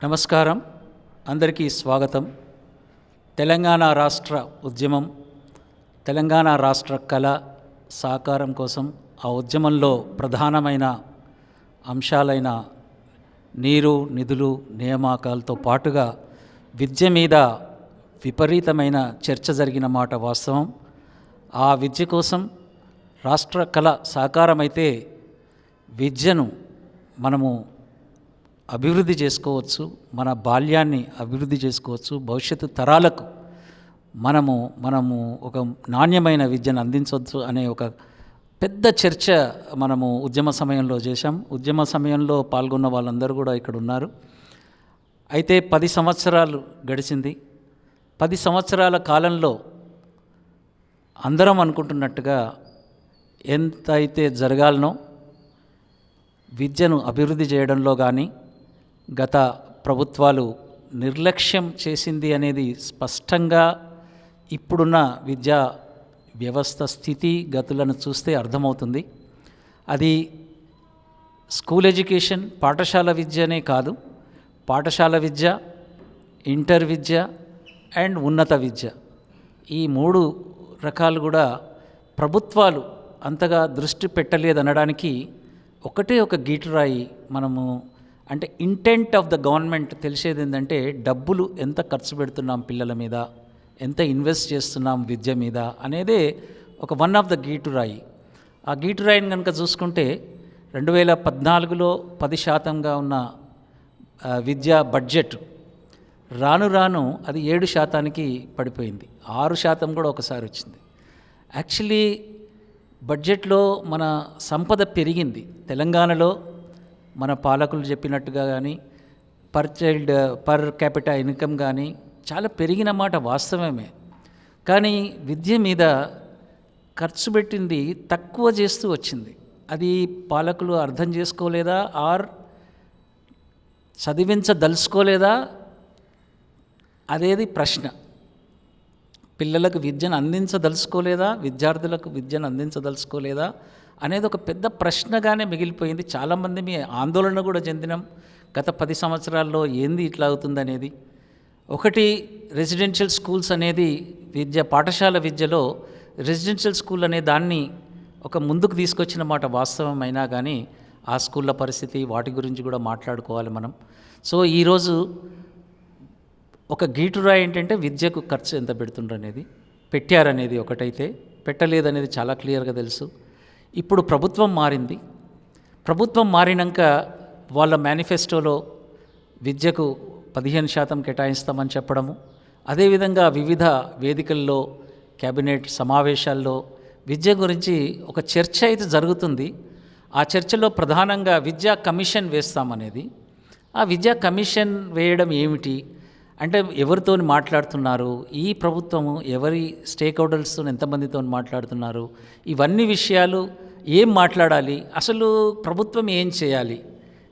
నమస్కారం, అందరికీ స్వాగతం. తెలంగాణ రాష్ట్ర ఉద్యమం, తెలంగాణ రాష్ట్ర కళ సాకారం కోసం ఆ ఉద్యమంలో ప్రధానమైన అంశాలైన నీరు, నిధులు, నియామకాలతో పాటుగా విద్య మీద విపరీతమైన చర్చ జరిగిన మాట వాస్తవం. ఆ విద్య కోసం రాష్ట్ర కళ సాకారమైతే విద్యను మనము అభివృద్ధి చేసుకోవచ్చు, మన బాల్యాన్ని అభివృద్ధి చేసుకోవచ్చు, భవిష్యత్తు తరాలకు మనము ఒక నాణ్యమైన విద్యను అందించవచ్చు అనే ఒక పెద్ద చర్చ మనము ఉద్యమ సమయంలో చేశాం. ఉద్యమ సమయంలో పాల్గొన్న వాళ్ళందరూ కూడా ఇక్కడ ఉన్నారు. అయితే 10 సంవత్సరాలు గడిచింది. 10 సంవత్సరాల కాలంలో అందరం అనుకుంటున్నట్టుగా ఎంత అయితే జరగాలనో విద్యను అభివృద్ధి చేయడంలో కానీ గత ప్రభుత్వాలు నిర్లక్ష్యం చేసింది అనేది స్పష్టంగా ఇప్పుడున్న విద్యా వ్యవస్థ స్థితి గతులను చూస్తే అర్థమవుతుంది. అది స్కూల్ ఎడ్యుకేషన్, పాఠశాల విద్యనే కాదు, పాఠశాల విద్య, ఇంటర్ విద్య అండ్ ఉన్నత విద్య, ఈ 3 రకాలు కూడా ప్రభుత్వాలు అంతగా దృష్టి పెట్టలేదనడానికి ఒకటే ఒక గీటురాయి మనము, అంటే ఇంటెంట్ ఆఫ్ ద గవర్నమెంట్ తెలిసేది ఏంటంటే డబ్బులు ఎంత ఖర్చు పెడుతున్నాం పిల్లల మీద, ఎంత ఇన్వెస్ట్ చేస్తున్నాం విద్య మీద అనేదే ఒక వన్ ఆఫ్ ద గీటురాయి. ఆ గీటురాయిని కనుక చూసుకుంటే 2014లో 10% ఉన్న విద్యా బడ్జెట్ రాను రాను అది 7% పడిపోయింది. 6% కూడా ఒకసారి వచ్చింది. యాక్చువల్లీ బడ్జెట్లో మన సంపద పెరిగింది. తెలంగాణలో మన పాలకులు చెప్పినట్టుగా కానీ పర్ క్యాపిటా ఇన్కమ్ కానీ చాలా పెరిగిన మాట వాస్తవమే. కానీ విద్య మీద ఖర్చు పెట్టింది తక్కువ చేస్తూ వచ్చింది. అది పాలకులు అర్థం చేసుకోలేదా, ఆర్ చదివించదలుచుకోలేదా, అదేది ప్రశ్న. పిల్లలకు విద్యను అందించదలుచుకోలేదా, విద్యార్థులకు విద్యను అందించదలుచుకోలేదా అనేది ఒక పెద్ద ప్రశ్నగానే మిగిలిపోయింది. చాలామంది మీ ఆందోళన కూడా చెందినాం గత 10 సంవత్సరాల్లో ఏంది ఇట్లా అవుతుందనేది. ఒకటి, రెసిడెన్షియల్ స్కూల్స్ అనేది విద్య, పాఠశాల విద్యలో రెసిడెన్షియల్ స్కూల్ అనే దాన్ని ఒక ముందుకు తీసుకొచ్చిన మాట వాస్తవమైనా కానీ ఆ స్కూళ్ళ పరిస్థితి, వాటి గురించి కూడా మాట్లాడుకోవాలి మనం. సో ఈరోజు ఒక గీటురాయి ఏంటంటే విద్యకు ఖర్చు ఎంత పెడుతుండ్రు అనేది, పెట్టారనేది ఒకటైతే, పెట్టలేదనేది చాలా క్లియర్గా తెలుసు. ఇప్పుడు ప్రభుత్వం మారింది. ప్రభుత్వం మారినాక వాళ్ళ మేనిఫెస్టోలో విద్యకు 15% కేటాయిస్తామని చెప్పడము, అదేవిధంగా వివిధ వేదికల్లో, క్యాబినెట్ సమావేశాల్లో విద్య గురించి ఒక చర్చ అయితే జరుగుతుంది. ఆ చర్చలో ప్రధానంగా విద్యా కమిషన్ వేస్తామనేది. ఆ విద్యా కమిషన్ వేయడం ఏమిటి అంటే ఎవరితో మాట్లాడుతున్నారు, ఈ ప్రభుత్వము ఎవరి స్టేక్ హోల్డర్స్తో ఎంతమందితో మాట్లాడుతున్నారు, ఇవన్నీ విషయాలు ఏం మాట్లాడాలి, అసలు ప్రభుత్వం ఏం చేయాలి.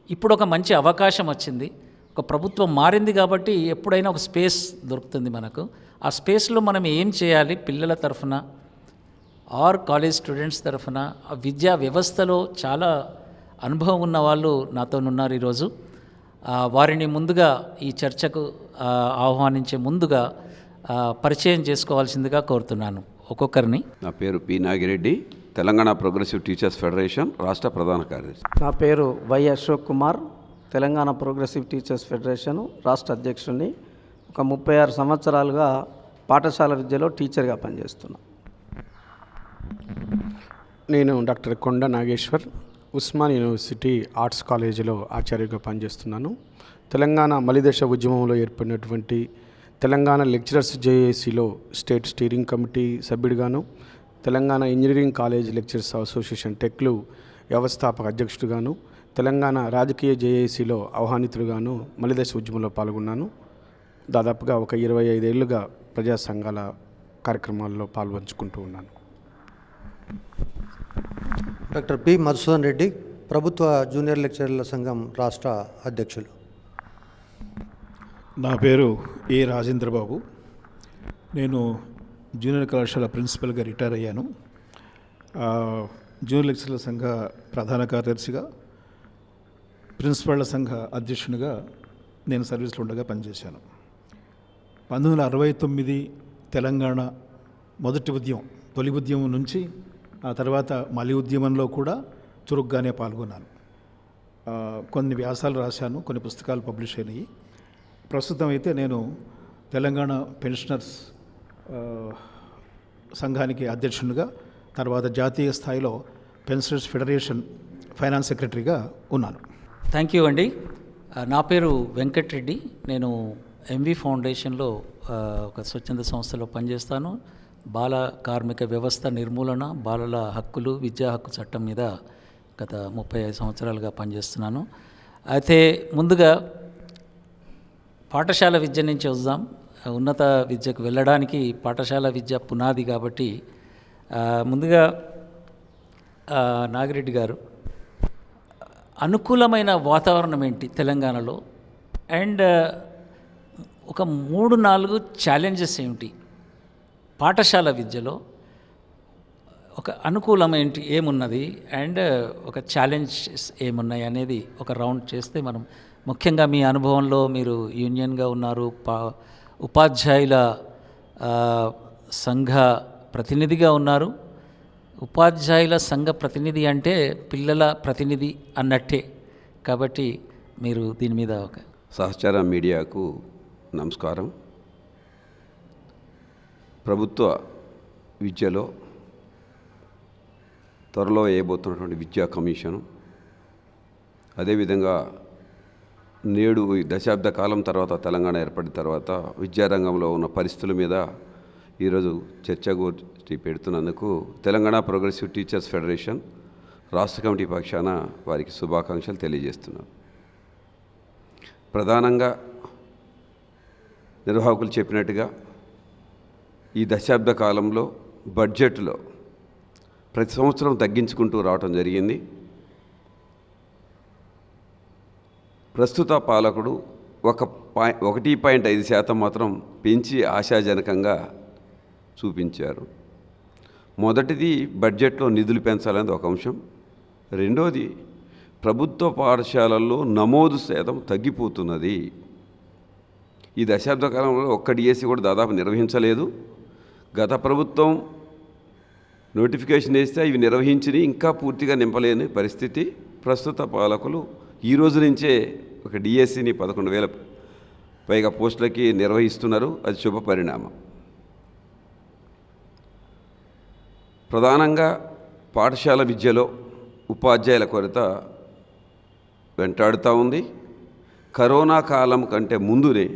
ఇప్పుడు ఒక మంచి అవకాశం వచ్చింది. ఒక ప్రభుత్వం మారింది కాబట్టి ఎప్పుడైనా ఒక స్పేస్ దొరుకుతుంది మనకు. ఆ స్పేస్లో మనం ఏం చేయాలి, పిల్లల తరఫున ఆర్ కాలేజ్ స్టూడెంట్స్ తరఫున, ఆ విద్యా వ్యవస్థలో చాలా అనుభవం ఉన్న వాళ్ళు నాతో ఉన్నారు ఈరోజు. వారిని ముందుగా ఈ చర్చకు ఆహ్వానించే ముందుగా పరిచయం చేసుకోవాల్సిందిగా కోరుతున్నాను ఒక్కొక్కరిని. నా పేరు P Nagireddy, Telangana progressive teachers federation రాష్ట్ర ప్రధాన కార్యదర్శి. నా పేరు Y Ashok Kumar, Telangana progressive teachers federation రాష్ట్ర అధ్యక్షుడిని. ఒక 36 సంవత్సరాలుగా పాఠశాల విద్యలో టీచర్గా పనిచేస్తున్నా. నేను డాక్టర్ కొండ నాగేశ్వర్, ఉస్మాన్ యూనివర్సిటీ ఆర్ట్స్ కాలేజీలో ఆచార్యగా పనిచేస్తున్నాను. తెలంగాణ మలిదశ ఉద్యమంలో ఏర్పడినటువంటి తెలంగాణ లెక్చరర్స్ జేఏసీలో స్టేట్ స్టీరింగ్ కమిటీ సభ్యుడిగాను, Telangana engineering college lecturers association టెక్లు వ్యవస్థాపక అధ్యక్షుడిగాను, తెలంగాణ రాజకీయ జేఏసీలో ఆహ్వానితుడిగాను మలిదశ ఉద్యమంలో పాల్గొన్నాను. దాదాపుగా ఒక 25 ఏళ్లుగా ప్రజా సంఘాల కార్యక్రమాల్లో పాల్పంచుకుంటూ ఉన్నాను. డాక్టర్ పి మధుసూదన్ రెడ్డి, ప్రభుత్వ జూనియర్ లెక్చరర్ల సంఘం రాష్ట్ర అధ్యక్షులు. నా పేరు ఏ రాజేంద్రబాబు, నేను జూనియర్ కళాశాల ప్రిన్సిపల్గా రిటైర్ అయ్యాను. జూనియర్ లెక్చరర్ల సంఘ ప్రధాన కార్యదర్శిగా, ప్రిన్సిపాళ్ల సంఘ అధ్యక్షునిగా నేను సర్వీస్లో ఉండగా పనిచేశాను. 1969 తెలంగాణ మొదటి ఉద్యమం, తొలి ఉద్యమం నుంచి ఆ తర్వాత మలి ఉద్యమంలో కూడా చురుగ్గానే పాల్గొన్నాను. కొన్ని వ్యాసాలు రాశాను, కొన్ని పుస్తకాలు పబ్లిష్ అయినాయి. ప్రస్తుతం అయితే నేను తెలంగాణ పెన్షనర్స్ సంఘానికి అధ్యక్షునిగా, తర్వాత జాతీయ స్థాయిలో పెన్షనర్స్ ఫెడరేషన్ ఫైనాన్స్ సెక్రటరీగా ఉన్నాను. థ్యాంక్ యూ అండి. నా పేరు వెంకట్రెడ్డి. నేను ఎంవి ఫౌండేషన్లో ఒక స్వచ్ఛంద సంస్థలో పనిచేస్తాను. బాల కార్మిక వ్యవస్థ నిర్మూలన, బాలల హక్కులు, విద్యా హక్కు చట్టం మీద గత 35 సంవత్సరాలుగా పనిచేస్తున్నాను. అయితే ముందుగా పాఠశాల విద్య నుంచి వద్దాం. ఉన్నత విద్యకు వెళ్ళడానికి పాఠశాల విద్య పునాది కాబట్టి ముందుగా నాగిరెడ్డి గారు, అనుకూలమైన వాతావరణం ఏంటి తెలంగాణలో, అండ్ ఒక 3-4 ఛాలెంజెస్ ఏమిటి పాఠశాల విద్యలో, ఒక అనుకూలం ఏంటి ఏమున్నది, అండ్ ఒక ఛాలెంజెస్ ఏమున్నాయి అనేది ఒక రౌండ్ చేస్తే మనం, ముఖ్యంగా మీ అనుభవంలో మీరు యూనియన్గా ఉన్నారు, ఉపాధ్యాయుల సంఘ ప్రతినిధిగా ఉన్నారు. ఉపాధ్యాయుల సంఘ ప్రతినిధి అంటే పిల్లల ప్రతినిధి అన్నట్టే, కాబట్టి మీరు దీని మీద ఒక సహచార మీడియాకు నమస్కారం. ప్రభుత్వ విద్యలో త్వరలో వేయబోతున్నటువంటి విద్యా కమిషను, అదేవిధంగా నేడు ఈ దశాబ్ద కాలం తర్వాత తెలంగాణ ఏర్పడిన తర్వాత విద్యారంగంలో ఉన్న పరిస్థితుల మీద ఈరోజు చర్చ గురించి పెడుతున్నందుకు తెలంగాణ ప్రోగ్రెసివ్ టీచర్స్ ఫెడరేషన్ రాష్ట్ర కమిటీ పక్షాన వారికి శుభాకాంక్షలు తెలియజేస్తున్నాను. ప్రధానంగా నిర్వాహకులు చెప్పినట్టుగా ఈ దశాబ్ద కాలంలో బడ్జెట్లో ప్రతి సంవత్సరం తగ్గించుకుంటూ రావటం జరిగింది. ప్రస్తుత పాలకుడు 1.5% మాత్రం పెంచి ఆశాజనకంగా చూపించారు. మొదటిది బడ్జెట్లో నిధులు పెంచాలనేది ఒక అంశం. రెండోది ప్రభుత్వ పాఠశాలల్లో నమోదు శాతం తగ్గిపోతున్నది. ఈ దశాబ్ద కాలంలో ఒక్క డిఎస్సి కూడా దాదాపు నిర్వహించలేదు. గత ప్రభుత్వం నోటిఫికేషన్ వేస్తే ఇవి నిర్వహించి ఇంకా పూర్తిగా నింపలేని పరిస్థితి. ప్రస్తుత పాలకులు ఈ రోజు నుంచే ఒక డిఎస్సిని 11,000 పైగా పోస్టులకి నిర్వహిస్తున్నారు. అది శుభ పరిణామం. ప్రధానంగా పాఠశాల విద్యలో ఉపాధ్యాయుల కొరత వెంటాడుతూ ఉంది. కరోనా కాలం కంటే ముందునే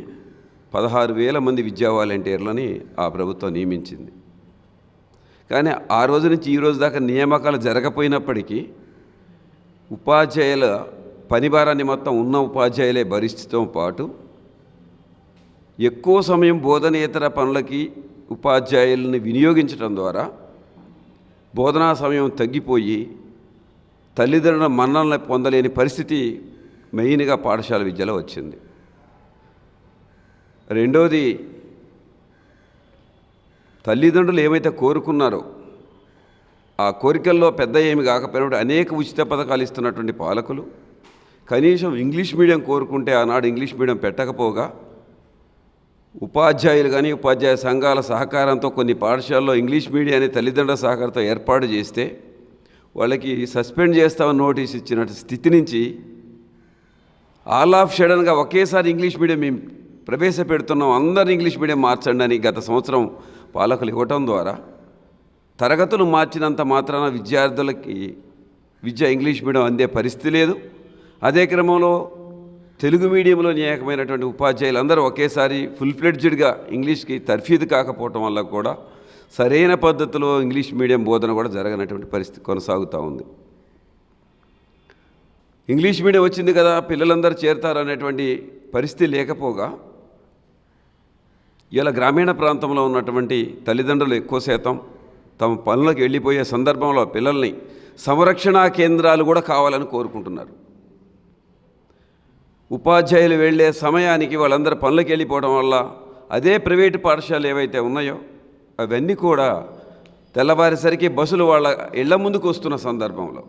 16,000 మంది విద్యా వాలంటీర్లని ఆ ప్రభుత్వం నియమించింది. కానీ ఆ రోజు నుంచి ఈ రోజు దాకా నియామకాలు జరగపోయినప్పటికీ ఉపాధ్యాయుల పనిభారాన్ని మొత్తం ఉన్న ఉపాధ్యాయులే భరిస్తూ పాటు ఎక్కువ సమయం బోధనేతర పనులకి ఉపాధ్యాయులని వినియోగించడం ద్వారా బోధనా సమయం తగ్గిపోయి తల్లిదండ్రుల మన్ననలు పొందలేని పరిస్థితి మెయిన్గా పాఠశాల విద్యలో వచ్చింది. రెండోది, తల్లిదండ్రులు ఏమైతే కోరుకున్నారో ఆ కోరికల్లో పెద్ద ఏమి కాకపోయినప్పుడు అనేక ఉచిత పథకాలు ఇస్తున్నటువంటి పాలకులు కనీసం ఇంగ్లీష్ మీడియం కోరుకుంటే ఆనాడు ఇంగ్లీష్ మీడియం పెట్టకపోగా ఉపాధ్యాయులు కానీ ఉపాధ్యాయ సంఘాల సహకారంతో కొన్ని పాఠశాలలో ఇంగ్లీష్ మీడియాన్ని తల్లిదండ్రుల సహకారంతో ఏర్పాటు చేస్తే వాళ్ళకి సస్పెండ్ చేస్తామని నోటీస్ ఇచ్చిన స్థితి నుంచి ఆల్ ఆఫ్ సడన్గా ఒకేసారి ఇంగ్లీష్ మీడియం మేము ప్రవేశపెడుతున్నాం, అందరు ఇంగ్లీష్ మీడియం మార్చండి అని గత సంవత్సరం పాలకులు ఇవ్వటం ద్వారా తరగతులు మార్చినంత మాత్రాన విద్యార్థులకి విద్య ఇంగ్లీష్ మీడియం అందే పరిస్థితి లేదు. అదే క్రమంలో తెలుగు మీడియంలో నియామకమైనటువంటి ఉపాధ్యాయులు అందరూ ఒకేసారి ఫుల్ ఫ్లెడ్జ్డ్గా ఇంగ్లీష్కి తర్ఫీదు కాకపోవటం వల్ల కూడా సరైన పద్ధతిలో ఇంగ్లీష్ మీడియం బోధన కూడా జరగనటువంటి పరిస్థితి కొనసాగుతూ ఉంది. ఇంగ్లీష్ మీడియం వచ్చింది కదా పిల్లలందరూ చేరతారు అనేటువంటి పరిస్థితి లేకపోగా ఇలా గ్రామీణ ప్రాంతంలో ఉన్నటువంటి తల్లిదండ్రులు ఎక్కువ శాతం తమ పనులకు వెళ్ళిపోయే సందర్భంలో పిల్లల్ని సంరక్షణా కేంద్రాలు కూడా కావాలని కోరుకుంటున్నారు. ఉపాధ్యాయులు వెళ్ళే సమయానికి వాళ్ళందరూ పనులకు వెళ్ళిపోవడం వల్ల అదే ప్రైవేటు పాఠశాలలు ఏవైతే ఉన్నాయో అవన్నీ కూడా తెల్లవారేసరికి బస్సులు వాళ్ళ ఇళ్ల ముందుకు వస్తున్న సందర్భంలో,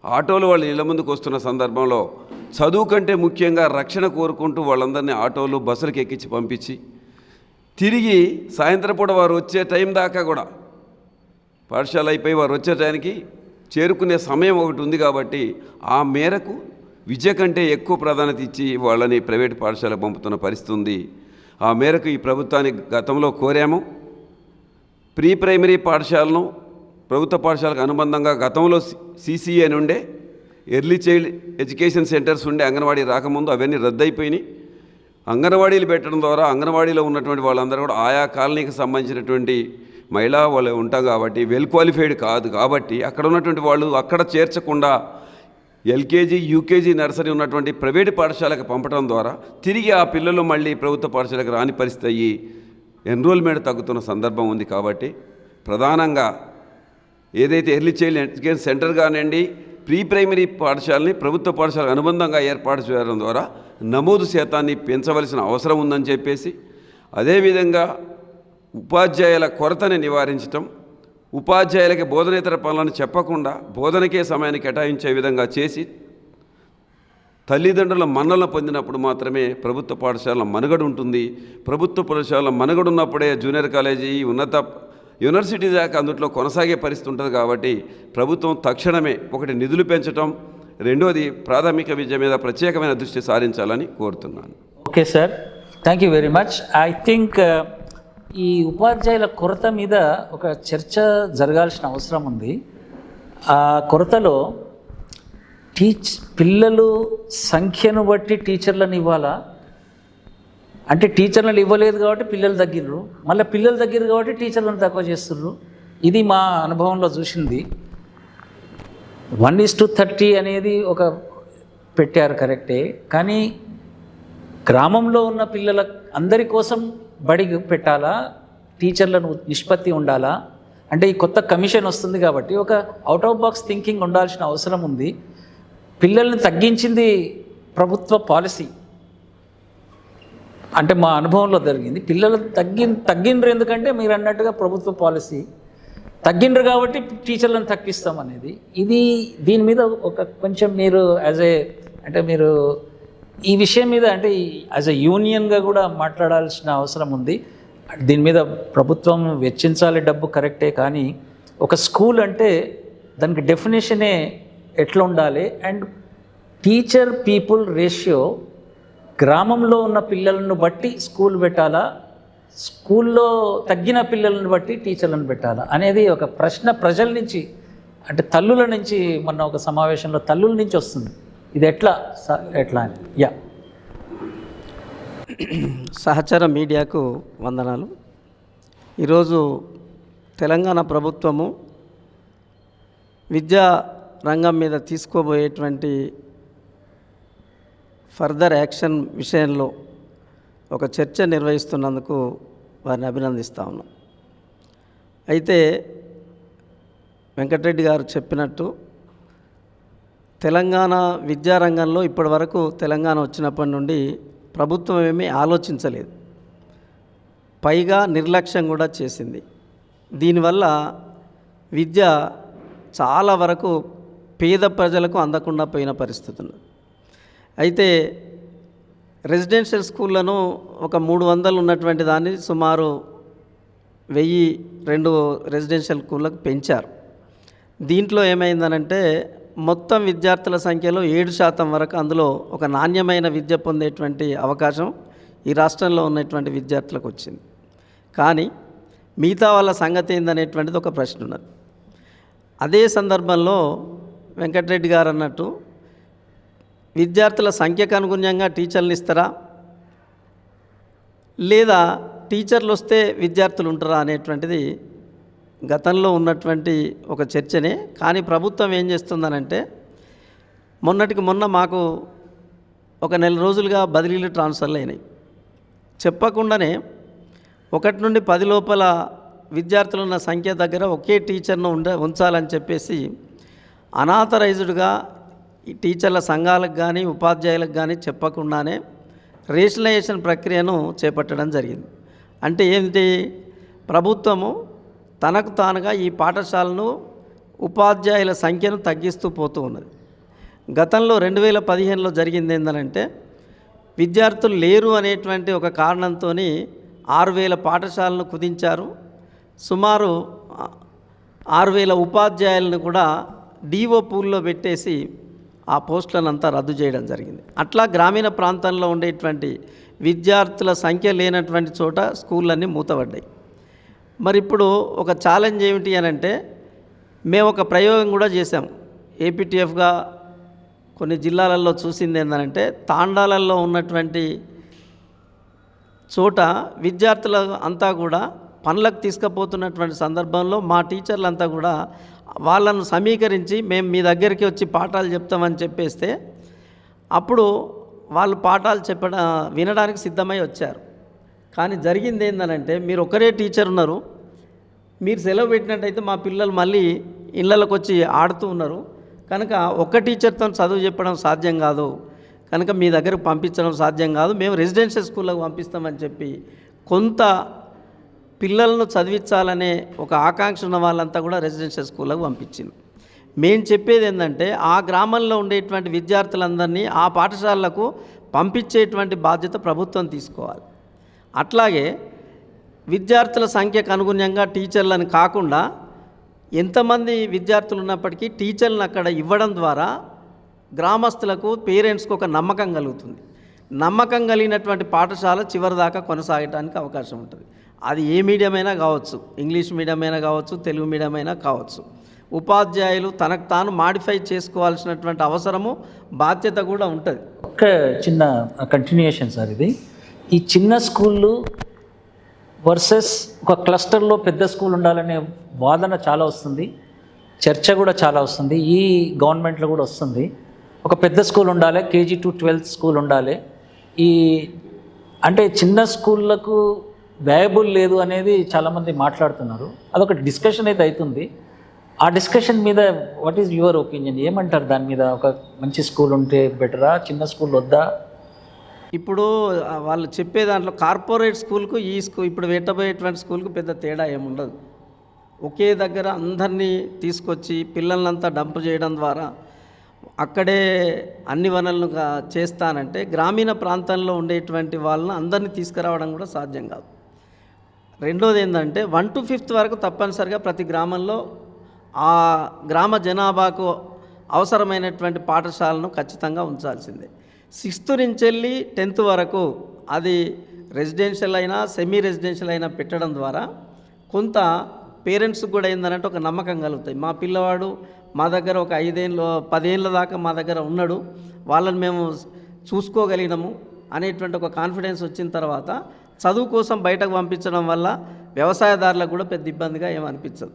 ఆటోలు వాళ్ళ ఇళ్ల ముందుకు వస్తున్న సందర్భంలో చదువు కంటే ముఖ్యంగా రక్షణ కోరుకుంటూ వాళ్ళందరినీ ఆటోలు బస్సులకు ఎక్కించి పంపించి తిరిగి సాయంత్రం పూట వారు వచ్చే టైం దాకా కూడా పాఠశాల అయిపోయి వారు వచ్చే టైంకి చేరుకునే సమయం ఒకటి ఉంది కాబట్టి ఆ మేరకు విద్య కంటే ఎక్కువ ప్రాధాన్యత ఇచ్చి వాళ్ళని ప్రైవేట్ పాఠశాలకు పంపుతున్న పరిస్థితి ఉంది. ఆ మేరకు ఈ ప్రభుత్వాన్ని గతంలో కోరాము. ప్రీ ప్రైమరీ పాఠశాలను ప్రభుత్వ పాఠశాలకు అనుబంధంగా గతంలో సిసిఏ అని ఉండే ఎర్లీ చైల్డ్ ఎడ్యుకేషన్ సెంటర్స్ ఉండే అంగన్వాడీ రాకముందు అవన్నీ రద్దయిపోయినాయి. అంగన్వాడీలు పెట్టడం ద్వారా అంగన్వాడీలో ఉన్నటువంటి వాళ్ళందరూ కూడా ఆయా కాలనీకి సంబంధించినటువంటి మహిళా వాళ్ళు ఉంటాం కాబట్టి వెల్ క్వాలిఫైడ్ కాదు కాబట్టి అక్కడ ఉన్నటువంటి వాళ్ళు అక్కడ చేర్చకుండా ఎల్కేజీ యూకేజీ నర్సరీ ఉన్నటువంటి ప్రైవేటు పాఠశాలకు పంపడం ద్వారా తిరిగి ఆ పిల్లలు మళ్ళీ ప్రభుత్వ పాఠశాలకు రాని పరిస్థితి అయ్యి ఎన్రోల్మెంట్ తగ్గుతున్న సందర్భం ఉంది. కాబట్టి ప్రధానంగా ఏదైతే ఎర్లీ చైల్డ్ ఎడ్యుకేషన్ సెంటర్ కానివ్వండి ప్రీ ప్రైమరీ పాఠశాలని ప్రభుత్వ పాఠశాలకు అనుబంధంగా ఏర్పాటు చేయడం ద్వారా నమోదు శాతాన్ని పెంచవలసిన అవసరం ఉందని చెప్పేసి, అదేవిధంగా ఉపాధ్యాయుల కొరతని నివారించటం, ఉపాధ్యాయులకి బోధనేతర పనులను చెప్పకుండా బోధనకే సమయాన్ని కేటాయించే విధంగా చేసి తల్లిదండ్రుల మన్నలను పొందినప్పుడు మాత్రమే ప్రభుత్వ పాఠశాల మనుగడ ఉంటుంది. ప్రభుత్వ పాఠశాల మనుగడ ఉన్నప్పుడే జూనియర్ కాలేజీ ఉన్నత యూనివర్సిటీ దాకా అందుట్లో కొనసాగే పరిస్థితి ఉంటుంది. కాబట్టి ప్రభుత్వం తక్షణమే ఒకటి నిధులు పెంచడం, రెండోది ప్రాథమిక విద్య మీద ప్రత్యేకమైన దృష్టి సారించాలని కోరుతున్నాను. Okay sir, thank you very much. I think ఈ ఉపాధ్యాయుల కొరత మీద ఒక చర్చ జరగాల్సిన అవసరం ఉంది. ఆ కొరతలో పిల్లలు సంఖ్యను బట్టి టీచర్లను ఇవ్వాలా అంటే టీచర్లను ఇవ్వలేదు కాబట్టి పిల్లలు తగ్గిర్రు, మళ్ళీ పిల్లలు తగ్గిరు కాబట్టి టీచర్లను తక్కువ చేస్తుర్రు. ఇది మా అనుభవంలో చూసింది. 1:30 అనేది ఒక పెట్టారు కరెక్టే, కానీ గ్రామంలో ఉన్న పిల్లల అందరి కోసం బడి పెట్టాలా, టీచర్లను నిష్పత్తి ఉండాలా అంటే ఈ కొత్త కమిషన్ వస్తుంది కాబట్టి ఒక అవుట్ ఆఫ్ బాక్స్ థింకింగ్ ఉండాల్సిన అవసరం ఉంది. పిల్లల్ని తగ్గించింది ప్రభుత్వ పాలసీ అంటే మా అనుభవంలో జరిగింది. పిల్లలు తగ్గిండ్రు ఎందుకంటే మీరు అన్నట్టుగా ప్రభుత్వ పాలసీ తగ్గిండ్రు కాబట్టి టీచర్లను తగ్గిస్తాం అనేది. దీని మీద ఒక కొంచెం మీరు మీరు ఈ విషయం మీద అంటే యాజ్ ఎ యూనియన్గా కూడా మాట్లాడాల్సిన అవసరం ఉంది. దీని మీద ప్రభుత్వం వెచ్చించాలి డబ్బు కరెక్టే, కానీ ఒక స్కూల్ అంటే దానికి డెఫినేషనే ఎట్లా ఉండాలి అండ్ టీచర్ పీపుల్ రేషియో గ్రామంలో ఉన్న పిల్లలను బట్టి స్కూల్ పెట్టాలా, స్కూల్లో తగ్గిన పిల్లలను బట్టి టీచర్లను పెట్టాలా అనేది ఒక ప్రశ్న ప్రజల నుంచి అంటే తల్లుల నుంచి మొన్న ఒక సమావేశంలో తల్లుల నుంచి వస్తుంది. ఇది ఎట్లా అని. యా, సహచర మీడియాకు వందనాలు. ఈరోజు తెలంగాణ ప్రభుత్వము విద్యా రంగం మీద తీసుకోబోయేటువంటి ఫర్దర్ యాక్షన్ విషయంలో ఒక చర్చ నిర్వహిస్తున్నందుకు వారిని అభినందిస్తా ఉన్నాం. అయితే వెంకటరెడ్డి గారు చెప్పినట్టు తెలంగాణ విద్యారంగంలో ఇప్పటి వరకు తెలంగాణ వచ్చినప్పటి నుండి ప్రభుత్వం ఏమీ ఆలోచించలేదు, పైగా నిర్లక్ష్యం కూడా చేసింది. దీనివల్ల విద్య చాలా వరకు పేద ప్రజలకు అందకుండా పోయిన పరిస్థితి ఉంది. అయితే రెసిడెన్షియల్ స్కూళ్ళను ఒక 300 ఉన్నటువంటి దాన్ని సుమారు 1002 రెసిడెన్షియల్ స్కూళ్ళకు పెంచారు. దీంట్లో ఏమైందనంటే మొత్తం విద్యార్థుల సంఖ్యలో 7% వరకు అందులో ఒక నాణ్యమైన విద్య పొందేటువంటి అవకాశం ఈ రాష్ట్రంలో ఉన్నటువంటి విద్యార్థులకు వచ్చింది. కానీ మిగతా వాళ్ళ సంగతి ఏందనేటువంటిది ఒక ప్రశ్న ఉన్నది. అదే సందర్భంలో వెంకటరెడ్డి గారు అన్నట్టు విద్యార్థుల సంఖ్యకు అనుగుణంగా టీచర్లు ఇస్తారా లేదా టీచర్లు వస్తే విద్యార్థులు ఉంటారా అనేటువంటిది గతంలో ఉన్నటువంటి ఒక చర్చనే. కానీ ప్రభుత్వం ఏం చేస్తుందనంటే మొన్నటికి మొన్న మాకు ఒక నెల రోజులుగా బదిలీలు ట్రాన్స్ఫర్లు అయినాయి. చెప్పకుండానే 1 నుండి 10 లోపల విద్యార్థులు ఉన్న సంఖ్య దగ్గర ఒకే టీచర్ను ఉంచాలని చెప్పేసి అనాథరైజ్డ్గా ఈ టీచర్ల సంఘాలకు కానీ ఉపాధ్యాయులకు కానీ చెప్పకుండానే రేషనలైజేషన్ ప్రక్రియను చేపట్టడం జరిగింది. అంటే ఏంటి, ప్రభుత్వము తనకు తానుగా ఈ పాఠశాలను ఉపాధ్యాయుల సంఖ్యను తగ్గిస్తూ పోతూ ఉన్నది. గతంలో 2015లో జరిగింది ఏంటంటే విద్యార్థులు లేరు అనేటువంటి ఒక కారణంతో 6,000 పాఠశాలను కుదించారు. సుమారు 6,000 ఉపాధ్యాయులను కూడా డిఓ పూల్లో పెట్టేసి ఆ పోస్టులను అంతా రద్దు చేయడం జరిగింది. అట్లా గ్రామీణ ప్రాంతంలో ఉండేటువంటి విద్యార్థుల సంఖ్య లేనటువంటి చోట స్కూళ్ళన్నీ మూతపడ్డాయి. మరి ఇప్పుడు ఒక ఛాలెంజ్ ఏమిటి అని అంటే, మేము ఒక ప్రయోగం కూడా చేసాం. ఏపీటీఎఫ్గా కొన్ని జిల్లాలలో చూసింది ఏంటంటే, తాండాలలో ఉన్నటువంటి చోట విద్యార్థుల అంతా కూడా పనులకు తీసుకుపోతున్నటువంటి సందర్భంలో మా టీచర్లంతా కూడా వాళ్ళను సమీకరించి మేము మీ దగ్గరికి వచ్చి పాఠాలు చెప్తామని చెప్పేస్తే అప్పుడు వాళ్ళు పాఠాలు వినడానికి సిద్ధమై వచ్చారు. కానీ జరిగింది ఏంటంటే, మీరు ఒకరే టీచర్ ఉన్నారు, మీరు సెలవు పెట్టినట్టయితే మా పిల్లలు మళ్ళీ ఇళ్ళకి వచ్చి ఆడుతూ ఉన్నారు, కనుక ఒక్క టీచర్తో చదువు చెప్పడం సాధ్యం కాదు, కనుక మీ దగ్గరకు పంపించడం సాధ్యం కాదు, మేము రెసిడెన్షియల్ స్కూళ్ళకు పంపిస్తామని చెప్పి కొంత పిల్లలను చదివించాలనే ఒక ఆకాంక్ష ఉన్న వాళ్ళంతా కూడా రెసిడెన్షియల్ స్కూళ్ళకు పంపించింది. మేము చెప్పేది ఏంటంటే, ఆ గ్రామంలో ఉండేటువంటి విద్యార్థులందరినీ ఆ పాఠశాలలకు పంపించేటువంటి బాధ్యత ప్రభుత్వం తీసుకోవాలి. అట్లాగే విద్యార్థుల సంఖ్యకు అనుగుణంగా టీచర్లను కాకుండా ఎంతమంది విద్యార్థులు ఉన్నప్పటికీ టీచర్లను అక్కడ ఇవ్వడం ద్వారా గ్రామస్తులకు పేరెంట్స్కి ఒక నమ్మకం కలుగుతుంది. నమ్మకం కలిగినటువంటి పాఠశాల చివరిదాకా కొనసాగడానికి అవకాశం ఉంటుంది. అది ఏ మీడియం అయినా కావచ్చు, ఇంగ్లీష్ మీడియం అయినా కావచ్చు, తెలుగు మీడియం అయినా కావచ్చు. ఉపాధ్యాయులు తనకు తాను మాడిఫై చేసుకోవాల్సినటువంటి అవసరము, బాధ్యత కూడా ఉంటుంది. ఒక చిన్న కంటిన్యూయేషన్ సార్ ఇది. ఈ చిన్న స్కూళ్ళు వర్సెస్ ఒక క్లస్టర్లో పెద్ద స్కూల్ ఉండాలనే వాదన చాలా వస్తుంది, చర్చ కూడా చాలా వస్తుంది. ఈ గవర్నమెంట్లో కూడా వస్తుంది. ఒక పెద్ద స్కూల్ ఉండాలి, KG to 12 స్కూల్ ఉండాలి. అంటే చిన్న స్కూళ్ళకు వ్యాయబుల్ లేదు అనేది చాలామంది మాట్లాడుతున్నారు. అదొక డిస్కషన్ అయితే అవుతుంది. ఆ డిస్కషన్ మీద వాట్ ఈజ్ యువర్ ఒపీనియన్? ఏమంటారు దాని మీద? ఒక మంచి స్కూల్ ఉంటే బెటరా, చిన్న స్కూల్ వద్దా? ఇప్పుడు వాళ్ళు చెప్పే దాంట్లో కార్పొరేట్ స్కూల్కు ఈ స్కూల్ ఇప్పుడు పెట్టబోయేటువంటి స్కూల్కు పెద్ద తేడా ఏముండదు. ఒకే దగ్గర అందరినీ తీసుకొచ్చి పిల్లలంతా డంప్ చేయడం ద్వారా అక్కడే అన్ని వనరులను చేస్తానంటే గ్రామీణ ప్రాంతంలో ఉండేటువంటి వాళ్ళని అందరినీ తీసుకురావడం కూడా సాధ్యం కాదు. రెండోది ఏంటంటే 1 to 5th వరకు తప్పనిసరిగా ప్రతి గ్రామంలో ఆ గ్రామ జనాభాకు అవసరమైనటువంటి పాఠశాలను ఖచ్చితంగా ఉంచాల్సిందే. 6th నుంచి వెళ్ళి 10th వరకు అది రెసిడెన్షియల్ అయినా సెమీ రెసిడెన్షియల్ అయినా పెట్టడం ద్వారా కొంత పేరెంట్స్కి కూడా ఏంటంటే ఒక నమ్మకం కలుగుతాయి. మా పిల్లవాడు మా దగ్గర ఒక 10 ఏళ్ళ దాకా మా దగ్గర ఉన్నాడు, వాళ్ళని మేము చూసుకోగలిగినాము అనేటువంటి ఒక కాన్ఫిడెన్స్ వచ్చిన తర్వాత చదువు కోసం బయటకు పంపించడం వల్ల వ్యవసాయదారులకు కూడా పెద్ద ఇబ్బందిగా ఏమనిపించదు.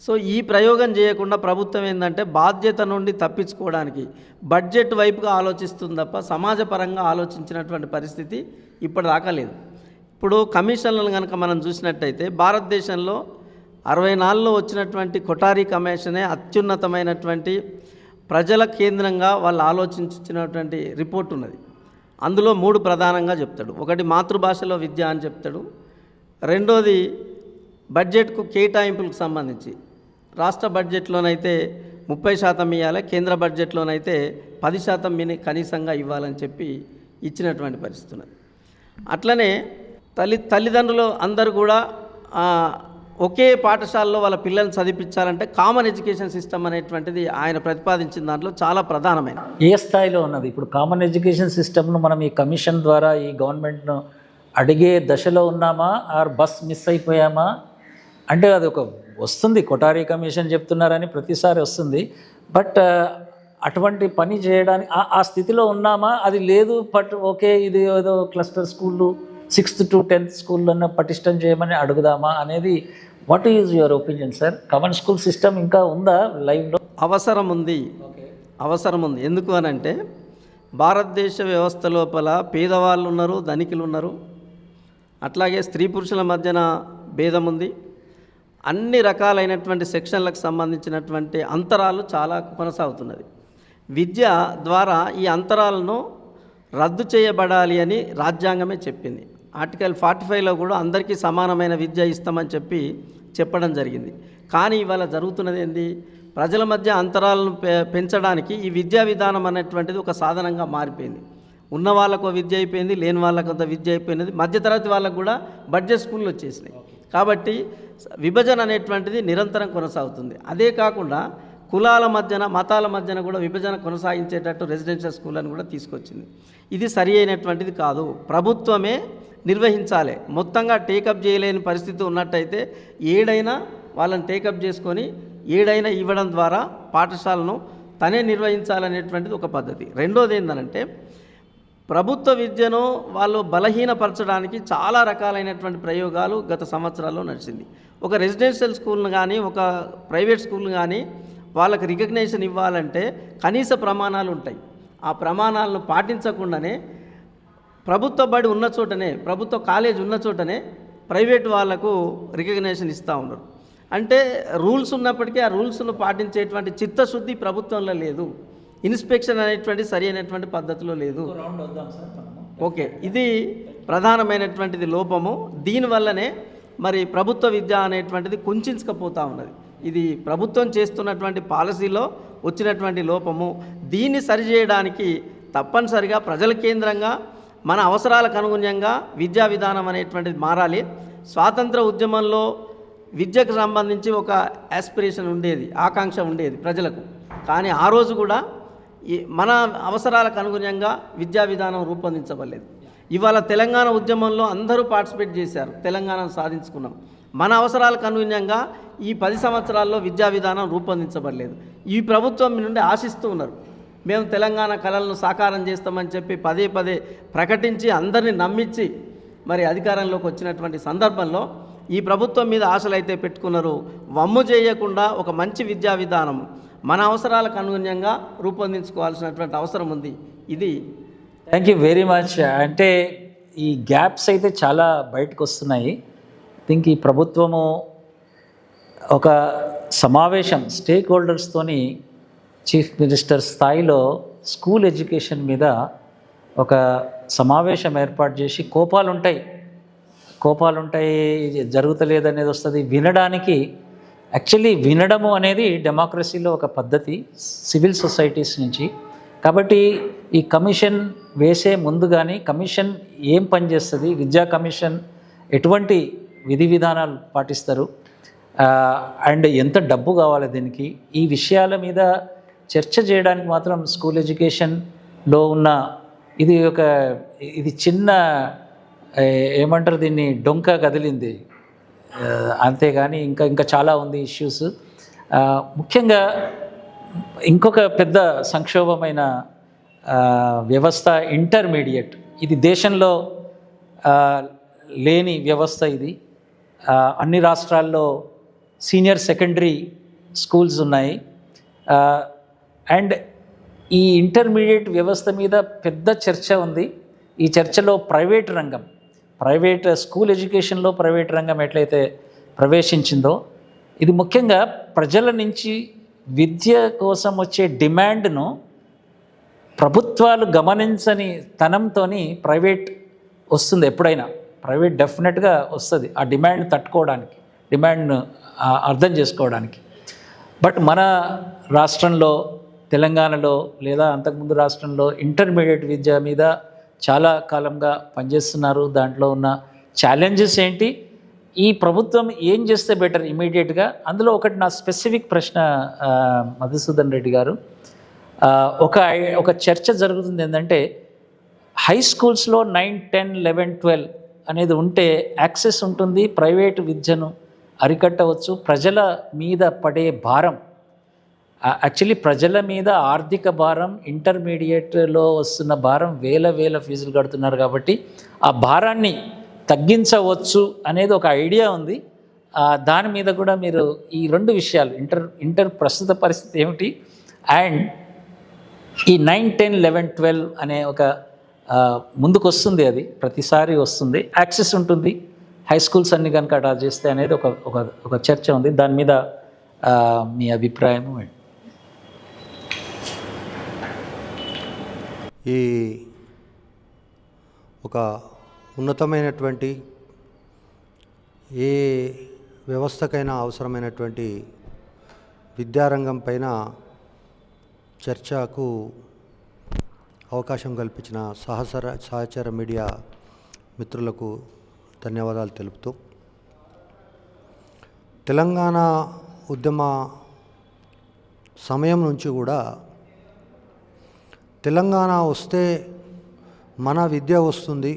సో ఈ ప్రయోగం చేయకుండా ప్రభుత్వం ఏంటంటే బాధ్యత నుండి తప్పించుకోవడానికి బడ్జెట్ వైపుగా ఆలోచిస్తుంది తప్ప సమాజపరంగా ఆలోచించినటువంటి పరిస్థితి ఇప్పటిదాకా లేదు. ఇప్పుడు కమిషన్లను కనుక మనం చూసినట్టయితే భారతదేశంలో 64లో వచ్చినటువంటి కొఠారీ కమిషనే అత్యున్నతమైనటువంటి ప్రజల కేంద్రంగా వాళ్ళు ఆలోచించినటువంటి రిపోర్ట్ ఉన్నది. అందులో 3 ప్రధానంగా చెప్తాడు. ఒకటి మాతృభాషలో విద్య అని చెప్తాడు. రెండోది బడ్జెట్కు కేటాయింపులకు సంబంధించి రాష్ట్ర బడ్జెట్లోనైతే 30% ఇవ్వాలి, కేంద్ర బడ్జెట్లోనైతే 10% కనీసంగా ఇవ్వాలని చెప్పి ఇచ్చినటువంటి పరిస్థితి ఉన్నది. అట్లనే తల్లిదండ్రులు అందరూ కూడా ఒకే పాఠశాలలో వాళ్ళ పిల్లల్ని చదివించాలంటే కామన్ ఎడ్యుకేషన్ సిస్టమ్ అనేటువంటిది ఆయన ప్రతిపాదించిన దాంట్లో చాలా ప్రధానమైన. ఏ స్థాయిలో ఉన్నది ఇప్పుడు కామన్ ఎడ్యుకేషన్ సిస్టమ్ను? మనం ఈ కమిషన్ ద్వారా ఈ గవర్నమెంట్ను అడిగే దశలో ఉన్నామా, ఆర్ బస్ మిస్ అయిపోయామా? అంటే అది ఒక వస్తుంది, కొఠారీ కమిషన్ చెప్తున్నారని ప్రతిసారి వస్తుంది, బట్ అటువంటి పని చేయడానికి ఆ స్థితిలో ఉన్నామా? అది లేదు, బట్ ఓకే ఇది ఏదో క్లస్టర్ స్కూళ్ళు 6th to 10th స్కూళ్ళను పటిష్టం చేయమని అడుగుదామా అనేది what is your opinion sir? Common school system ఇంకా ఉందా లైవ్లో? అవసరం ఉంది. ఎందుకు అనంటే భారతదేశ వ్యవస్థ లోపల పేదవాళ్ళు ఉన్నారు, ధనికులు ఉన్నారు, అట్లాగే స్త్రీ పురుషుల మధ్యన భేదం ఉంది. అన్ని రకాలైనటువంటి సెక్షన్లకు సంబంధించినటువంటి అంతరాలు చాలా కొనసాగుతున్నది. విద్య ద్వారా ఈ అంతరాలను రద్దు చేయబడాలి అని రాజ్యాంగమే చెప్పింది. ఆర్టికల్ 45లో కూడా అందరికీ సమానమైన విద్య ఇస్తామని చెప్పడం జరిగింది. కానీ ఇవాళ జరుగుతున్నది ఏంది? ప్రజల మధ్య అంతరాలను పెంచడానికి ఈ విద్యా విధానం అనేటువంటిది ఒక సాధనంగా మారిపోయింది. ఉన్న వాళ్ళకు విద్య అయిపోయింది, లేని వాళ్ళకు అంత విద్య అయిపోయినది, మధ్యతరగతి వాళ్ళకు కూడా బడ్జెట్ స్కూళ్ళు వచ్చేసినాయి. కాబట్టి విభజన అనేటువంటిది నిరంతరం కొనసాగుతుంది. అదే కాకుండా కులాల మధ్యన మతాల మధ్యన కూడా విభజన కొనసాగించేటట్టు రెసిడెన్షియల్ స్కూళ్ళని కూడా తీసుకొచ్చింది. ఇది సరి అయినటువంటిది కాదు. ప్రభుత్వమే నిర్వహించాలి. మొత్తంగా టేకప్ చేయలేని పరిస్థితి ఉన్నట్టయితే ఏడైనా వాళ్ళని టేకప్ చేసుకొని ఏడైనా ఇవ్వడం ద్వారా పాఠశాలను తనే నిర్వహించాలనేటువంటిది ఒక పద్ధతి. రెండోది ఏంటంటే ప్రభుత్వ విద్యను వాళ్ళు బలహీనపరచడానికి చాలా రకాలైనటువంటి ప్రయోగాలు గత సంవత్సరాల్లో నడిచింది. ఒక రెసిడెన్షియల్ స్కూల్ను కానీ ఒక ప్రైవేట్ స్కూల్ను కానీ వాళ్ళకి రికగ్నేషన్ ఇవ్వాలంటే కనీస ప్రమాణాలు ఉంటాయి. ఆ ప్రమాణాలను పాటించకుండానే ప్రభుత్వ బడి ఉన్న చోటనే, ప్రభుత్వ కాలేజ్ ఉన్న చోటనే ప్రైవేట్ వాళ్లకు రికగ్నేషన్ ఇస్తూ ఉన్నారు. అంటే రూల్స్ ఉన్నప్పటికీ ఆ రూల్స్ను పాటించేటువంటి చిత్తశుద్ధి ప్రభుత్వంలో లేదు. ఇన్స్పెక్షన్ అనేటువంటి సరి అయినటువంటి పద్ధతిలో లేదు. ఓకే, ఇది ప్రధానమైనటువంటిది లోపము. దీనివల్లనే మరి ప్రభుత్వ విద్య అనేటువంటిది కుంచుకుపోతూ ఉన్నది. ఇది ప్రభుత్వం చేస్తున్నటువంటి పాలసీలో వచ్చినటువంటి లోపము. దీన్ని సరిచేయడానికి తప్పనిసరిగా ప్రజల కేంద్రంగా మన అవసరాలకు అనుగుణంగా విద్యా విధానం అనేటువంటిది మారాలి. స్వాతంత్ర ఉద్యమంలో విద్యకు సంబంధించి ఒక యాస్పిరేషన్ ఉండేది, ఆకాంక్ష ఉండేది ప్రజలకు. కానీ ఆ రోజు కూడా మన అవసరాలకు అనుగుణంగా విద్యా విధానం రూపొందించబడలేదు. ఇవాళ తెలంగాణ ఉద్యమంలో అందరూ పార్టిసిపేట్ చేశారు, తెలంగాణను సాధించుకున్నాం. మన అవసరాలకు అనుగుణంగా ఈ 10 సంవత్సరాల్లో విద్యా విధానం రూపొందించబడలేదు. ఈ ప్రభుత్వం నుండి ఆశిస్తూ ఉన్నారు, మేము తెలంగాణ కళలను సాకారం చేస్తామని చెప్పి పదే పదే ప్రకటించి అందరినీ నమ్మించి మరి అధికారంలోకి వచ్చినటువంటి సందర్భంలో ఈ ప్రభుత్వం మీద ఆశలు అయితే పెట్టుకున్నారు. వమ్ము చేయకుండా ఒక మంచి విద్యా విధానం మన అవసరాలకు అనుగుణంగా రూపొందించుకోవాల్సినటువంటి అవసరం ఉంది. ఇది థ్యాంక్ యూ వెరీ మచ్. అంటే ఈ గ్యాప్స్ అయితే చాలా బయటకు వస్తున్నాయి. థింక్ ఈ ప్రభుత్వము ఒక సమావేశం స్టేక్ హోల్డర్స్తోని చీఫ్ మినిస్టర్ స్థాయిలో స్కూల్ ఎడ్యుకేషన్ మీద ఒక సమావేశం ఏర్పాటు చేసి కోపాలు ఉంటాయి, జరుగుతలేదనేది వస్తుంది. వినడానికి యాక్చువల్లీ వినడము అనేది డెమోక్రసీలో ఒక పద్ధతి సివిల్ సొసైటీస్ నుంచి. కాబట్టి ఈ కమిషన్ వేసే ముందు కానీ కమిషన్ ఏం పనిచేస్తుంది, విద్యా కమిషన్ ఎటువంటి విధి విధానాలు పాటిస్తారు అండ్ ఎంత డబ్బు కావాలి దీనికి, ఈ విషయాల మీద చర్చ చేయడానికి మాత్రం స్కూల్ ఎడ్యుకేషన్లో ఉన్న ఇది చిన్న ఏమంటారు దీన్ని డొంక కదిలింది, అంతేగాని ఇంకా చాలా ఉంది ఇష్యూస్. ముఖ్యంగా ఇంకొక పెద్ద సంక్షోభమైన వ్యవస్థ ఇంటర్మీడియట్. ఇది దేశంలో లేని వ్యవస్థ. ఇది అన్ని రాష్ట్రాల్లో సీనియర్ సెకండరీ స్కూల్స్ ఉన్నాయి. అండ్ ఈ ఇంటర్మీడియట్ వ్యవస్థ మీద పెద్ద చర్చ ఉంది. ఈ చర్చలో ప్రైవేట్ స్కూల్ ఎడ్యుకేషన్లో ప్రైవేట్ రంగం ఎట్లయితే ప్రవేశించిందో, ఇది ముఖ్యంగా ప్రజల నుంచి విద్య కోసం వచ్చే డిమాండ్ను ప్రభుత్వాలు గమనించని తనంతో ప్రైవేట్ వస్తుంది. ఎప్పుడైనా ప్రైవేట్ డెఫినెట్గా వస్తుంది ఆ డిమాండ్ తట్టుకోవడానికి, డిమాండ్ను అర్థం చేసుకోవడానికి. బట్ మన రాష్ట్రంలో, తెలంగాణలో లేదా అంతకుముందు రాష్ట్రంలో ఇంటర్మీడియట్ విద్య మీద చాలా కాలంగా పనిచేస్తున్నారు. దాంట్లో ఉన్న ఛాలెంజెస్ ఏంటి, ఈ ప్రభుత్వం ఏం చేస్తే బెటర్ ఇమీడియట్గా. అందులో ఒకటి నా స్పెసిఫిక్ ప్రశ్న మధుసూదన్ రెడ్డి గారు, ఒక చర్చ జరుగుతుంది ఏంటంటే హై స్కూల్స్లో 9, 10, 11, 12 అనేది ఉంటే యాక్సెస్ ఉంటుంది, ప్రైవేటు విద్యను అరికట్టవచ్చు. ప్రజల మీద పడే భారం, యాక్చువల్లీ ప్రజల మీద ఆర్థిక భారం, ఇంటర్మీడియట్లో వస్తున్న భారం, వేల ఫీజులు కడుతున్నారు. కాబట్టి ఆ భారాన్ని తగ్గించవచ్చు అనేది ఒక ఐడియా ఉంది. దాని మీద కూడా మీరు ఈ 2 విషయాలు ఇంటర్ ప్రస్తుత పరిస్థితి ఏమిటి అండ్ ఈ 9, 10, 11, 12 అనే ఒక ముందుకు వస్తుంది, అది ప్రతిసారి వస్తుంది, యాక్సెస్ ఉంటుంది, హై స్కూల్స్ అన్ని కనుక అటాచ్ చేస్తే అనేది ఒక చర్చ ఉంది. దాని మీద మీ అభిప్రాయం ఏంటి? ఈ ఒక ఉన్నతమైనటువంటి ఏ వ్యవస్థకైనా అవసరమైనటువంటి విద్యారంగం పైన చర్చకు అవకాశం కల్పించిన సహచర మీడియా మిత్రులకు ధన్యవాదాలు తెలుపుతూ, తెలంగాణ ఉద్యమ సమయం నుంచి కూడా తెలంగాణ వస్తే మన విద్య వస్తుంది,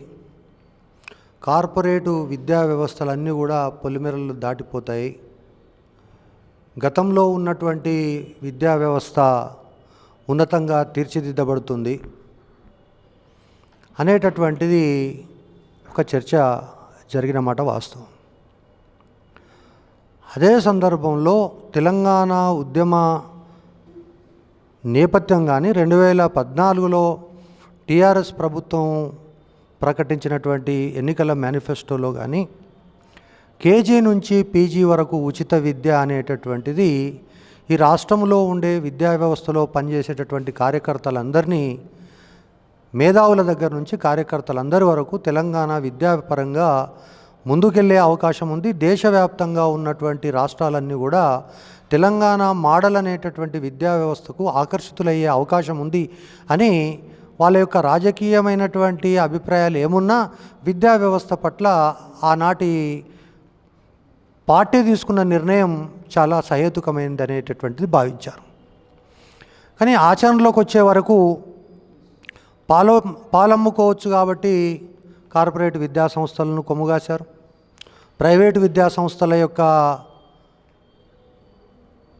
కార్పొరేటు విద్యా వ్యవస్థలన్నీ కూడా పొలిమేరలు దాటిపోతాయి, గతంలో ఉన్నటువంటి విద్యా వ్యవస్థ ఉన్నతంగా తీర్చిదిద్దబడుతుంది అనేటటువంటిది ఒక చర్చ జరిగిన మాట వాస్తవం. అదే సందర్భంలో తెలంగాణ ఉద్యమ నేపథ్యం కానీ 2014లో టీఆర్ఎస్ ప్రభుత్వం ప్రకటించినటువంటి ఎన్నికల మేనిఫెస్టోలో కానీ కేజీ నుంచి పీజీ వరకు ఉచిత విద్య అనేటటువంటిది ఈ రాష్ట్రంలో ఉండే విద్యా వ్యవస్థలో పనిచేసేటటువంటి కార్యకర్తలందరినీ, మేధావుల దగ్గర నుంచి కార్యకర్తలందరి వరకు తెలంగాణ విద్యాపరంగా ముందుకెళ్లే అవకాశం ఉంది. దేశవ్యాప్తంగా ఉన్నటువంటి రాష్ట్రాలన్నీ కూడా తెలంగాణ మోడల్ అనేటటువంటి విద్యా వ్యవస్థకు ఆకర్షితులయ్యే అవకాశం ఉంది అని వాళ్ళ యొక్క రాజకీయమైనటువంటి అభిప్రాయాలు ఏమున్నా విద్యా వ్యవస్థ పట్ల ఆనాటి పార్టీ తీసుకున్న నిర్ణయం చాలా సహేతుకమైనది అనేటటువంటిది భావించారు. కానీ ఆచరణలోకి వచ్చే వరకు పాలమ్ముకోవచ్చు కాబట్టి కార్పొరేట్ విద్యా సంస్థలను కొమ్ముగాశారు. ప్రైవేటు విద్యా సంస్థల యొక్క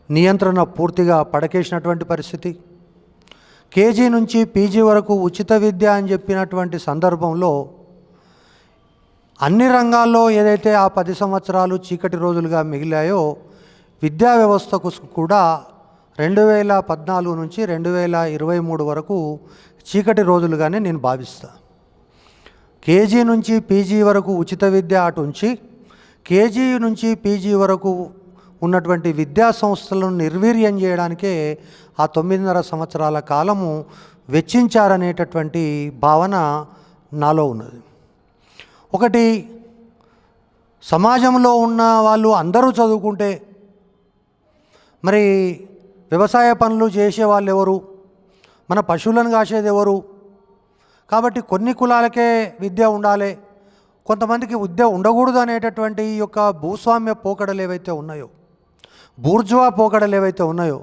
నియంత్రణ పూర్తిగా పడకేసినటువంటి పరిస్థితి. కేజీ నుంచి పీజీ వరకు ఉచిత విద్య అని చెప్పినటువంటి సందర్భంలో అన్ని రంగాల్లో ఏదైతే ఆ 10 సంవత్సరాలు చీకటి రోజులుగా మిగిలాయో విద్యా వ్యవస్థకు కూడా 2014 నుంచి 2023 వరకు చీకటి రోజులుగానే నేను భావిస్తా. కేజీ నుంచి పీజీ వరకు ఉచిత విద్య అటు ఉంచి కేజీ నుంచి పీజీ వరకు ఉన్నటువంటి విద్యా సంస్థలను నిర్వీర్యం చేయడానికే ఆ 9.5 సంవత్సరాల కాలము వెచ్చించారనేటటువంటి భావన నాలో ఉన్నది. ఒకటి, సమాజంలో ఉన్న వాళ్ళు అందరూ చదువుకుంటే మరి వ్యవసాయ పనులు చేసే వాళ్ళు ఎవరు, మన పశువులను కాసేది ఎవరు, కాబట్టి కొన్ని కులాలకే విద్య ఉండాలి, కొంతమందికి విద్య ఉండకూడదు అనేటటువంటి ఈ యొక్క భూస్వామ్య పోకడలు ఏవైతే ఉన్నాయో, బూర్జువా పోకడలు ఏవైతే ఉన్నాయో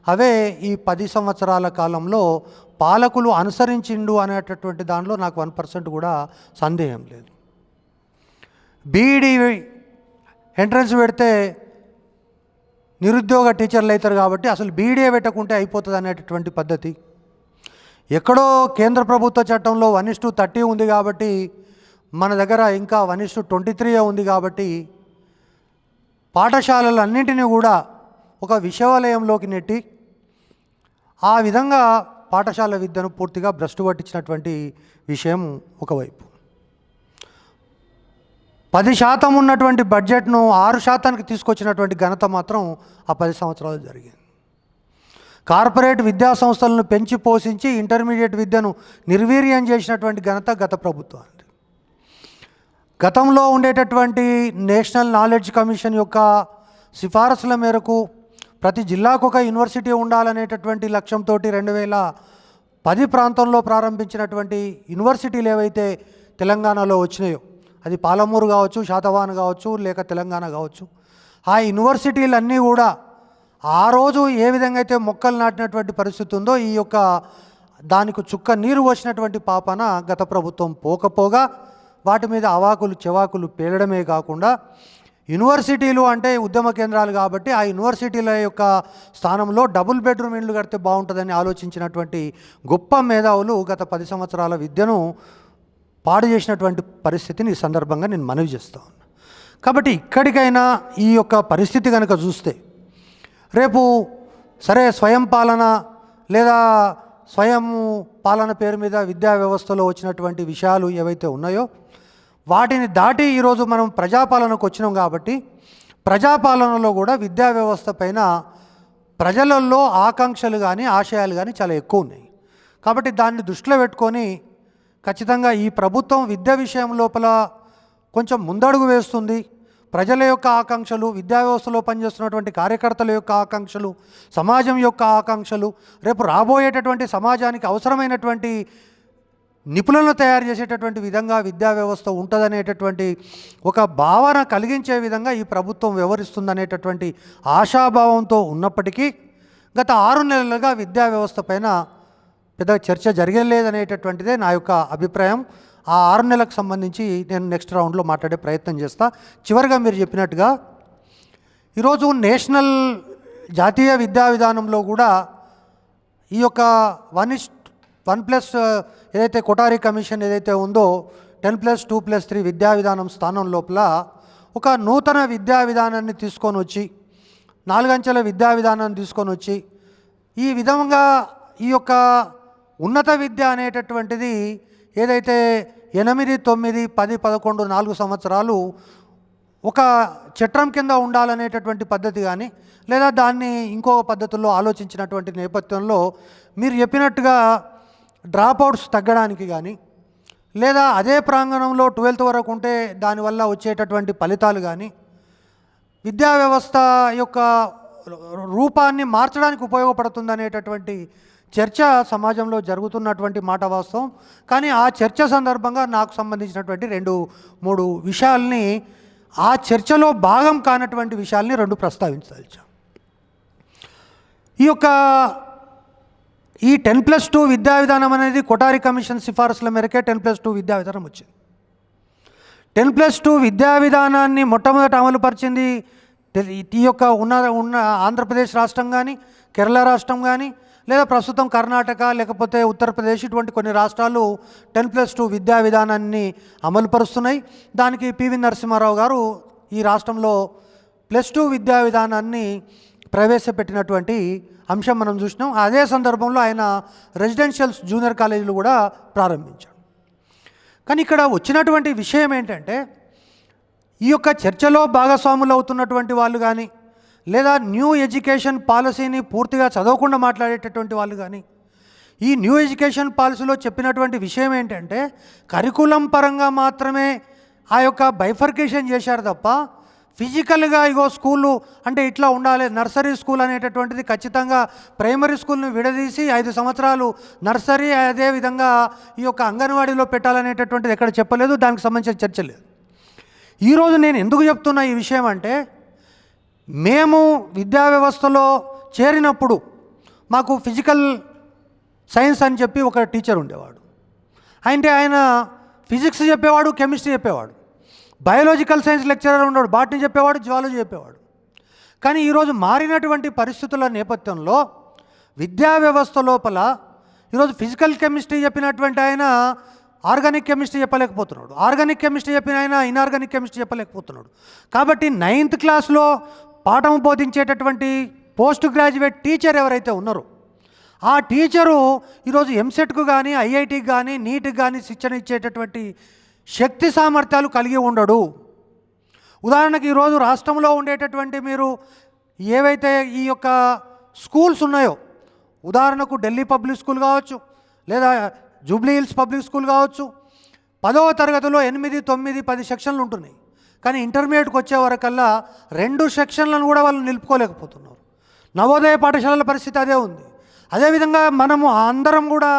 అవే ఈ 10 సంవత్సరాల కాలంలో పాలకులు అనుసరించిండు అనేటటువంటి దానిలో నాకు 1% కూడా సందేహం లేదు. బీఈడీ ఎంట్రన్స్ పెడితే నిరుద్యోగ టీచర్లు అవుతారు కాబట్టి అసలు బీఈడీ పెట్టకుంటే అయిపోతుంది అనేటటువంటి పద్ధతి. ఎక్కడో కేంద్ర ప్రభుత్వ చట్టంలో 1:30 ఉంది కాబట్టి మన దగ్గర ఇంకా 1:23 ఉంది కాబట్టి పాఠశాలలన్నింటినీ కూడా ఒక విషవలయంలోకి నెట్టి ఆ విధంగా పాఠశాల విద్యను పూర్తిగా భ్రష్టు పట్టించినటువంటి విషయం ఒకవైపు. 10% ఉన్నటువంటి బడ్జెట్ను 6%కి తీసుకొచ్చినటువంటి ఘనత మాత్రం ఆ 10 సంవత్సరాలు జరిగింది. కార్పొరేట్ విద్యా సంస్థలను పెంచి పోషించి ఇంటర్మీడియట్ విద్యను నిర్వీర్యం చేసినటువంటి ఘనత గత ప్రభుత్వానికి. గతంలో ఉండేటటువంటి నేషనల్ నాలెడ్జ్ కమిషన్ యొక్క సిఫారసుల మేరకు ప్రతి జిల్లాకు ఒక యూనివర్సిటీ ఉండాలనేటటువంటి లక్ష్యంతో 2010 ప్రాంతంలో ప్రారంభించినటువంటి యూనివర్సిటీలు ఏవైతే తెలంగాణలో వచ్చినాయో, అది పాలమూరు కావచ్చు, శాతవాహన కావచ్చు, లేక తెలంగాణ కావచ్చు, ఆ యూనివర్సిటీలన్నీ కూడా ఆ రోజు ఏ విధంగా అయితే మొక్కలు నాటినటువంటి పరిస్థితి ఉందో ఈ యొక్క దానికి చుక్క నీరు వచ్చినటువంటి పాపన గత ప్రభుత్వం పోకపోగా వాటి మీద అవాకులు చెవాకులు పేలడమే కాకుండా యూనివర్సిటీలు అంటే ఉద్యమ కేంద్రాలు కాబట్టి ఆ యూనివర్సిటీల యొక్క స్థానంలో డబుల్ బెడ్రూమ్ ఇళ్ళు కడితే బాగుంటుందని ఆలోచించినటువంటి గొప్ప మేధావులు గత 10 సంవత్సరాల విద్యను పాడు చేసినటువంటి పరిస్థితిని ఈ సందర్భంగా నేను మనవి చేస్తా ఉన్నా. కాబట్టి ఇక్కడికైనా ఈ యొక్క పరిస్థితి కనుక చూస్తే రేపు సరే స్వయం పాలన లేదా స్వయం పాలన పేరు మీద విద్యా వ్యవస్థలో వచ్చినటువంటి విషయాలు ఏవైతే ఉన్నాయో వాటిని దాటి ఈరోజు మనం ప్రజాపాలనకు వచ్చినాం కాబట్టి ప్రజాపాలనలో కూడా విద్యా వ్యవస్థ పైన ప్రజలలో ఆకాంక్షలు కానీ ఆశయాలు కానీ చాలా ఎక్కువ ఉన్నాయి. కాబట్టి దాన్ని దృష్టిలో పెట్టుకొని ఖచ్చితంగా ఈ ప్రభుత్వం విద్య విషయం లోపల కొంచెం ముందడుగు వేస్తుంది, ప్రజల యొక్క ఆకాంక్షలు, విద్యా వ్యవస్థలో పనిచేస్తున్నటువంటి కార్యకర్తల యొక్క ఆకాంక్షలు, సమాజం యొక్క ఆకాంక్షలు, రేపు రాబోయేటటువంటి సమాజానికి అవసరమైనటువంటి నిపుణులను తయారు చేసేటటువంటి విధంగా విద్యా వ్యవస్థ ఉంటుందనేటటువంటి ఒక భావన కలిగించే విధంగా ఈ ప్రభుత్వం వ్యవహరిస్తుందనేటటువంటి ఆశాభావంతో ఉన్నప్పటికీ గత 6 నెలలుగా విద్యా వ్యవస్థ పైన పెద్ద చర్చ జరగలేదనేటటువంటిదే నా యొక్క అభిప్రాయం. ఆ 6 నెలలకు సంబంధించి నేను నెక్స్ట్ రౌండ్లో మాట్లాడే ప్రయత్నం చేస్తా. చివరిగా మీరు చెప్పినట్టుగా ఈరోజు నేషనల్ జాతీయ విద్యా విధానంలో కూడా ఈ యొక్క 1+, ఏదైతే కొఠారి కమిషన్ ఏదైతే ఉందో 10+2+3 విద్యా విధానం స్థానం లోపల ఒక నూతన విద్యా విధానాన్ని తీసుకొని వచ్చి 4 అంచెల విద్యా విధానాన్ని తీసుకొని వచ్చి ఈ విధంగా ఈ యొక్క ఉన్నత విద్య అనేటటువంటిది ఏదైతే 8, 9, 10, 11, 4 సంవత్సరాలు ఒక చట్రం కింద ఉండాలనేటటువంటి పద్ధతి కానీ లేదా దాన్ని ఇంకో పద్ధతుల్లో ఆలోచించినటువంటి నేపథ్యంలో మీరు చెప్పినట్టుగా డ్రాప్అవుట్స్ తగ్గడానికి కానీ లేదా అదే ప్రాంగణంలో 12th వరకు ఉంటే దానివల్ల వచ్చేటటువంటి ఫలితాలు కానీ విద్యా వ్యవస్థ యొక్క రూపాన్ని మార్చడానికి ఉపయోగపడుతుందనేటటువంటి చర్చ సమాజంలో జరుగుతున్నటువంటి మాట వాస్తవం. కానీ ఆ చర్చ సందర్భంగా నాకు సంబంధించినటువంటి 2-3 విషయాల్ని, ఆ చర్చలో భాగం కానటువంటి విషయాల్ని 2 ప్రస్తావించదలిచాం. ఈ 10+2 విద్యా విధానం అనేది కొఠారి కమిషన్ సిఫారసుల మేరకే 10+2 విద్యా విధానం వచ్చింది. 10+2 విద్యా విధానాన్ని మొట్టమొదట అమలుపరిచింది ఈ యొక్క ఉన్న ఆంధ్రప్రదేశ్ రాష్ట్రం కానీ, కేరళ రాష్ట్రం కానీ, లేదా ప్రస్తుతం కర్ణాటక లేకపోతే ఉత్తరప్రదేశ్, ఇటువంటి కొన్ని రాష్ట్రాలు 10+2 విద్యా విధానాన్ని అమలుపరుస్తున్నాయి. దానికి పివి నరసింహారావు గారు ఈ రాష్ట్రంలో +2 విద్యా విధానాన్ని ప్రవేశపెట్టినటువంటి అంశం మనం చూసినాం. అదే సందర్భంలో ఆయన రెసిడెన్షియల్ జూనియర్ కాలేజీలు కూడా ప్రారంభించాడు. కానీ ఇక్కడ వచ్చినటువంటి విషయం ఏంటంటే ఈ యొక్క చర్చలో భాగస్వాములు అవుతున్నటువంటి వాళ్ళు కానీ లేదా న్యూ ఎడ్యుకేషన్ పాలసీని పూర్తిగా చదవకుండా మాట్లాడేటటువంటి వాళ్ళు కానీ ఈ న్యూ ఎడ్యుకేషన్ పాలసీలో చెప్పినటువంటి విషయం ఏంటంటే కరికులం పరంగా మాత్రమే ఆ యొక్క బైఫర్కేషన్ చేశారు తప్ప ఫిజికల్గా స్కూళ్ళు అంటే ఇట్లా ఉండాలి, నర్సరీ స్కూల్ అనేటటువంటిది ఖచ్చితంగా ప్రైమరీ స్కూల్ని విడదీసి 5 సంవత్సరాలు నర్సరీ, అదేవిధంగా ఈ యొక్క అంగన్వాడీలో పెట్టాలనేటటువంటిది ఎక్కడ చెప్పలేదు. దానికి సంబంధించిన చర్చ లేదు. ఈరోజు నేను ఎందుకు చెప్తున్నా ఈ విషయం అంటే, మేము విద్యా వ్యవస్థలో చేరినప్పుడు మాకు ఫిజికల్ సైన్స్ అని చెప్పి ఒక టీచర్ ఉండేవాడు. అంటే ఆయన ఫిజిక్స్ చెప్పేవాడు, కెమిస్ట్రీ చెప్పేవాడు. బయాలజికల్ సైన్స్ లెక్చరర్ ఉన్నాడు, బాటనీ చెప్పేవాడు, జువాలజీ చెప్పేవాడు. కానీ ఈరోజు మారినటువంటి పరిస్థితుల నేపథ్యంలో విద్యా వ్యవస్థ లోపల ఈరోజు ఫిజికల్ కెమిస్ట్రీ చెప్పినటువంటి ఆయన ఆర్గానిక్ కెమిస్ట్రీ చెప్పలేకపోతున్నాడు, ఆర్గానిక్ కెమిస్ట్రీ చెప్పిన ఆయన ఇన్ఆర్గానిక్ కెమిస్ట్రీ చెప్పలేకపోతున్నాడు. కాబట్టి 9th క్లాస్లో పాఠం బోధించేటటువంటి పోస్ట్ గ్రాడ్యుయేట్ టీచర్ ఎవరైతే ఉన్నారో ఆ టీచరు ఈరోజు ఎంసెట్కు కానీ, ఐఐటికి కానీ, నీట్కి కానీ శిక్షణ ఇచ్చేటటువంటి శక్తి సామర్థ్యాలు కలిగి ఉండడు. ఉదాహరణకి ఈరోజు రాష్ట్రంలో ఉండేటటువంటి మీరు ఏవైతే ఈ యొక్క స్కూల్స్ ఉన్నాయో, ఉదాహరణకు ఢిల్లీ పబ్లిక్ స్కూల్ కావచ్చు, లేదా జూబ్లీ హిల్స్ పబ్లిక్ స్కూల్ కావచ్చు, 10వ తరగతిలో 8, 9, 10 సెక్షన్లు ఉంటున్నాయి. కానీ ఇంటర్మీడియట్కి వచ్చే వరకల్లా 2 సెక్షన్లను కూడా వాళ్ళు నిలుపుకోలేకపోతున్నారు. నవోదయ పాఠశాలల పరిస్థితి అదే ఉంది. అదేవిధంగా మనము అందరం కూడా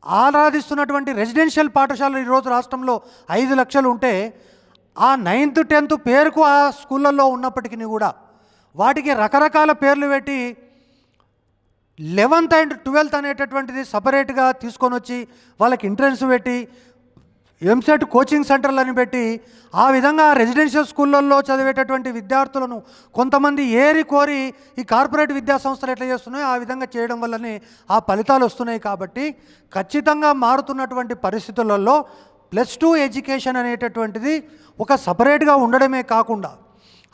ఆరాధిస్తున్నటువంటి రెసిడెన్షియల్ పాఠశాలలు ఈరోజు రాష్ట్రంలో 5 లక్షలు ఉంటే ఆ 9th, 10th పేరుకు ఆ స్కూళ్ళల్లో ఉన్నప్పటికీ కూడా వాటికి రకరకాల పేర్లు పెట్టి 11th and 12th అనేటటువంటిది సపరేట్గా తీసుకొని వచ్చి వాళ్ళకి ఎంట్రన్స్ పెట్టి ఎంసెట్ కోచింగ్ సెంటర్లని పెట్టి ఆ విధంగా రెసిడెన్షియల్ స్కూళ్ళల్లో చదివేటటువంటి విద్యార్థులను కొంతమంది ఏరి కోరి ఈ కార్పొరేట్ విద్యా సంస్థలు ఎట్లా చేస్తున్నాయో ఆ విధంగా చేయడం వల్లనే ఆ ఫలితాలు వస్తున్నాయి. కాబట్టి ఖచ్చితంగా మారుతున్నటువంటి పరిస్థితులలో +2 ఎడ్యుకేషన్ అనేటటువంటిది ఒక సపరేట్గా ఉండడమే కాకుండా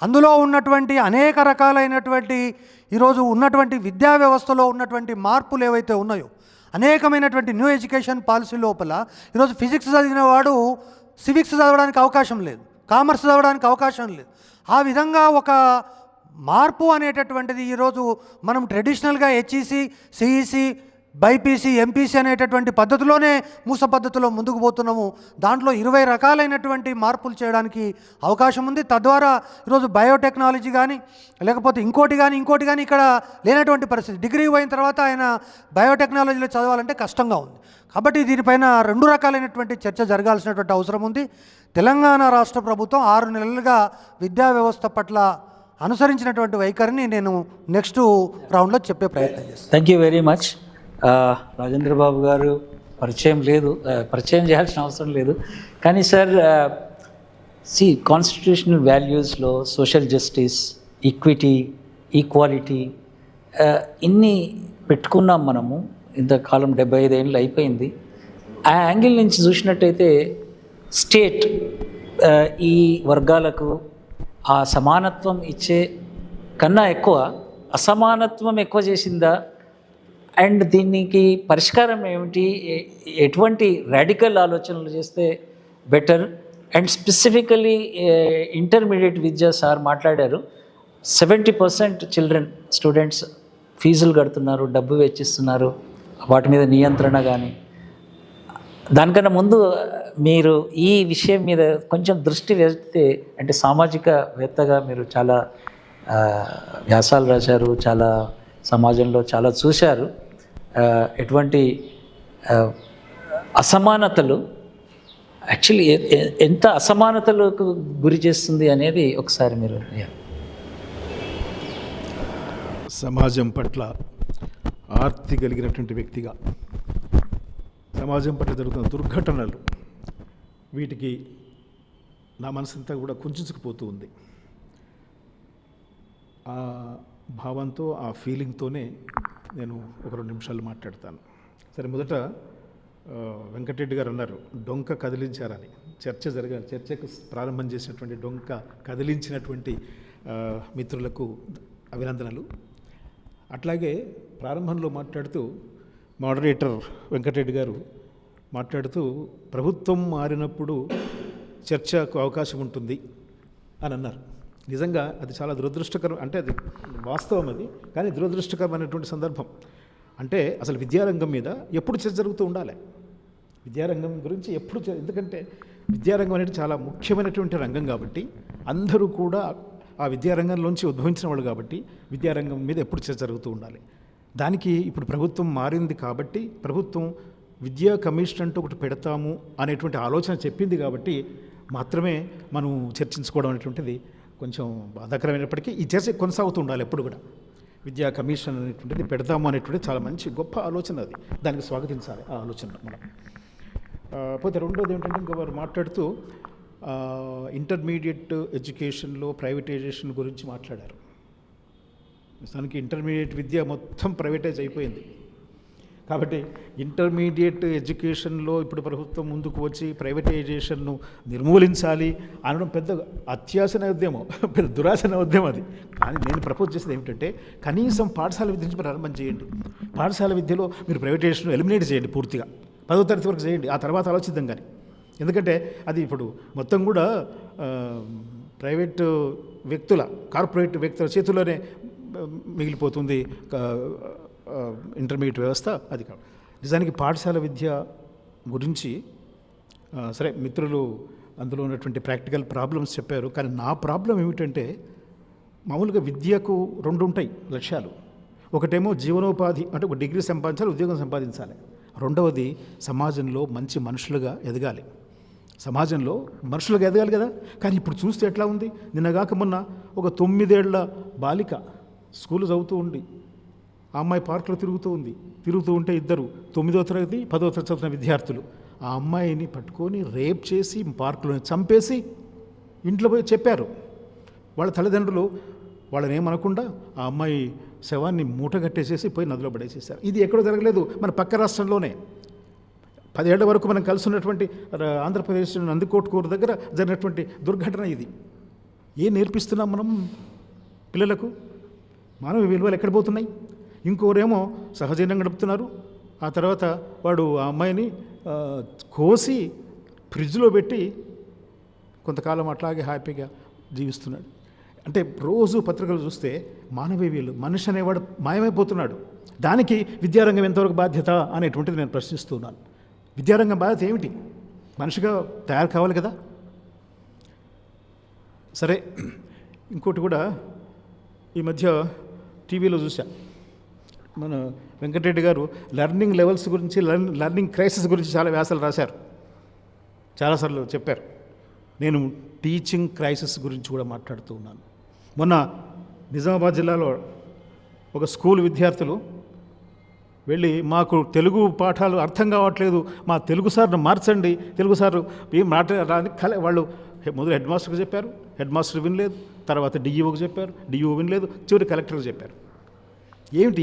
అందులో ఉన్నటువంటి అనేక రకాలైనటువంటి ఈరోజు ఉన్నటువంటి విద్యా వ్యవస్థలో ఉన్నటువంటి మార్పులు ఏవైతే ఉన్నాయో, అనేకమైనటువంటి న్యూ ఎడ్యుకేషన్ పాలసీ లోపల ఈరోజు ఫిజిక్స్ చదివిన వాడు సివిక్స్ చదవడానికి అవకాశం లేదు, కామర్స్ చదవడానికి అవకాశం లేదు. ఆ విధంగా ఒక మార్పు అనేటటువంటిది ఈరోజు మనం ట్రెడిషనల్గా హెచ్ఈసి, సిఈసి, బైపీసీ ఎంపీసీ అనేటటువంటి పద్ధతిలోనే మూస పద్ధతిలో ముందుకు పోతున్నాము. దాంట్లో 20 రకాలైనటువంటి మార్పులు చేయడానికి అవకాశం ఉంది. తద్వారా ఈరోజు బయోటెక్నాలజీ కానీ లేకపోతే ఇంకోటి కానీ ఇక్కడ లేనటువంటి పరిస్థితి. డిగ్రీ అయిన తర్వాత ఆయన బయోటెక్నాలజీలో చదవాలంటే కష్టంగా ఉంది. కాబట్టి దీనిపైన 2 రకాలైనటువంటి చర్చ జరగాల్సినటువంటి అవసరం ఉంది. తెలంగాణ రాష్ట్ర ప్రభుత్వం 6 నెలలుగా విద్యా వ్యవస్థ పట్ల అనుసరించినటువంటి వైఖరిని నేను నెక్స్ట్ రౌండ్లో చెప్పే ప్రయత్నం చేస్తాను. Thank you very much. Rajendra Babu garu పరిచయం చేయాల్సిన అవసరం లేదు. కానీ సార్ కాన్స్టిట్యూషనల్ వాల్యూస్లో సోషల్ జస్టిస్, ఈక్విటీ, ఈక్వాలిటీ ఇన్ని పెట్టుకున్నాం మనము. ఇంతకాలం 75 ఏళ్ళు అయిపోయింది. ఆ యాంగిల్ నుంచి చూసినట్టయితే స్టేట్ ఈ వర్గాలకు ఆ సమానత్వం ఇచ్చే కన్నా ఎక్కువ అసమానత్వం ఎక్కువ చేసిందా? అండ్ దీనికి పరిష్కారం ఏమిటి? ఎటువంటి రాడికల్ ఆలోచనలు చేస్తే better? And specifically intermediate Vidya sir మాట్లాడారు. 70% స్టూడెంట్స్ ఫీజులు కడుతున్నారు, డబ్బు వెచ్చిస్తున్నారు, వాటి మీద నియంత్రణ కానీ. దానికన్నా ముందు మీరు ఈ విషయం మీద కొంచెం దృష్టి వేస్తే, అంటే సామాజికవేత్తగా మీరు చాలా వ్యాసాలు రాశారు, చాలా సమాజంలో చాలా చూశారు. ఎటువంటి అసమానతలు యాక్చువల్లీ ఎంత అసమానతలకు గురి చేస్తుంది అనేది ఒకసారి మీరు. సమాజం పట్ల ఆర్తి కలిగినటువంటి వ్యక్తిగా సమాజం పట్ల జరుగుతున్న దుర్ఘటనలు, వీటికి నా మనసంతా కూడా కుంచుకుపోతూ ఉంది. ఆ భావంతో, ఆ ఫీలింగ్తోనే నేను ఒక 2 నిమిషాలు మాట్లాడతాను. సరే, మొదట వెంకటరెడ్డి గారు అన్నారు డొంక కదిలించారని. చర్చకు ప్రారంభం చేసినటువంటి డొంక కదిలించినటువంటి మిత్రులకు అభినందనలు. అట్లాగే ప్రారంభంలో మాట్లాడుతూ మోడరేటర్ వెంకటరెడ్డి గారు మాట్లాడుతూ ప్రభుత్వం మారినప్పుడు చర్చకు అవకాశం ఉంటుంది అని అన్నారు. నిజంగా అది చాలా దురదృష్టకరం. అంటే అది వాస్తవం, అది కానీ దురదృష్టకరమైనటువంటి సందర్భం. అంటే అసలు విద్యారంగం మీద ఎప్పుడు చర్చ జరుగుతూ ఉండాలి. విద్యారంగం గురించి ఎప్పుడు ఎందుకంటే విద్యారంగం అనేది చాలా ముఖ్యమైనటువంటి రంగం కాబట్టి, అందరూ కూడా ఆ విద్యారంగంలోంచి ఉద్భవించిన వాళ్ళు కాబట్టి విద్యారంగం మీద ఎప్పుడు చర్చ జరుగుతూ ఉండాలి. దానికి ఇప్పుడు ప్రభుత్వం మారింది కాబట్టి, ప్రభుత్వం విద్యా కమిషన్ అంటూ ఒకటి పెడతాము అనేటువంటి ఆలోచన చెప్పింది కాబట్టి మాత్రమే మనం చర్చించుకోవడం అనేటువంటిది కొంచెం బాధాకరమైనప్పటికీ ఈ చర్చ కొనసాగుతూ ఉండాలి ఎప్పుడు కూడా. విద్యా కమిషన్ అనేటువంటిది పెడతాము అనేటువంటిది చాలా మంచి గొప్ప ఆలోచన, అది దానికి స్వాగతించాలి ఆ ఆలోచన మనం. పోతే రెండోది ఏంటంటే, ఇంకా వారు మాట్లాడుతూ ఇంటర్మీడియట్ ఎడ్యుకేషన్లో ప్రైవేటైజేషన్ గురించి మాట్లాడారు. దానికి ఇంటర్మీడియట్ విద్య మొత్తం ప్రైవేటైజ్ అయిపోయింది కాబట్టి ఇంటర్మీడియట్ ఎడ్యుకేషన్లో ఇప్పుడు ప్రభుత్వం ముందుకు వచ్చి ప్రైవేటైజేషన్ను నిర్మూలించాలి అనడం పెద్ద అత్యాశన ఉద్యమం, పెద్ద దురాశన ఉద్యమం అది. కానీ నేను ప్రపోజ్ చేసేది ఏమిటంటే, కనీసం పాఠశాల విద్య నుంచి ప్రారంభం చేయండి. పాఠశాల విద్యలో మీరు ప్రైవేటైజేషన్ ఎలిమినేట్ చేయండి పూర్తిగా, 10వ తరగతి వరకు చేయండి, ఆ తర్వాత ఆలోచిద్దాం. కానీ ఎందుకంటే అది ఇప్పుడు మొత్తం కూడా ప్రైవేటు వ్యక్తుల, కార్పొరేట్ వ్యక్తుల చేతుల్లోనే మిగిలిపోతుంది ఇంటర్మీడియట్ వ్యవస్థ. అది కాదు నిజానికి పాఠశాల విద్య గురించి. సరే, మిత్రులు అందులో ఉన్నటువంటి ప్రాక్టికల్ ప్రాబ్లమ్స్ చెప్పారు. కానీ నా ప్రాబ్లం ఏమిటంటే, మామూలుగా విద్యకు 2 ఉంటాయి లక్ష్యాలు. ఒకటేమో జీవనోపాధి, అంటే ఒక డిగ్రీ సంపాదించాలి, ఉద్యోగం సంపాదించాలి. రెండవది సమాజంలో మంచి మనుషులుగా ఎదగాలి. సమాజంలో మనుషులుగా ఎదగాలి కదా. కానీ ఇప్పుడు చూస్తే ఎట్లా ఉంది, నిన్నగాక మొన్న ఒక 9 ఏళ్ల బాలిక స్కూల్ చదువుతూ ఉండి ఆ అమ్మాయి పార్కులో తిరుగుతూ ఉంటే ఇద్దరు 9వ తరగతి 10వ తరగతి చదువుతున్న విద్యార్థులు ఆ అమ్మాయిని పట్టుకొని రేప్ చేసి పార్కులో చంపేసి ఇంట్లో పోయి చెప్పారు. వాళ్ళ తల్లిదండ్రులు వాళ్ళని ఏమనకుండా ఆ అమ్మాయి శవాన్ని మూట కట్టేసేసి పోయి నదిలో పడేసేసారు. ఇది ఎక్కడో జరగలేదు, మన పక్క రాష్ట్రంలోనే. 10 ఏళ్ల వరకు మనం కలిసి ఉన్నటువంటి ఆంధ్రప్రదేశ్ నందికోట్కూరు దగ్గర జరిగినటువంటి దుర్ఘటన ఇది. ఏం నేర్పిస్తున్నాం మనం పిల్లలకు? మానవ విలువలు ఎక్కడ పోతున్నాయి? ఇంకోరేమో సహజీవనం గడుపుతున్నారు. ఆ తర్వాత వాడు ఆ అమ్మాయిని కోసి ఫ్రిడ్జ్లో పెట్టి కొంతకాలం అట్లాగే హ్యాపీగా జీవిస్తున్నాడు. అంటే రోజు పత్రికలు చూస్తే మానవీయులు, మనిషి అనేవాడు మాయమైపోతున్నాడు. దానికి విద్యారంగం ఎంతవరకు బాధ్యత అనేటువంటిది నేను ప్రశ్నిస్తున్నాను. విద్యారంగం బాధ్యత ఏమిటి? మనిషిగా తయారు కావాలి కదా. సరే, ఇంకోటి కూడా ఈ మధ్య టీవీలో చూసా, మన వెంకటరెడ్డి గారు లెర్నింగ్ లెవెల్స్ గురించి, లెర్నింగ్ క్రైసిస్ గురించి చాలా వ్యాసాలు రాశారు, చాలాసార్లు చెప్పారు. నేను టీచింగ్ క్రైసిస్ గురించి కూడా మాట్లాడుతూ ఉన్నాను. మొన్న నిజామాబాద్ జిల్లాలో ఒక స్కూల్ విద్యార్థులు వెళ్ళి, మాకు తెలుగు పాఠాలు అర్థం కావట్లేదు, మా తెలుగు సార్ను మార్చండి, తెలుగు సార్ ఏం మాట్లాడాలని వాళ్ళు మొదలు హెడ్ మాస్టర్కి చెప్పారు, హెడ్ మాస్టర్ వినలేదు, తర్వాత డిఈఓకి చెప్పారు, డిఈఓ వినలేదు, చివరి కలెక్టర్కి చెప్పారు.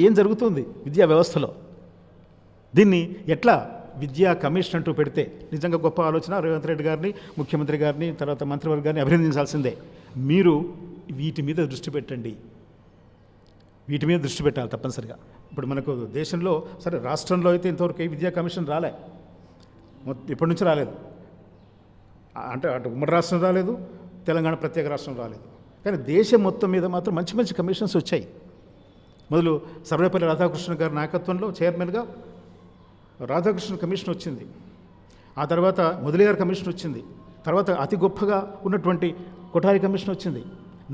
ఏం జరుగుతుంది విద్యా వ్యవస్థలో? దీన్ని ఎట్లా విద్యా కమిషన్ అంటూ పెడితే నిజంగా గొప్ప ఆలోచన. రేవంత్ రెడ్డి గారిని, ముఖ్యమంత్రి గారిని, తర్వాత మంత్రివర్గాన్ని అభినందించాల్సిందే. మీరు వీటి మీద దృష్టి పెట్టండి, వీటి మీద దృష్టి పెట్టాలి తప్పనిసరిగా. ఇప్పుడు మనకు దేశంలో, సరే రాష్ట్రంలో అయితే ఇంతవరకు విద్యా కమిషన్ రాలే, ఇప్పటి నుంచి రాలేదు. అంటే అటు ఉమ్మడి రాష్ట్రం రాలేదు, తెలంగాణ ప్రత్యేక రాష్ట్రం రాలేదు, కానీ దేశం మొత్తం మీద మాత్రం మంచి మంచి కమిషన్స్ వచ్చాయి. మొదలు సర్వేపల్లి రాధాకృష్ణ గారి నాయకత్వంలో చైర్మన్గా రాధాకృష్ణ కమిషన్ వచ్చింది, ఆ తర్వాత మొదలియార్ కమిషన్ వచ్చింది, తర్వాత అతి గొప్పగా ఉన్నటువంటి కొఠారి కమిషన్ వచ్చింది,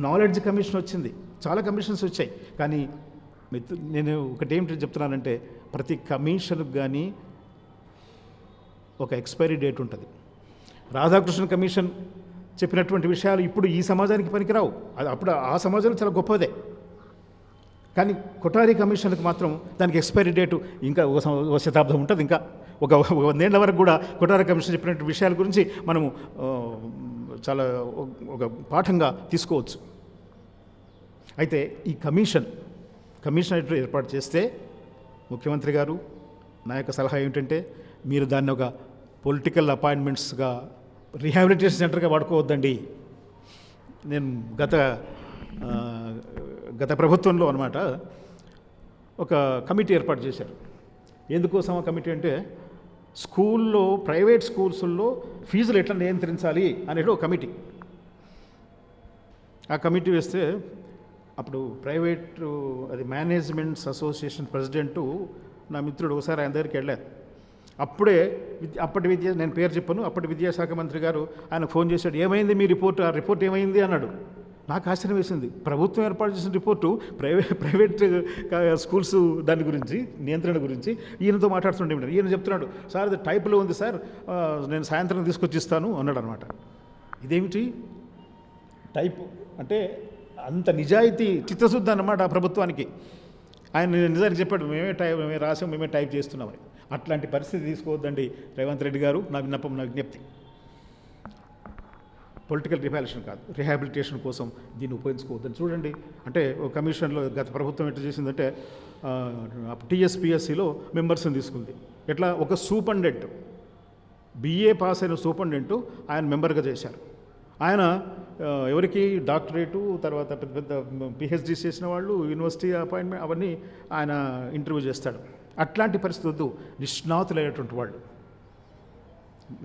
నాలెడ్జ్ కమిషన్ వచ్చింది, చాలా కమిషన్స్ వచ్చాయి. కానీ నేను ఒకటి ఏమిటి చెప్తున్నానంటే, ప్రతి కమిషన్కి కానీ ఒక ఎక్స్పైరీ డేట్ ఉంటుంది. రాధాకృష్ణ కమిషన్ చెప్పినటువంటి విషయాలు ఇప్పుడు ఈ సమాజానికి పనికిరావు, అది అప్పుడు ఆ సమాజంలో చాలా గొప్పదే. కానీ కొఠారి కమిషన్కి మాత్రం దానికి ఎక్స్పైరీ డేటు ఇంకా ఒక శతాబ్దం ఉంటుంది, ఇంకా ఒక 100 ఏళ్ల వరకు కూడా కొఠారి కమిషన్ చెప్పినటువంటి విషయాల గురించి మనము చాలా ఒక పాఠంగా తీసుకోవచ్చు. అయితే ఈ కమిషన్ ఏర్పాటు చేస్తే ముఖ్యమంత్రి గారు నా యొక్క సలహా ఏమిటంటే, మీరు దాన్ని ఒక పొలిటికల్ అపాయింట్మెంట్స్గా, రీహాబిలిటేషన్ సెంటర్గా వాడుకోవద్దండి. నేను గత ప్రభుత్వంలో అన్నమాట ఒక కమిటీ ఏర్పాటు చేశారు. ఎందుకోసం ఆ కమిటీ అంటే, స్కూల్లో, ప్రైవేట్ స్కూల్స్లో ఫీజులు ఎట్లా నియంత్రించాలి అనేది ఒక కమిటీ. ఆ కమిటీ వేస్తే అప్పుడు అది మేనేజ్మెంట్స్ అసోసియేషన్ ప్రెసిడెంటు నా మిత్రుడు, ఒకసారి ఆయన దగ్గరికి వెళ్ళారు. అప్పుడే నేను పేరు చెప్పాను, అప్పటి విద్యాశాఖ మంత్రి గారు ఆయనకు ఫోన్ చేశాడు, ఏమైంది మీ రిపోర్ట్, ఆ రిపోర్ట్ ఏమైంది అన్నాడు. నాకు ఆశ్చర్యం వేసింది. ప్రభుత్వం ఏర్పాటు చేసిన రిపోర్టు ప్రైవేట్ స్కూల్స్ దాని గురించి, నియంత్రణ గురించి ఈయనతో మాట్లాడుతుంటే ఈయన చెప్తున్నాడు, సార్ అది టైప్లో ఉంది సార్, నేను సాయంత్రం తీసుకొచ్చి ఇస్తాను అన్నాడు అనమాట. ఇదేమిటి టైప్ అంటే? అంత నిజాయితీ, చిత్తశుద్ధి అన్నమాట ఆ ప్రభుత్వానికి. ఆయన నిజానికి చెప్పాడు, మేమే రాసాం, మేమే టైప్ చేస్తున్నామని. అట్లాంటి పరిస్థితి తీసుకోవద్దండి రేవంత్ రెడ్డి గారు, నా విన్నపం, నా విజ్ఞప్తి. పొలిటికల్ రిహాబిలిటేషన్ కోసం దీన్ని ఉపయోగించుకోవద్దని చూడండి. అంటే ఒక కమిషన్లో గత ప్రభుత్వం ఎట్లా చేసిందంటే, టీఎస్పీఎస్సీలో మెంబర్స్ని తీసుకుంది. ఎట్లా? ఒక సూపరింటెండెంట్, BA పాస్ అయిన సూపరింటెండెంట్ ఆయన మెంబర్గా చేశారు. ఆయన ఎవరికి డాక్టరేటు, తర్వాత పెద్ద పెద్ద PhD చేసిన వాళ్ళు, యూనివర్సిటీ అపాయింట్మెంట్, అవన్నీ ఆయన ఇంటర్వ్యూ చేస్తాడు. అట్లాంటి పరిస్థితి వద్దు. నిష్ణాతులైనటువంటి వాళ్ళు,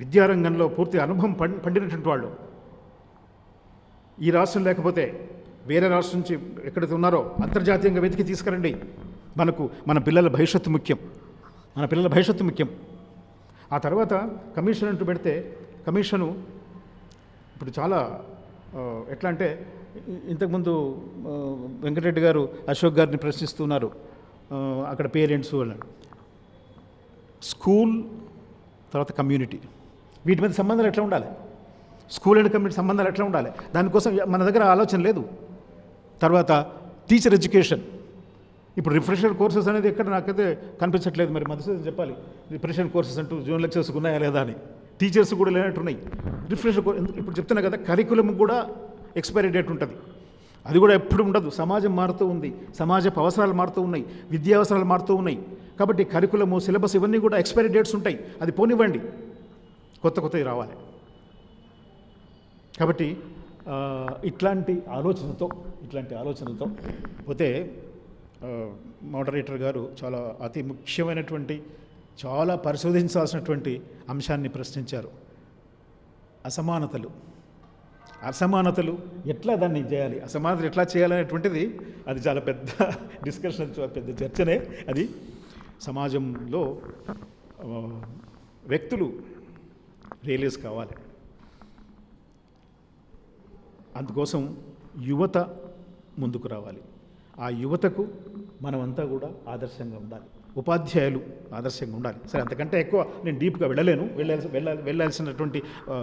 విద్యారంగంలో పూర్తి అనుభవం పండినటువంటి వాళ్ళు, ఈ రాష్ట్రం లేకపోతే వేరే రాష్ట్రం నుంచి ఎక్కడైతే ఉన్నారో అంతర్జాతీయంగా వెతికి తీసుకురండి. మన పిల్లల భవిష్యత్తు ముఖ్యం. ఆ తర్వాత కమిషన్ అంటూ పెడితే, కమిషను ఇప్పుడు చాలా ఎట్లా అంటే, ఇంతకుముందు వెంకటరెడ్డి గారు అశోక్ గారిని ప్రశ్నిస్తున్నారు, అక్కడ పేరెంట్స్ అన్నాడు. స్కూల్ తర్వాత కమ్యూనిటీ, వీటి మీద సంబంధాలు ఎట్లా ఉండాలి? స్కూల్ అండ్ కమ్యూనిటీ సంబంధాలు ఎట్లా ఉండాలి? దానికోసం మన దగ్గర ఆలోచన లేదు. తర్వాత టీచర్ ఎడ్యుకేషన్, ఇప్పుడు రిఫ్రెషర్ కోర్సెస్ అనేది ఎక్కడ నాకైతే కనిపించట్లేదు. మరి మధుసూదన్ చెప్పాలి, రిఫ్రెషర్ కోర్సెస్ అంటూ జూనియర్ లెక్చర్స్ ఉన్నాయా లేదా అని. టీచర్స్ కూడా లేనట్టున్నాయి. రిఫ్రెషర్ ఇప్పుడు చెప్తున్నా కదా, కరికులం కూడా ఎక్స్పైరీ డేట్ ఉంటుంది. అది కూడా ఎప్పుడు ఉండదు. సమాజం మారుతూ ఉంది, సమాజపు అవసరాలు మారుతూ ఉన్నాయి, విద్యా అవసరాలు మారుతూ ఉన్నాయి. కాబట్టి కరికులము, సిలబస్ ఇవన్నీ కూడా ఎక్స్పైరీ డేట్స్ ఉంటాయి. అది పోనివ్వండి, కొత్తవి రావాలి. కాబట్టి ఇట్లాంటి ఆలోచనలతో పోతే మోడరేటర్ గారు చాలా అతి ముఖ్యమైనటువంటి, చాలా పరిశోధించాల్సినటువంటి అంశాన్ని ప్రశ్నించారు. అసమానతలు ఎట్లా దాన్ని చేయాలి, అసమానతలు ఎట్లా చేయాలనేటువంటిది అది చాలా పెద్ద డిస్కషన్, పెద్ద చర్చనే అది. సమాజంలో వ్యక్తులు రియలైజ్ కావాలి. అందుకోసం యువత ముందుకు రావాలి. ఆ యువతకు మనమంతా కూడా ఆదర్శంగా ఉండాలి. ఉపాధ్యాయులు ఆదర్శంగా ఉండాలి. సరే, అంతకంటే ఎక్కువ నేను డీప్గా వెళ్ళలేను, వెళ్ళాల్సినటువంటి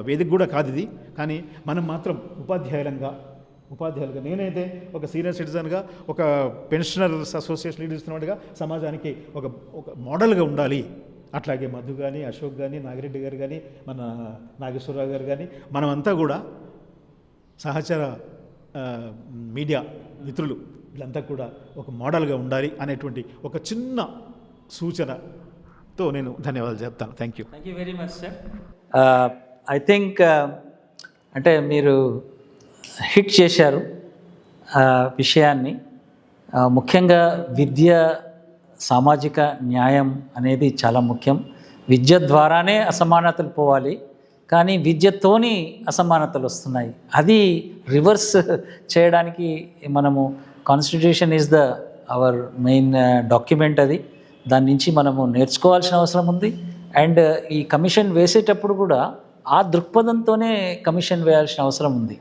వేదిక కూడా కాదు ఇది. కానీ మనం మాత్రం ఉపాధ్యాయులుగా నేనైతే ఒక సీనియర్ సిటిజన్గా, ఒక పెన్షనర్స్ అసోసియేషన్ లీడ్ ఇస్తున్నట్టుగా సమాజానికి ఒక మోడల్గా ఉండాలి. అట్లాగే మధు కానీ, అశోక్ కానీ, నాగిరెడ్డి గారు కానీ, మన నాగేశ్వరరావు గారు కానీ, మనమంతా కూడా సహచర మీడియా మిత్రులు వీళ్ళంతా కూడా ఒక మోడల్గా ఉండాలి అనేటువంటి ఒక చిన్న సూచనతో నేను ధన్యవాదాలు చెప్తాను. Thank you very much sir. I think అంటే మీరు హిట్ చేశారు విషయాన్ని. ముఖ్యంగా విద్య, సామాజిక న్యాయం అనేది చాలా ముఖ్యం. విద్య ద్వారానే అసమానతలు పోవాలి, కానీ విద్యతోని అసమానతలు వస్తున్నాయి. అది రివర్స్ చేయడానికి మనము constitution is our main document. అది దాని నుంచి మనము నేర్చుకోవాల్సిన అవసరం ఉంది. అండ్ ఈ కమిషన్ వేసేటప్పుడు కూడా ఆ దృక్పథంతోనే కమిషన్ వేయాల్సిన అవసరం ఉంది.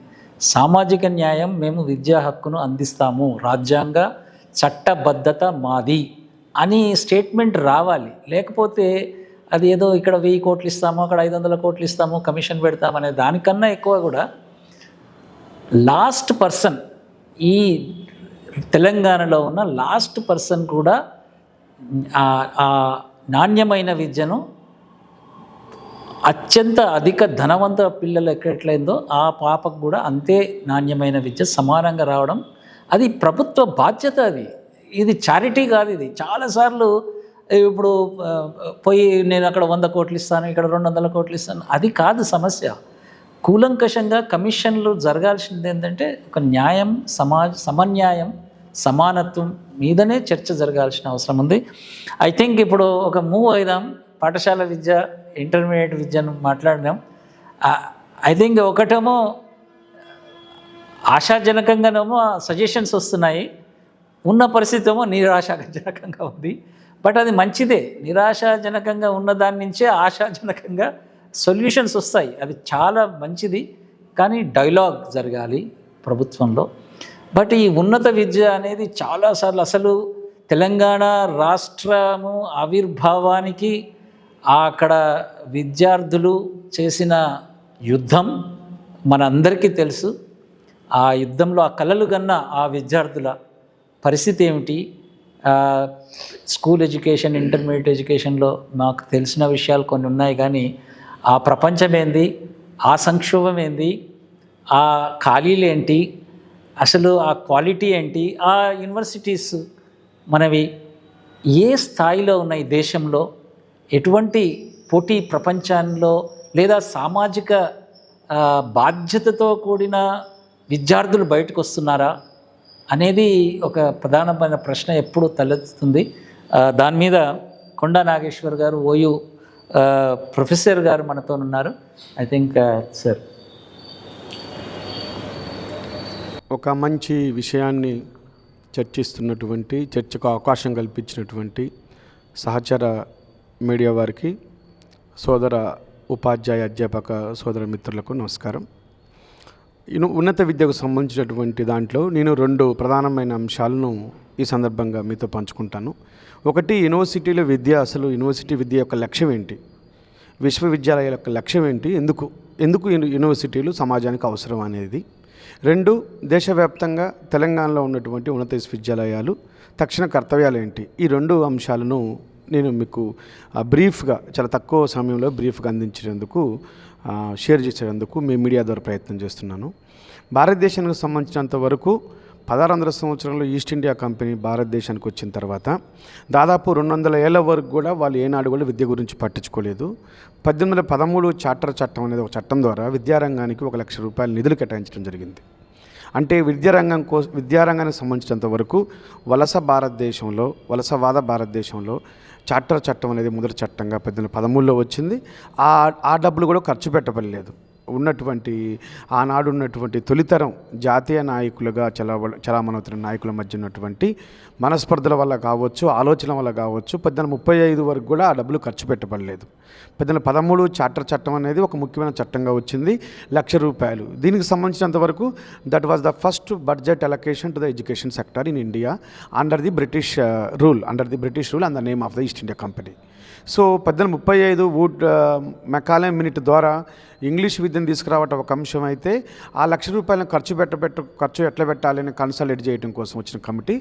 సామాజిక న్యాయం, మేము విద్యా హక్కును అందిస్తాము, రాజ్యాంగ చట్టబద్ధత మాది అని స్టేట్మెంట్ రావాలి. లేకపోతే అది ఏదో ఇక్కడ 1000 కోట్లు ఇస్తాము, అక్కడ 500 కోట్లు ఇస్తాము, కమిషన్ పెడతామనే దానికన్నా ఎక్కువ కూడా లాస్ట్ పర్సన్, ఈ తెలంగాణలో ఉన్న లాస్ట్ పర్సన్ కూడా ఆ నాణ్యమైన విద్యను అత్యంత అధిక ధనవంత పిల్లలు ఎట్లయిందో ఆ పాపకు కూడా అంతే నాణ్యమైన విద్య సమానంగా రావడం అది ప్రభుత్వ బాధ్యత. ఇది చారిటీ కాదు. ఇది చాలాసార్లు ఇప్పుడు పోయి నేను అక్కడ 100 కోట్లు ఇస్తాను, ఇక్కడ 200 కోట్లు ఇస్తాను, అది కాదు సమస్య. కూలంకషంగా కమిషన్లు జరగాల్సింది ఏంటంటే ఒక న్యాయం, సమన్యాయం, సమానత్వం మీదనే చర్చ జరగాల్సిన అవసరం ఉంది. ఐ థింక్ ఇప్పుడు ఒక మూవ్ అయిదాం. పాఠశాల విద్య, ఇంటర్మీడియట్ విద్యను మాట్లాడినాం. ఐ థింక్ ఒకటేమో ఆశాజనకంగానేమో సజెషన్స్ వస్తున్నాయి, ఉన్న పరిస్థితి ఏమో నిరాశాజనకంగా ఉంది. బట్ అది మంచిదే. నిరాశాజనకంగా ఉన్న దాని నుంచే ఆశాజనకంగా సొల్యూషన్స్ వస్తాయి. అది చాలా మంచిది. కానీ డైలాగ్ జరగాలి ప్రభుత్వంలో. బట్ ఈ ఉన్నత విద్య అనేది చాలాసార్లు అసలు తెలంగాణ రాష్ట్రము ఆవిర్భావానికి అక్కడ విద్యార్థులు చేసిన యుద్ధం మనందరికీ తెలుసు. ఆ యుద్ధంలో ఆ కలలు కన్న ఆ విద్యార్థుల పరిస్థితి ఏమిటి, స్కూల్ ఎడ్యుకేషన్, ఇంటర్మీడియట్ ఎడ్యుకేషన్లో మాకు తెలిసిన విషయాలు కొన్ని ఉన్నాయి. కానీ ఆ ప్రపంచం ఏంది, ఆ సంక్షోభం ఏంది, ఆ ఖాళీలు ఏంటి, అసలు ఆ క్వాలిటీ ఏంటి, ఆ యూనివర్సిటీస్ మనవి ఏ స్థాయిలో ఉన్నాయి దేశంలో, ఎటువంటి పోటీ ప్రపంచంలో, లేదా సామాజిక బాధ్యతతో కూడిన విద్యార్థులు బయటకు వస్తున్నారా అనేది ఒక ప్రధానమైన ప్రశ్న ఎప్పుడు తలెత్తుతుంది. దాని మీద కొండా నాగేశ్వర్ గారు, ఓయూ ప్రొఫెసర్ గారు మనతో ఉన్నారు. ఐ థింక్ సార్ ఒక మంచి విషయాన్ని చర్చిస్తున్నటువంటి, చర్చకు అవకాశం కల్పించినటువంటి సహచర మీడియా వారికి, సోదర ఉపాధ్యాయ అధ్యాపక సోదర మిత్రులకు నమస్కారం. ఉన్నత విద్యకు సంబంధించినటువంటి దాంట్లో నేను 2 ప్రధానమైన అంశాలను ఈ సందర్భంగా మీతో పంచుకుంటాను. ఒకటి, యూనివర్సిటీల విద్య, అసలు యూనివర్సిటీ విద్య యొక్క లక్ష్యం ఏంటి, విశ్వవిద్యాలయాల యొక్క లక్ష్యం ఏంటి, ఎందుకు యూనివర్సిటీలు సమాజానికి అవసరం అనేది. 2, దేశవ్యాప్తంగా తెలంగాణలో ఉన్నటువంటి ఉన్నత విశ్వవిద్యాలయాలు తక్షణ కర్తవ్యాలు ఏంటి. ఈ 2 అంశాలను నేను మీకు బ్రీఫ్గా, చాలా తక్కువ సమయంలో బ్రీఫ్గా అందించేందుకు, షేర్ చేసేందుకు మీ మీడియా ద్వారా ప్రయత్నం చేస్తున్నాను. భారతదేశానికి సంబంధించినంత వరకు 1600 సంవత్సరంలో ఈస్ట్ ఇండియా కంపెనీ భారతదేశానికి వచ్చిన తర్వాత దాదాపు 200 ఏళ్ల వరకు కూడా వాళ్ళు ఏనాడు కూడా విద్య గురించి పట్టించుకోలేదు. 1813 చార్టర్ చట్టం అనేది ఒక చట్టం ద్వారా విద్యారంగానికి 1 లక్ష రూపాయల నిధులు కేటాయించడం జరిగింది. అంటే విద్యారంగానికి సంబంధించినంత వరకు వలసవాద భారతదేశంలో చార్టర్ చట్టం అనేది మొదటి చట్టంగా 1813లో వచ్చింది. ఆ డబ్బులు కూడా ఖర్చు పెట్టబడలేదు. ఉన్నటువంటి ఆనాడు ఉన్నటువంటి తొలితరం జాతీయ నాయకులుగా చలామణవుతున్న నాయకుల మధ్య ఉన్నటువంటి మనస్పర్ధల వల్ల కావచ్చు, ఆలోచన వల్ల కావచ్చు 1935 వరకు కూడా ఆ డబ్బులు ఖర్చు పెట్టబడలేదు. 1913 చార్టర్ చట్టం అనేది ఒక ముఖ్యమైన చట్టంగా వచ్చింది, ₹1,00,000. దీనికి సంబంధించినంతవరకు that was the first budget allocation to the education sector in India under the British rule and the name of the East India Company. So 1935 Wood Macaulay minute ద్వారా ఇంగ్లీష్ విద్యను తీసుకురావటం ఒక అంశం అయితే, ఆ ₹1,00,000 ఖర్చు ఎట్లా పెట్టాలని కన్సల్టేట్ చేయడం కోసం వచ్చిన కమిటీ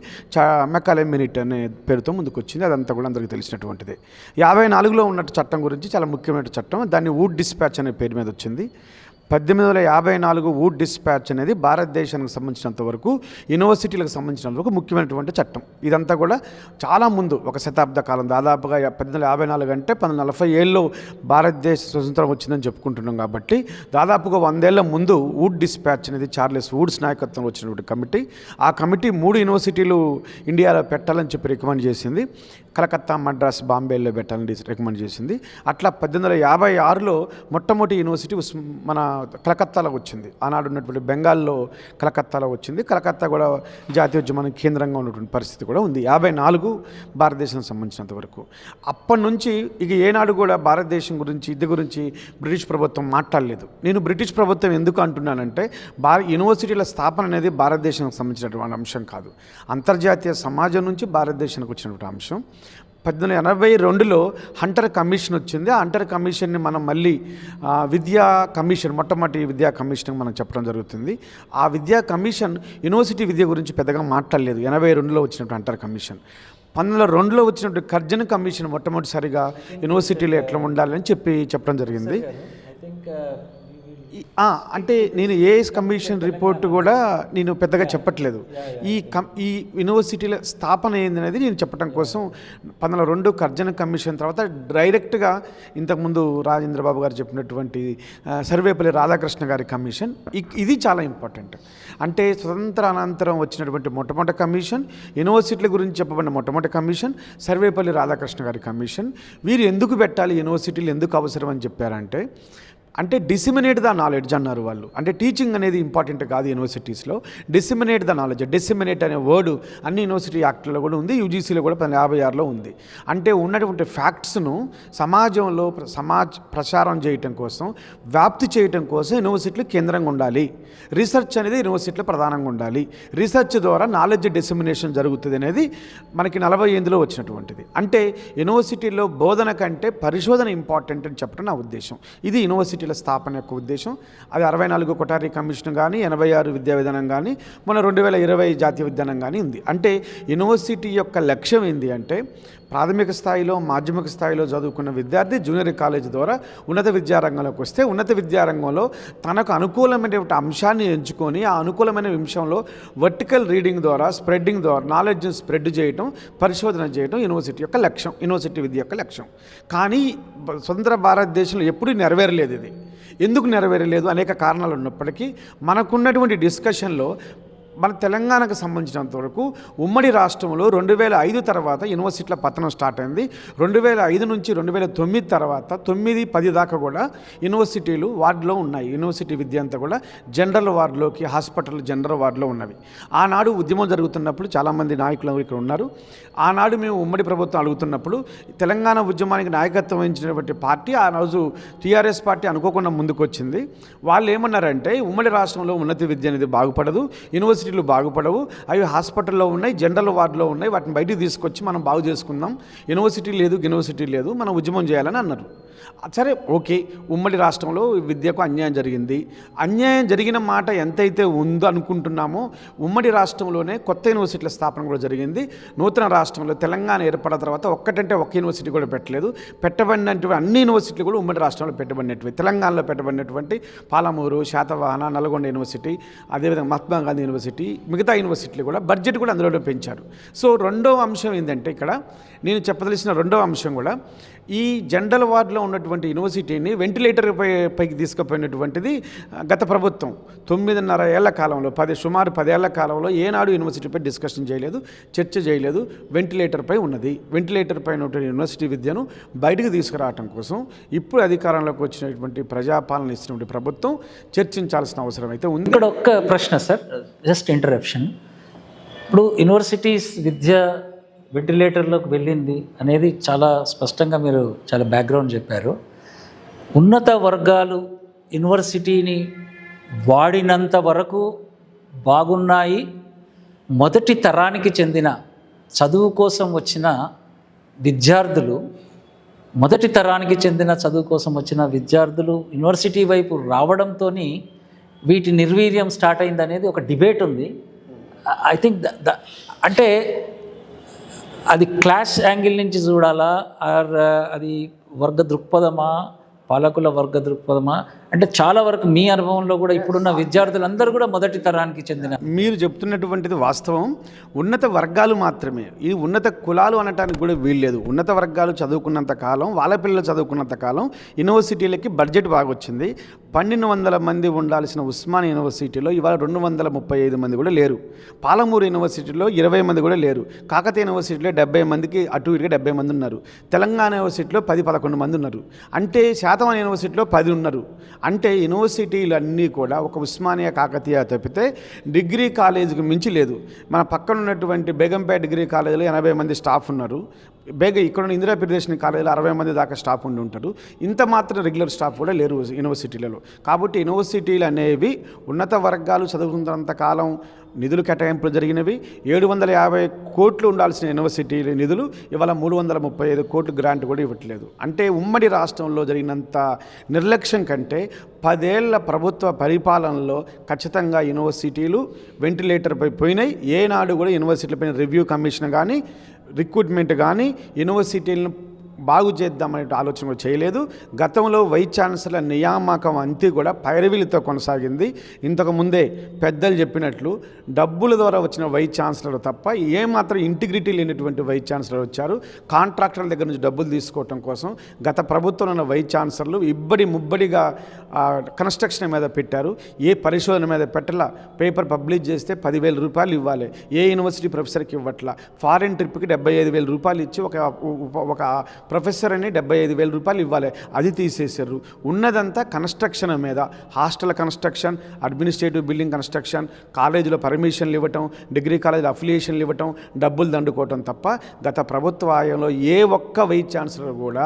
మెకాలే మినిట్ అనే పేరుతో ముందుకు వచ్చింది. అదంతా కూడా అందరికీ తెలిసినటువంటిదే. 54లో ఉన్న చట్టం గురించి చాలా ముఖ్యమైన చట్టం, దాన్ని వుడ్ డిస్పాచ్ అనే పేరు మీద వచ్చింది. 1854 వుడ్ డిస్పాచ్ అనేది భారతదేశానికి సంబంధించినంత వరకు యూనివర్సిటీలకు సంబంధించినంత వరకు ముఖ్యమైనటువంటి చట్టం. ఇదంతా కూడా చాలా ముందు ఒక శతాబ్ద కాలం, దాదాపుగా 1854 అంటే 1947లో భారతదేశ స్వతంత్రం వచ్చిందని చెప్పుకుంటున్నాం కాబట్టి దాదాపుగా 100 ఏళ్ల ముందు వుడ్ డిస్పాచ్ అనేది చార్లెస్ వుడ్స్ నాయకత్వంలో వచ్చినటువంటి కమిటీ. ఆ కమిటీ 3 యూనివర్సిటీలు ఇండియాలో పెట్టాలని చెప్పి రికమెండ్ చేసింది. కలకత్తా, మద్రాస్, బాంబేలో పెట్టాలని రికమెండ్ చేసింది. అట్లా 1856లో మొట్టమొదటి యూనివర్సిటీ మన కలకత్తాలో వచ్చింది. ఆనాడు ఉన్నటువంటి బెంగాల్లో కలకత్తాలో వచ్చింది. కలకత్తా కూడా జాతీయోద్యమానికి కేంద్రంగా ఉన్నటువంటి పరిస్థితి కూడా ఉంది 54 భారతదేశానికి సంబంధించినంత వరకు. అప్పటి నుంచి ఇక ఏనాడు కూడా భారతదేశం గురించి ఇది గురించి బ్రిటిష్ ప్రభుత్వం మాట్లాడలేదు. నేను బ్రిటిష్ ప్రభుత్వం ఎందుకు అంటున్నానంటే, యూనివర్సిటీల స్థాపన అనేది భారతదేశానికి సంబంధించినటువంటి అంశం కాదు, అంతర్జాతీయ సమాజం నుంచి భారతదేశానికి వచ్చినటువంటి అంశం. 1882లో హంటర్ కమిషన్ వచ్చింది. ఆ హంటర్ కమిషన్ని మనం మళ్ళీ విద్యా కమిషన్, మొట్టమొదటి విద్యా కమిషన్ మనం చెప్పడం జరుగుతుంది. ఆ విద్యా కమిషన్ యూనివర్సిటీ విద్య గురించి పెద్దగా మాట్లాడలేదు. 82లో వచ్చినటువంటి హంటర్ కమిషన్. 1902లో వచ్చినటువంటి కర్జన్ కమిషన్ మొట్టమొదటిసారిగా యూనివర్సిటీలో ఎట్లా ఉండాలని చెప్పడం జరిగింది. అంటే నేను ఏఎస్ కమిషన్ రిపోర్ట్ కూడా నేను పెద్దగా చెప్పట్లేదు. ఈ యూనివర్సిటీల స్థాపన ఏందనేది నేను చెప్పడం కోసం 1902 కర్జన్ కమిషన్ తర్వాత డైరెక్ట్గా ఇంతకుముందు రాజేంద్రబాబు గారు చెప్పినటువంటి సర్వేపల్లి రాధాకృష్ణ గారి కమిషన్, ఇది చాలా ఇంపార్టెంట్. అంటే స్వతంత్ర అనంతరం వచ్చినటువంటి మొట్టమొదటి కమిషన్, యూనివర్సిటీల గురించి చెప్పబడిన మొట్టమొదటి కమిషన్ సర్వేపల్లి రాధాకృష్ణ గారి కమిషన్. వీరు ఎందుకు పెట్టాలి, యూనివర్సిటీలు ఎందుకు అవసరం అని చెప్పారంటే, డిసిమినేట్ ద నాలెడ్జ్ అన్నారు వాళ్ళు. అంటే టీచింగ్ అనేది ఇంపార్టెంట్ కాదు యూనివర్సిటీస్లో, డిసిమినేట్ ద నాలెడ్జ్. డిసిమినేట్ అనే వర్డ్ అన్ని యూనివర్సిటీ యాక్ట్లో కూడా ఉంది, యూజీసీలో కూడా 1956లో ఉంది. అంటే ఉన్నటువంటి ఫ్యాక్ట్స్ను సమాజంలో ప్రచారం చేయటం కోసం, వ్యాప్తి చేయటం కోసం యూనివర్సిటీలు కేంద్రంగా ఉండాలి. రీసెర్చ్ అనేది యూనివర్సిటీలో ప్రధానంగా ఉండాలి. రీసెర్చ్ ద్వారా నాలెడ్జ్ డిసిమినేషన్ జరుగుతుంది అనేది మనకి 48లో వచ్చినటువంటిది. అంటే యూనివర్సిటీలో బోధన కంటే పరిశోధన ఇంపార్టెంట్ అని చెప్పడం నా ఉద్దేశం. ఇది యూనివర్సిటీ స్థాపన యొక్క ఉద్దేశం. అది 64 కొఠారి కమిషన్ కానీ, 86 విద్యా విధానం కానీ, మన 2020 జాతీయ విధానం కానీ ఉంది. అంటే యూనివర్సిటీ యొక్క లక్ష్యం ఏంటి అంటే, ప్రాథమిక స్థాయిలో, మాధ్యమిక స్థాయిలో చదువుకున్న విద్యార్థి జూనియర్ కాలేజ్ ద్వారా ఉన్నత విద్యారంగంలోకి వస్తే, ఉన్నత విద్యారంగంలో తనకు అనుకూలమైనటువంటి అంశాన్ని ఎంచుకొని ఆ అనుకూలమైన అంశంలో వర్టికల్ రీడింగ్ ద్వారా, స్ప్రెడ్డింగ్ ద్వారా నాలెడ్జ్ని స్ప్రెడ్ చేయడం, పరిశోధన చేయడం యూనివర్సిటీ యొక్క లక్ష్యం, యూనివర్సిటీ విద్య యొక్క లక్ష్యం. కానీ స్వతంత్ర భారతదేశంలో ఎప్పుడూ నెరవేరలేదు. ఇది ఎందుకు నెరవేరలేదు? అనేక కారణాలు ఉన్నప్పటికీ మనకున్నటువంటి డిస్కషన్లో మన తెలంగాణకు సంబంధించినంత వరకు ఉమ్మడి రాష్ట్రంలో 2005 తర్వాత యూనివర్సిటీల పతనం స్టార్ట్ అయింది. 2005 నుంచి 2009 తర్వాత 9-10 దాకా కూడా యూనివర్సిటీలు వార్డులో ఉన్నాయి. యూనివర్సిటీ విద్య అంతా కూడా జనరల్ వార్డులోకి, హాస్పిటల్ జనరల్ వార్డులో ఉన్నవి. ఆనాడు ఉద్యమం జరుగుతున్నప్పుడు చాలామంది నాయకులు ఇక్కడ ఉన్నారు. ఆనాడు మేము ఉమ్మడి ప్రభుత్వం అడుగుతున్నప్పుడు తెలంగాణ ఉద్యమానికి నాయకత్వం వహించినటువంటి పార్టీ ఆ రోజు టీఆర్ఎస్ పార్టీ అనుకోకుండా ముందుకు వచ్చింది. వాళ్ళు ఏమన్నారంటే, ఉమ్మడి రాష్ట్రంలో ఉన్నత విద్య అనేది బాగుపడదు, యూనివర్సిటీలు బాగుపడవు, అవి హాస్పిటల్లో ఉన్నాయి, జనరల్ వార్డులో ఉన్నాయి, వాటిని బయటికి తీసుకొచ్చి మనం బాగు చేసుకుందాం, యూనివర్సిటీ లేదు, మనం ఉద్యమం చేయాలని అన్నారు. సరే, ఓకే, ఉమ్మడి రాష్ట్రంలో విద్యకు అన్యాయం జరిగింది. అన్యాయం జరిగిన మాట ఎంతైతే ఉందో అనుకుంటున్నామో, ఉమ్మడి రాష్ట్రంలోనే కొత్త యూనివర్సిటీల స్థాపన కూడా జరిగింది. నూతన రాష్ట్రంలో తెలంగాణ ఏర్పడిన తర్వాత ఒక్క యూనివర్సిటీ కూడా పెట్టలేదు. పెట్టబడినటువంటి అన్ని యూనివర్సిటీలు కూడా ఉమ్మడి రాష్ట్రంలో పెట్టబడినటువంటి, తెలంగాణలో పెట్టబడినటువంటి పాలమూరు, శాతవాహన, నల్గొండ యూనివర్సిటీ, అదేవిధంగా మహాత్మా గాంధీ యూనివర్సిటీ, మిగతా యూనివర్సిటీలు కూడా బడ్జెట్ కూడా అందులో పెంచారు. సో రెండవ అంశం ఏంటంటే, ఇక్కడ నేను చెప్పదలిసిన రెండవ అంశం కూడా ఈ జనరల్ వార్డులో ఉన్నటువంటి యూనివర్సిటీని వెంటిలేటర్ పైకి తీసుకుపోయినటువంటిది గత ప్రభుత్వం 9.5 ఏళ్ల కాలంలో సుమారు 10 ఏళ్ల కాలంలో ఏనాడు యూనివర్సిటీపై డిస్కషన్ చేయలేదు, చర్చ చేయలేదు. వెంటిలేటర్పై ఉన్నది. వెంటిలేటర్ పైన ఉన్నటువంటి యూనివర్సిటీ విద్యను బయటకు తీసుకురావటం కోసం ఇప్పుడు అధికారంలోకి వచ్చినటువంటి ప్రజాపాలన ఇచ్చినటువంటి ప్రభుత్వం చర్చించాల్సిన అవసరం అయితే ఉంది. ఇక్కడ ఒక్క ప్రశ్న సార్, జస్ట్ ఇంటరప్షన్. ఇప్పుడు యూనివర్సిటీస్ విద్య వెంటిలేటర్లోకి వెళ్ళింది అనేది చాలా స్పష్టంగా మీరు చాలా బ్యాక్గ్రౌండ్ చెప్పారు. ఉన్నత వర్గాలు యూనివర్సిటీని వాడినంత వరకు బాగున్నాయి. మొదటి తరానికి చెందిన చదువు కోసం వచ్చిన విద్యార్థులు యూనివర్సిటీ వైపు రావడంతో వీటి నిర్వీర్యం స్టార్ట్ అయింది అనేది ఒక డిబేట్ ఉంది. ఐ థింక్ అంటే అది క్లాస్ యాంగిల్ నుంచి చూడాలా, ఆర్ అది వర్గ దృక్పథమా, పాలకుల వర్గ దృక్పథమా? అంటే చాలా వరకు మీ అనుభవంలో కూడా ఇప్పుడున్న విద్యార్థులందరూ కూడా మొదటి తరానికి చెందిన. మీరు చెప్తున్నటువంటిది వాస్తవం. ఉన్నత వర్గాలు మాత్రమే, ఈ ఉన్నత కులాలు అనటానికి కూడా వీల్లేదు. ఉన్నత వర్గాలు చదువుకున్నంత కాలం, వాళ్ళ పిల్లలు చదువుకున్నంత కాలం యూనివర్సిటీలకి బడ్జెట్ బాగా వచ్చింది. 1200 మంది ఉండాల్సిన ఉస్మానియా యూనివర్సిటీలో ఇవాళ 235 మంది కూడా లేరు. పాలమూరు యూనివర్సిటీలో 20 మంది కూడా లేరు. కాకతీయ యూనివర్సిటీలో 70 మందికి అటు ఇటుగా 70 మంది ఉన్నారు. తెలంగాణ యూనివర్సిటీలో 10-11 మంది ఉన్నారు. అంటే శాతవాహన యూనివర్సిటీలో 10 ఉన్నారు. అంటే యూనివర్సిటీలు అన్నీ కూడా ఒక ఉస్మానియా కాకతీయ తప్పితే డిగ్రీ కాలేజీకి మించి లేదు. మన పక్కన ఉన్నటువంటి బేగంపేట డిగ్రీ కాలేజీలో 80 మంది స్టాఫ్ ఉన్నారు. ఇక్కడ ఉన్న ఇందిరా ప్రియదర్శిని కాలేజీలో 60 మంది దాకా స్టాఫ్ ఉండి ఉంటారు. ఇంత మాత్రం రెగ్యులర్ స్టాఫ్ కూడా లేరు యూనివర్సిటీలలో. కాబట్టి యూనివర్సిటీలు అనేవి ఉన్నత వర్గాలు చదువుతున్నంత కాలం నిధులు కేటాయింపులు జరిగినవి. 750 కోట్లు ఉండాల్సిన యూనివర్సిటీల నిధులు ఇవాళ 335 కోట్లు గ్రాంట్ కూడా ఇవ్వట్లేదు. అంటే ఉమ్మడి రాష్ట్రంలో జరిగినంత నిర్లక్ష్యం కంటే 10 ఏళ్ల ప్రభుత్వ పరిపాలనలో ఖచ్చితంగా యూనివర్సిటీలు వెంటిలేటర్పై పోయినాయి. ఏనాడు కూడా యూనివర్సిటీలపైన రివ్యూ కమిషన్ కానీ, రిక్రూట్మెంట్ కానీ, యూనివర్సిటీలను బాగు చేద్దామనే ఆలోచన చేయలేదు. గతంలో వైస్ ఛాన్సలర్ నియామకం అంతా కూడా పైరవీలతో కొనసాగింది. ఇంతకుముందే పెద్దలు చెప్పినట్లు డబ్బుల ద్వారా వచ్చిన వైస్ ఛాన్సలర్ తప్ప ఏమాత్రం ఇంటిగ్రిటీ లేనటువంటి వైస్ ఛాన్సలర్ వచ్చారు. కాంట్రాక్టర్ల దగ్గర నుంచి డబ్బులు తీసుకోవటం కోసం గత ప్రభుత్వంలో ఉన్న వైస్ ఛాన్సలర్లు ముబ్బడిగా కన్స్ట్రక్షన్ మీద పెట్టారు. ఏ పరిశోధన మీద పెట్టలా. పేపర్ పబ్లిష్ చేస్తే 10,000 రూపాయలు ఇవ్వాలి. ఏ యూనివర్సిటీ ప్రొఫెసర్కి ఇవ్వట్లా. ఫారిన్ ట్రిప్కి 75,000 రూపాయలు ఇచ్చి ఒక ప్రొఫెసర్ అని 75,000 రూపాయలు ఇవ్వాలి. అది తీసేశారు. ఉన్నదంతా కన్స్ట్రక్షన్ మీద, hostel construction, administrative building construction, కాలేజీలో పర్మిషన్లు ఇవ్వటం, డిగ్రీ కాలేజీలో అఫిలియేషన్లు ఇవ్వటం, డబ్బులు దండుకోవటం తప్ప గత ప్రభుత్వ ఆయంలో ఏ ఒక్క వైస్ ఛాన్సలర్ కూడా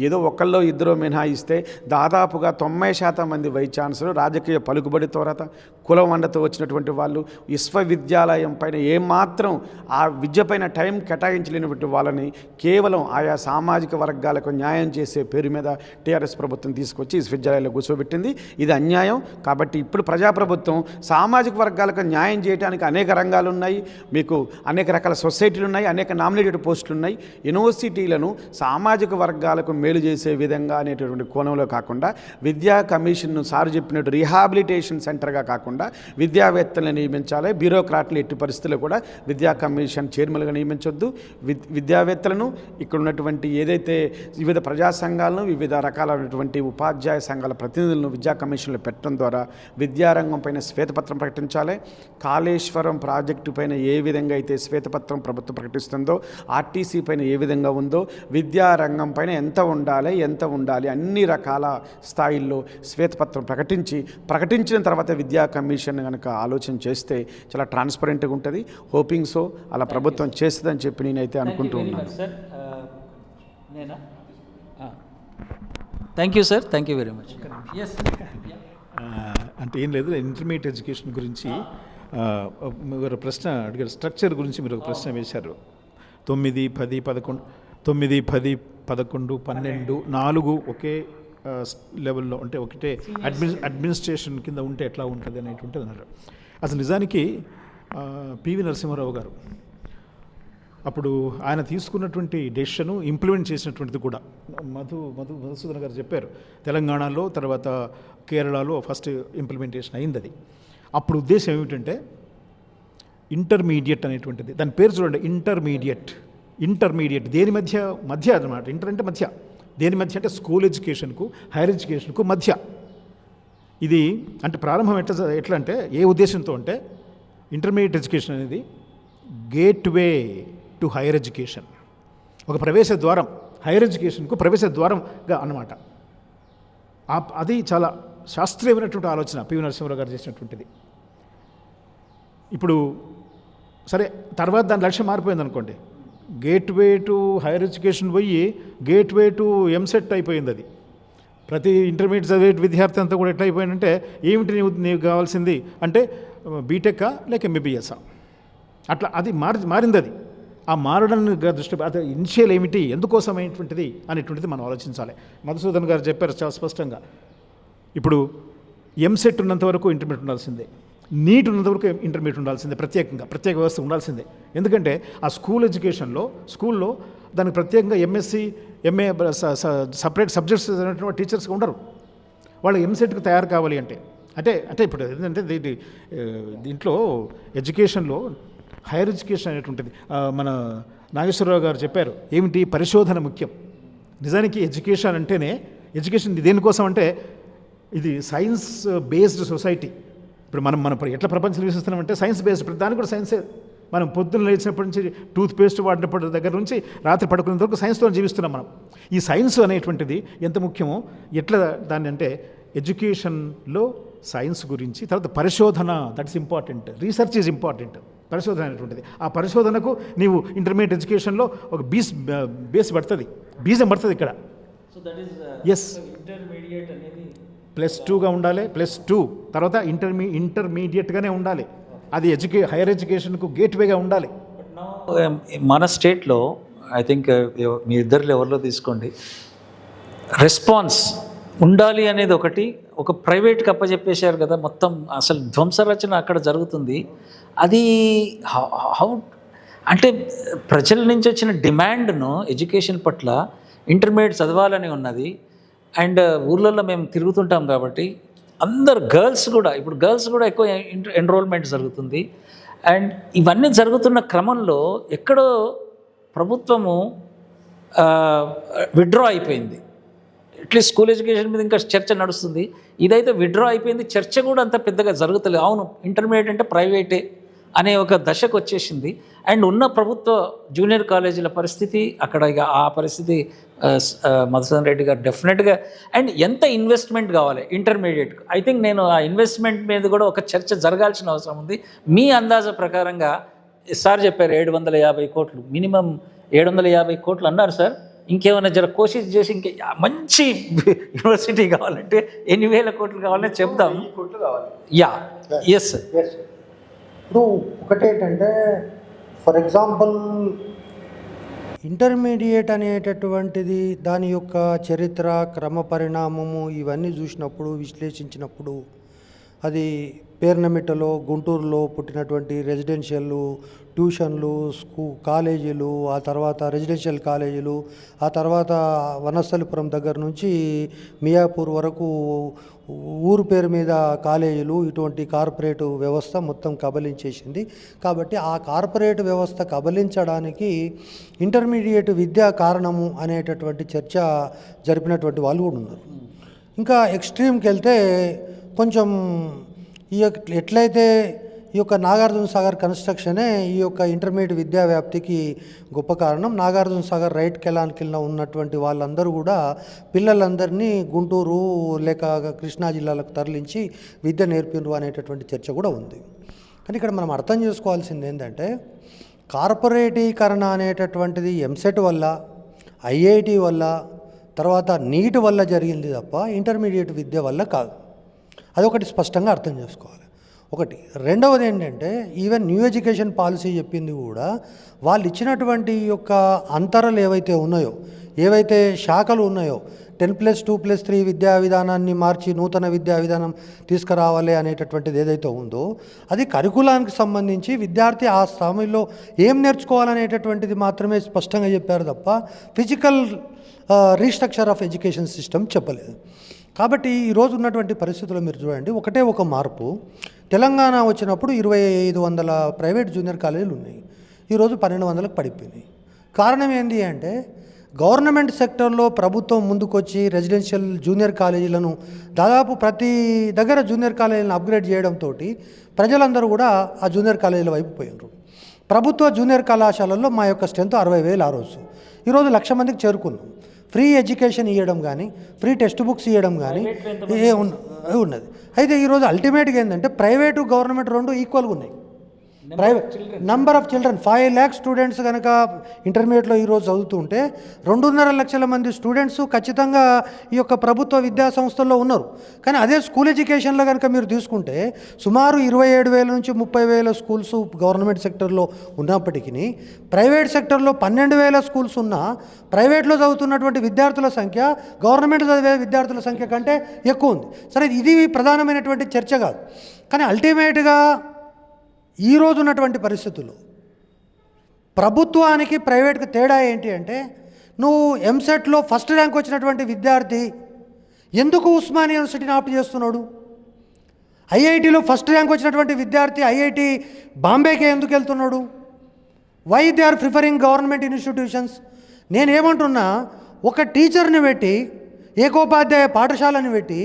ఏదో ఒకళ్ళో ఇద్దరో మినహాయిస్తే దాదాపుగా 90% మంది వైస్ ఛాన్సలర్ రాజకీయ పలుకుబడి తర్వాత కులం వండతో వచ్చినటువంటి వాళ్ళు విశ్వవిద్యాలయం పైన ఏమాత్రం ఆ విద్య పైన టైం కేటాయించలేనటువంటి వాళ్ళని కేవలం ఆయా సామాజిక వర్గాలకు న్యాయం చేసే పేరు మీద టీఆర్ఎస్ ప్రభుత్వం తీసుకొచ్చి విశ్వవిద్యాలయాల్లో కూర్చోబెట్టింది. ఇది అన్యాయం. కాబట్టి ఇప్పుడు ప్రజాప్రభుత్వం సామాజిక వర్గాలకు న్యాయం చేయడానికి అనేక రంగాలు ఉన్నాయి. మీకు అనేక రకాల సొసైటీలు ఉన్నాయి, అనేక నామినేటెడ్ పోస్టులు ఉన్నాయి. యూనివర్సిటీలను సామాజిక వర్గాలకు మేలు చేసే విధంగా అనేటటువంటి కోణంలో కాకుండా విద్యా కమిషన్ను సార్ చెప్పినట్టు రీహాబిలిటేషన్ సెంటర్గా కాకుండా విద్యావేత్తలను నియమించాలి. బ్యూరోక్రాట్లు ఎట్టి పరిస్థితుల్లో కూడా విద్యా కమిషన్ చైర్మన్గా నియమించొద్దు. విద్యావేత్తలను ఇక్కడ ఉన్నటువంటి ఏదైతే వివిధ ప్రజా సంఘాలను, వివిధ రకాలైనటువంటి ఉపాధ్యాయ సంఘాల ప్రతినిధులను విద్యా కమిషన్లు పెట్టడం ద్వారా విద్యారంగం పైన శ్వేతపత్రం ప్రకటించాలి. కాళేశ్వరం ప్రాజెక్టు పైన ఏ విధంగా అయితే శ్వేతపత్రం ప్రభుత్వం ప్రకటిస్తుందో, ఆర్టీసీ పైన ఏ విధంగా ఉందో, విద్యారంగం పైన ఎంత ఉండాలి అన్ని రకాల స్థాయిల్లో శ్వేతపత్రం ప్రకటించిన తర్వాత విద్యా కమిషన్ కనుక ఆలోచన చేస్తే చాలా ట్రాన్స్పరెంట్గా ఉంటుంది. హోపింగ్ సో అలా ప్రభుత్వం చేస్తుందని చెప్పి నేనైతే అనుకుంటూ ఉన్నాను. Thank you sir, thank you very much. అంటే ఏం లేదు, ఇంటర్మీడియట్ ఎడ్యుకేషన్ గురించి మీరు ప్రశ్న అడిగారు. స్ట్రక్చర్ గురించి మీరు ఒక ప్రశ్న వేశారు. 9, 10, 11, 9, 10, 11, 12 4 ఒకే లెవెల్లో అంటే ఒకటే అడ్మినిస్ట్రేషన్ కింద ఉంటే ఎట్లా ఉంటుంది అనేటువంటిది అన్నారు. అసలు నిజానికి పివి నరసింహారావు గారు అప్పుడు ఆయన తీసుకున్నటువంటి డెసిషను ఇంప్లిమెంట్ చేసినటువంటిది కూడా మధుసూదన్ గారు చెప్పారు. తెలంగాణలో తర్వాత కేరళలో ఫస్ట్ ఇంప్లిమెంటేషన్ అయింది. అది అప్పుడు ఉద్దేశం ఏమిటంటే ఇంటర్మీడియట్ అనేటువంటిది, దాని పేరు చూడండి, ఇంటర్మీడియట్ దేని మధ్య అన్నమాట. ఇంటర్ అంటే మధ్య, దేని మధ్య అంటే స్కూల్ ఎడ్యుకేషన్కు హైయర్ ఎడ్యుకేషన్కు మధ్య. ఇది అంటే ప్రారంభం ఎట్లా అంటే ఏ ఉద్దేశంతో అంటే ఇంటర్మీడియట్ ఎడ్యుకేషన్ అనేది గేట్వే టు హైయర్ ఎడ్యుకేషన్, ఒక ప్రవేశ ద్వారం, హైయర్ ఎడ్యుకేషన్కు ప్రవేశ ద్వారంగా అన్నమాట. అది చాలా శాస్త్రీయమైనటువంటి ఆలోచన పివి నరసింహారావు గారు చేసినటువంటిది. ఇప్పుడు సరే తర్వాత దాని లక్ష్యం మారిపోయింది అనుకోండి, గేట్వే టు హైయర్ ఎడ్యుకేషన్ పోయి గేట్వే టు ఎంసెట్ అయిపోయింది. అది ప్రతి ఇంటర్మీడియట్ చదివే విద్యార్థి అంతా కూడా ఎట్లా అయిపోయిందంటే ఏమిటి నీకు కావాల్సింది అంటే బీటెక్కా లేక ఎంబీబీఎస్ఆ, అట్లా అది మారింది. అది ఆ మారడాన్ని దృష్టి అది ఇనిషియల్ ఏమిటి, ఎందుకోసమైనటువంటిది అనేటువంటిది మనం ఆలోచించాలి. మధుసూదన్ గారు చెప్పారు చాలా స్పష్టంగా, ఇప్పుడు ఎంసెట్ ఉన్నంత వరకు ఇంటర్మీడియట్ ఉండాల్సిందే, నీట్ ఉన్నంతవరకు ఇంటర్మీడియట్ ఉండాల్సిందే, ప్రత్యేక వ్యవస్థ ఉండాల్సిందే. ఎందుకంటే ఆ స్కూల్లో దానికి ప్రత్యేకంగా ఎంఎస్సి ఎంఏ సపరేట్ సబ్జెక్ట్స్ అనేటువంటి టీచర్స్గా ఉండరు. వాళ్ళు ఎంసెట్కి తయారు కావాలి అంటే ఇప్పుడు ఏంటంటే దీంట్లో ఎడ్యుకేషన్లో హైయర్ ఎడ్యుకేషన్ అనేటువంటిది మన నాగేశ్వరరావు గారు చెప్పారు, ఏమిటి పరిశోధన ముఖ్యం. నిజానికి ఎడ్యుకేషన్ దేనికోసం అంటే ఇది సైన్స్ బేస్డ్ సొసైటీ. ఇప్పుడు మనం ఎట్లా ప్రపంచం నివసిస్తున్నామంటే సైన్స్ బేస్డ్, ప్రతి దానికి కూడా సైన్సే. మనం పొద్దున్న లేచినప్పటి నుంచి టూత్ పేస్ట్ వాడినప్పటి దగ్గర నుంచి రాత్రి పడుకునేంత వరకు సైన్స్తో జీవిస్తున్నాం మనం. ఈ సైన్స్ అనేటువంటిది ఎంత ముఖ్యమో ఎట్లా దాన్ని అంటే ఎడ్యుకేషన్లో సైన్స్ గురించి, తర్వాత పరిశోధన, that's important, research is important. పరిశోధన అనేటువంటిది, ఆ పరిశోధనకు నీవు ఇంటర్మీడియట్ ఎడ్యుకేషన్లో ఒక బీజం పడుతుంది ఇక్కడ. ఎస్, ఇంటర్మీడియట్ అనేది +2గా ఉండాలి, +2 తర్వాత ఇంటర్మీడియట్గానే ఉండాలి. అది హైయర్ ఎడ్యుకేషన్కు గేట్వేగా ఉండాలి. మన స్టేట్లో ఐ థింక్ మీ ఇద్దరిలో ఎవరిలో తీసుకోండి, రెస్పాన్స్ ఉండాలి అనేది ఒకటి, ఒక ప్రైవేట్కి అప్పచెప్పేశారు కదా, మొత్తం అసలు ధ్వంసరచన అక్కడ జరుగుతుంది. అది హౌ అంటే ప్రజల నుంచి వచ్చిన డిమాండ్ను ఎడ్యుకేషన్ పట్ల ఇంటర్మీడియట్ చదవాలని ఉన్నది. అండ్ ఊర్లలో మేము తిరుగుతుంటాం కాబట్టి అందరు గర్ల్స్ కూడా ఎక్కువ ఎన్రోల్మెంట్ జరుగుతుంది. అండ్ ఇవన్నీ జరుగుతున్న క్రమంలో ఎక్కడో ప్రభుత్వము విత్డ్రా అయిపోయింది. అట్లీస్ట్ స్కూల్ ఎడ్యుకేషన్ మీద ఇంకా చర్చ నడుస్తుంది, ఇదైతే విత్డ్రా అయిపోయింది. చర్చ కూడా అంత పెద్దగా జరుగుతలేదు. అవును, ఇంటర్మీడియట్ అంటే ప్రైవేటే అనే ఒక దశకు వచ్చేసింది. అండ్ ఉన్న ప్రభుత్వ జూనియర్ కాలేజీల పరిస్థితి అక్కడ ఇక ఆ పరిస్థితి మధుసూదన్ రెడ్డి గారు డెఫినెట్గా. అండ్ ఎంత ఇన్వెస్ట్మెంట్ కావాలి ఇంటర్మీడియట్కు, ఐ థింక్ నేను ఆ ఇన్వెస్ట్మెంట్ మీద కూడా ఒక చర్చ జరగాల్సిన అవసరం ఉంది. మీ అందాజ ప్రకారంగా సార్ చెప్పారు 750 కోట్లు, మినిమం 750 కోట్లు అన్నారు సార్. ఇంకేమైనా జర కోషిష్ చేసి ఇంకా మంచి యూనివర్సిటీ కావాలంటే ఎన్ని వేల కోట్లు కావాలని చెప్దాం. Yeah, yes sir. ఇప్పుడు ఒకటేంటంటే ఫర్ ఎగ్జాంపుల్ ఇంటర్మీడియట్ అనేటటువంటిది దాని యొక్క చరిత్ర, క్రమ పరిణామము ఇవన్నీ చూసినప్పుడు, విశ్లేషించినప్పుడు అది పేర్నమిట్టలో గుంటూరులో పుట్టినటువంటి రెసిడెన్షియల్ ట్యూషన్లు, కాలేజీలు, ఆ తర్వాత రెసిడెన్షియల్ కాలేజీలు, ఆ తర్వాత వనస్థలిపురం దగ్గర నుంచి మియాపూర్ వరకు ఊరు పేరు మీద కాలేజీలు, ఇటువంటి కార్పొరేట్ వ్యవస్థ మొత్తం కబలించేసింది. కాబట్టి ఆ కార్పొరేట్ వ్యవస్థ కబలించడానికి ఇంటర్మీడియట్ విద్య కారణము అనేటటువంటి చర్చ జరిపినటువంటి వాళ్ళు కూడా ఉన్నారు. ఇంకా ఎక్స్ట్రీమ్కి వెళ్తే కొంచెం ఎట్లయితే ఈ యొక్క నాగార్జున సాగర్ కన్స్ట్రక్షనే ఈ యొక్క ఇంటర్మీడియట్ విద్యా వ్యాప్తికి గొప్ప కారణం. నాగార్జున సాగర్ రైట్ కెలాన్ కింద ఉన్నటువంటి వాళ్ళందరూ కూడా పిల్లలందరినీ గుంటూరు లేక కృష్ణా జిల్లాలకు తరలించి విద్య నేర్పినరు అనేటటువంటి చర్చ కూడా ఉంది. కానీ ఇక్కడ మనం అర్థం చేసుకోవాల్సింది ఏంటంటే కార్పొరేటీకరణ అనేటటువంటిది ఎంసెట్ వల్ల, ఐఐటి వల్ల, తర్వాత నీట్ వల్ల జరిగింది తప్ప ఇంటర్మీడియట్ విద్య వల్ల కాదు. అదొకటి స్పష్టంగా అర్థం చేసుకోవాలి. ఒకటి. రెండవది ఏంటంటే ఈవెన్ న్యూ ఎడ్యుకేషన్ పాలసీ చెప్పింది కూడా వాళ్ళు ఇచ్చినటువంటి యొక్క అంతరాలు ఏవైతే ఉన్నాయో, ఏవైతే శాఖలు ఉన్నాయో 10+2+3 విద్యా విధానాన్ని మార్చి నూతన విద్యా విధానం తీసుకురావాలి అనేటటువంటిది ఏదైతే ఉందో అది కరికులానికి సంబంధించి విద్యార్థి ఆ సమయంలో ఏం నేర్చుకోవాలనేటటువంటిది మాత్రమే స్పష్టంగా చెప్పారు తప్ప physical restructure of education system చెప్పలేదు. కాబట్టి ఈరోజు ఉన్నటువంటి పరిస్థితుల్లో మీరు చూడండి, ఒకటే ఒక మార్పు. తెలంగాణ వచ్చినప్పుడు 2500 ప్రైవేట్ జూనియర్ కాలేజీలు ఉన్నాయి, ఈరోజు 1200కు పడిపోయినాయి. కారణం ఏంటి అంటే గవర్నమెంట్ సెక్టర్లో ప్రభుత్వం ముందుకొచ్చి రెసిడెన్షియల్ జూనియర్ కాలేజీలను దాదాపు ప్రతి దగ్గర జూనియర్ కాలేజీలను అప్గ్రేడ్ చేయడంతో ప్రజలందరూ కూడా ఆ జూనియర్ కాలేజీల వైపు పోయినారు. ప్రభుత్వ జూనియర్ కళాశాలల్లో మా యొక్క స్ట్రెంత్ 60,000 ఆ రోజు. ఈరోజు 1,00,000 మందికి చేరుకున్నాం. ఫ్రీ ఎడ్యుకేషన్ ఇవ్వడం కానీ, ఫ్రీ టెక్స్ట్ బుక్స్ ఇవ్వడం కానీ ఉన్నది. అయితే ఈరోజు అల్టిమేట్గా ఏంటంటే ప్రైవేటు గవర్నమెంట్ రెండు ఈక్వల్గా ఉన్నాయి. Private number of children 5 lakh students కనుక ఇంటర్మీడియట్లో ఈరోజు చదువుతుంటే 2.5 లక్షల మంది స్టూడెంట్స్ ఖచ్చితంగా ఈ యొక్క ప్రభుత్వ విద్యా సంస్థల్లో ఉన్నారు. కానీ అదే స్కూల్ ఎడ్యుకేషన్లో కనుక మీరు తీసుకుంటే సుమారు 27,000 నుంచి 30,000 స్కూల్స్ గవర్నమెంట్ సెక్టర్లో ఉన్నప్పటికీ ప్రైవేట్ సెక్టర్లో 12,000 స్కూల్స్ ఉన్నా ప్రైవేట్లో చదువుతున్నటువంటి విద్యార్థుల సంఖ్య గవర్నమెంట్ చదివే విద్యార్థుల సంఖ్య కంటే ఎక్కువ ఉంది. సరే, ఇది ప్రధానమైనటువంటి చర్చ కాదు. కానీ అల్టిమేట్గా ఈరోజు ఉన్నటువంటి పరిస్థితుల్లో ప్రభుత్వానికి ప్రైవేట్కి తేడా ఏంటి అంటే, నువ్వు ఎంసెట్లో ఫస్ట్ ర్యాంక్ వచ్చినటువంటి విద్యార్థి ఎందుకు ఉస్మానియా యూనివర్సిటీని ఆప్ట్ చేస్తున్నాడు? ఐఐటీలో ఫస్ట్ ర్యాంక్ వచ్చినటువంటి విద్యార్థి ఐఐటి బాంబేకే ఎందుకు వెళ్తున్నాడు? Why they are preferring government institutions? నేనేమంటున్నా, ఒక టీచర్ని పెట్టి ఏకోపాధ్యాయ పాఠశాలని పెట్టి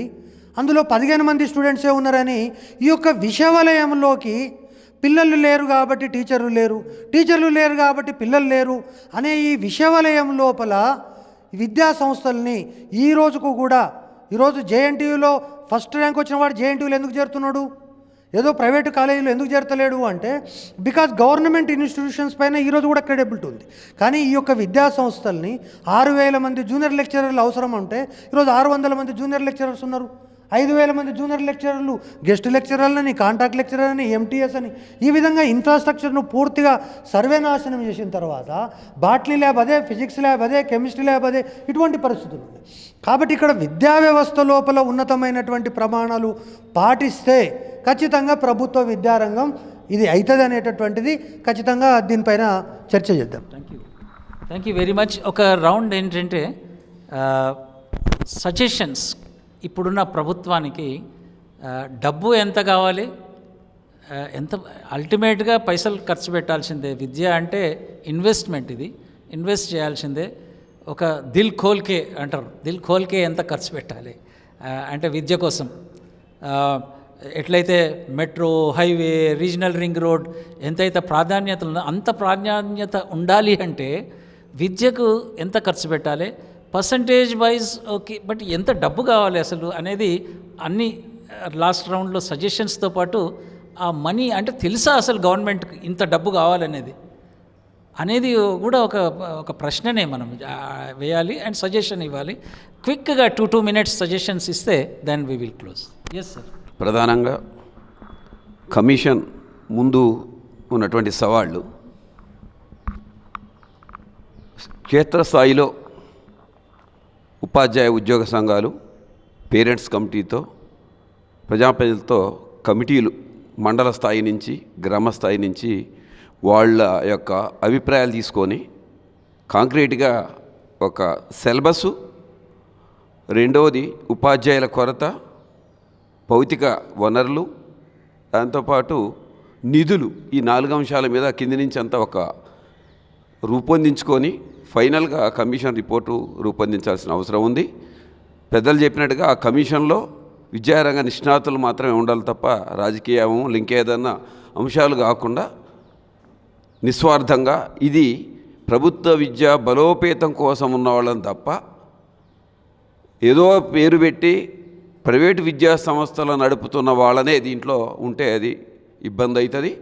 అందులో 15 మంది స్టూడెంట్సే ఉన్నారని ఈ యొక్క విషవలయంలోకి పిల్లలు లేరు కాబట్టి టీచర్లు లేరు, టీచర్లు లేరు కాబట్టి పిల్లలు లేరు అనే ఈ విషవలయం లోపల విద్యా సంస్థల్ని ఈ రోజుకు కూడా ఈరోజు జేఎన్టీయూలో ఫస్ట్ ర్యాంక్ వచ్చిన వాడు జేఎన్టీయూలో ఎందుకు చేరుతున్నాడు? ఏదో ప్రైవేటు కాలేజీలో ఎందుకు చేరతలేడు అంటే బికాజ్ గవర్నమెంట్ ఇన్స్టిట్యూషన్స్ పైన ఈరోజు కూడా క్రెడిబిలిటీ ఉంది. కానీ ఈ యొక్క విద్యా సంస్థల్ని 6,000 మంది జూనియర్ లెక్చరర్లు అవసరం అంటే ఈరోజు 600 మంది జూనియర్ లెక్చరర్స్ ఉన్నారు. 5,000 మంది జూనియర్ లెక్చరర్లు, గెస్ట్ లెక్చరర్లని, కాంట్రాక్ట్ లెక్చరర్ అని, ఎంటీఎస్ అని, ఈ విధంగా ఇన్ఫ్రాస్ట్రక్చర్ను పూర్తిగా సర్వేనాశనం చేసిన తర్వాత బాటనీ ల్యాబ్ అదే, ఫిజిక్స్ ల్యాబ్ అదే, కెమిస్ట్రీ ల్యాబ్ అదే, ఇటువంటి పరిస్థితులు ఉన్నాయి. కాబట్టి ఇక్కడ విద్యా వ్యవస్థ లోపల ఉన్నతమైనటువంటి ప్రమాణాలు పాటిస్తే ఖచ్చితంగా ప్రభుత్వ విద్యారంగం ఇది అవుతుంది అనేటటువంటిది ఖచ్చితంగా దీనిపైన చర్చ చేద్దాం. Thank you very much. ఒక రౌండ్ ఏంటంటే సజెషన్స్. ఇప్పుడున్న ప్రభుత్వానికి డబ్బు ఎంత కావాలి, ఎంత అల్టిమేట్గా పైసలు ఖర్చు పెట్టాల్సిందే. విద్య అంటే ఇన్వెస్ట్మెంట్, ఇది ఇన్వెస్ట్ చేయాల్సిందే. ఒక దిల్ ఖోల్కే అంటారు, దిల్ ఖోల్కే ఎంత ఖర్చు పెట్టాలి అంటే విద్య కోసం. ఎట్లయితే metro, highway, regional ring road ఎంతైతే ప్రాధాన్యత ఉందో అంత ప్రాధాన్యత ఉండాలి అంటే విద్యకు ఎంత ఖర్చు పెట్టాలి, పర్సంటేజ్ వైజ్ ఓకే, బట్ ఎంత డబ్బు కావాలి అసలు అనేది అన్ని లాస్ట్ రౌండ్లో సజెషన్స్తో పాటు ఆ మనీ అంటే తెలుసా అసలు గవర్నమెంట్కి ఇంత డబ్బు కావాలనేది కూడా ఒక ప్రశ్ననే మనం వేయాలి అండ్ సజెషన్ ఇవ్వాలి. క్విక్గా 2 minutes సజెషన్స్ ఇస్తే then we will close. Yes sir. ప్రధానంగా కమిషన్ ముందు ఉన్నటువంటి సవాళ్ళు క్షేత్రస్థాయిలో ఉపాధ్యాయ ఉద్యోగ సంఘాలు, పేరెంట్స్ కమిటీతో, ప్రజాప్రతినిధులతో కమిటీలు మండల స్థాయి నుంచి, గ్రామ స్థాయి నుంచి వాళ్ళ యొక్క అభిప్రాయాలు తీసుకొని కాంక్రీట్గా ఒక సిలబస్సు, రెండవది ఉపాధ్యాయుల కొరత, భౌతిక వనరులు, దాంతోపాటు నిధులు, ఈ 4 అంశాల మీద కింది నుంచి అంతా ఒక రూపొందించుకొని ఫైనల్గా కమిషన్ రిపోర్టు రూపొందించాల్సిన అవసరం ఉంది. పెద్దలు చెప్పినట్టుగా ఆ కమిషన్లో విద్యారంగ నిష్ణాతులు మాత్రమే ఉండాలి తప్ప రాజకీయం ఇంకేదన్నా అంశాలు కాకుండా నిస్వార్థంగా ఇది ప్రభుత్వ విద్య బలోపేతం కోసం ఉన్న వాళ్ళని తప్ప ఏదో పేరు పెట్టి ప్రైవేటు విద్యా సంస్థలు నడుపుతున్న వాళ్ళనే దీంట్లో ఉంటే అది ఇబ్బంది అవుతుంది.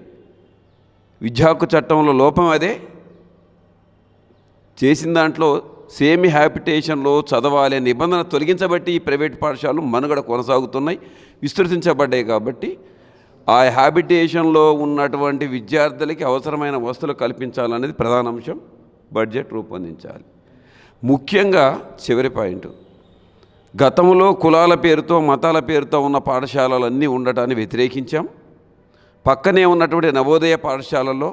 విద్యా హక్కు చట్టంలో లోపం అదే. చేసిన దాంట్లో సేమి హ్యాబిటేషన్లో చదవాలి నిబంధన తొలగించబట్టి ఈ ప్రైవేట్ పాఠశాలలు మనుగడ కొనసాగుతున్నాయి, విస్తృతించబడ్డాయి. కాబట్టి ఆ హ్యాబిటేషన్లో ఉన్నటువంటి విద్యార్థులకి అవసరమైన వసతులు కల్పించాలనేది ప్రధాన అంశం. బడ్జెట్ రూపొందించాలి. ముఖ్యంగా చివరి పాయింట్, గతంలో కులాల పేరుతో, మతాల పేరుతో ఉన్న పాఠశాలలన్నీ ఉండటాన్ని వ్యతిరేకించాం. పక్కనే ఉన్నటువంటి నవోదయ పాఠశాలల్లో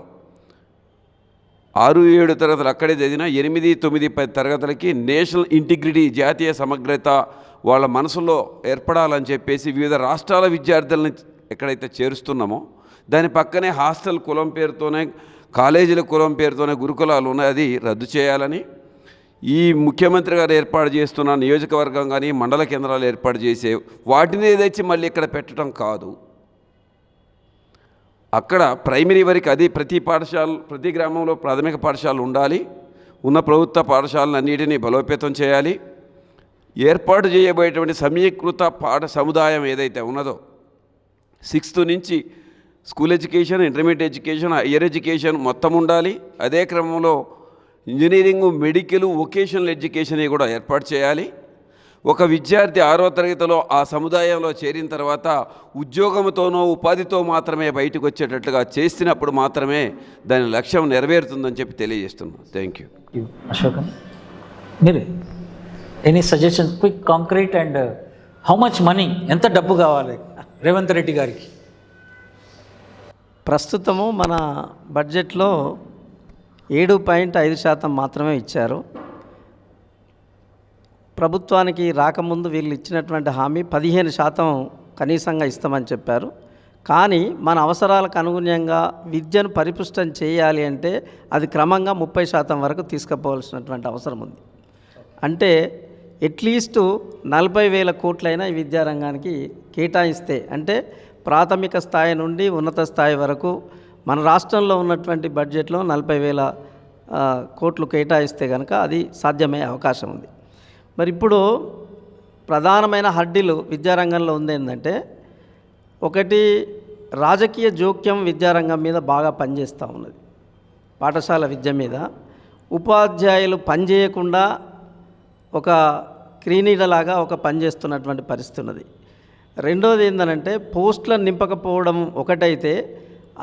6, 7 తరగతులు అక్కడే చదివిన 8, 9, 10 తరగతులకి నేషనల్ ఇంటిగ్రిటీ, జాతీయ సమగ్రత వాళ్ళ మనసులో ఏర్పడాలని చెప్పేసి వివిధ రాష్ట్రాల విద్యార్థులను ఎక్కడైతే చేరుస్తున్నామో దాని పక్కనే హాస్టల్ కులం పేరుతోనే, కాలేజీల కులం పేరుతోనే గురుకులాలు ఉన్నాయి, అది రద్దు చేయాలని. ఈ ముఖ్యమంత్రి గారు ఏర్పాటు చేస్తున్న నియోజకవర్గం కానీ మండల కేంద్రాలు ఏర్పాటు చేసే వాటిని తెచ్చి మళ్ళీ ఇక్కడ పెట్టడం కాదు. అక్కడ ప్రైమరీ వరకు అది ప్రతి గ్రామంలో ప్రాథమిక పాఠశాలలు ఉండాలి. ఉన్న ప్రభుత్వ పాఠశాలన్నిటినీ బలోపేతం చేయాలి. ఏర్పాటు చేయబోయేటువంటి సమీకృత సముదాయం ఏదైతే ఉన్నదో 6th నుంచి school education, intermediate education, higher education మొత్తం ఉండాలి. అదే క్రమంలో ఇంజనీరింగ్, మెడికల్, వొకేషనల్ ఎడ్యుకేషన్ కూడా ఏర్పాటు చేయాలి. ఒక విద్యార్థి 6వ తరగతిలో ఆ సముదాయంలో చేరిన తర్వాత ఉద్యోగంతోనో ఉపాధితో మాత్రమే బయటకు వచ్చేటట్లుగా చేసినప్పుడు మాత్రమే దాని లక్ష్యం నెరవేరుతుందని చెప్పి తెలియజేస్తున్నాను. Thank you. అశోకన్, మీరు any suggestion, quick, concrete and how much money, ఎంత డబ్బు కావాలి రేవంత్ రెడ్డి గారికి? ప్రస్తుతము మన బడ్జెట్లో 7.5% మాత్రమే ఇచ్చారు. ప్రభుత్వానికి రాకముందు వీళ్ళు ఇచ్చినటువంటి హామీ 15% కనీసంగా ఇస్తామని చెప్పారు. కానీ మన అవసరాలకు అనుగుణంగా విద్యను పరిపుష్టం చేయాలి అంటే అది క్రమంగా 30% వరకు తీసుకుపోవాల్సినటువంటి అవసరం ఉంది. అంటే అట్లీస్ట్ 40,000 కోట్లైనా ఈ విద్యారంగానికి కేటాయిస్తే, అంటే ప్రాథమిక స్థాయి నుండి ఉన్నత స్థాయి వరకు మన రాష్ట్రంలో ఉన్నటువంటి బడ్జెట్లో 40,000 కోట్లు కేటాయిస్తే కనుక అది సాధ్యమయ్యే అవకాశం ఉంది. మరి ఇప్పుడు ప్రధానమైన హడ్డీలు విద్యారంగంలో ఉంది ఏంటంటే, ఒకటి రాజకీయ జోక్యం విద్యారంగం మీద బాగా పనిచేస్తూ ఉన్నది. పాఠశాల విద్య మీద ఉపాధ్యాయులు పనిచేయకుండా ఒక క్రీనీడలాగా ఒక పనిచేస్తున్నటువంటి పరిస్థితి ఉన్నది. రెండోది ఏంటంటే, పోస్టులను నింపకపోవడం ఒకటైతే,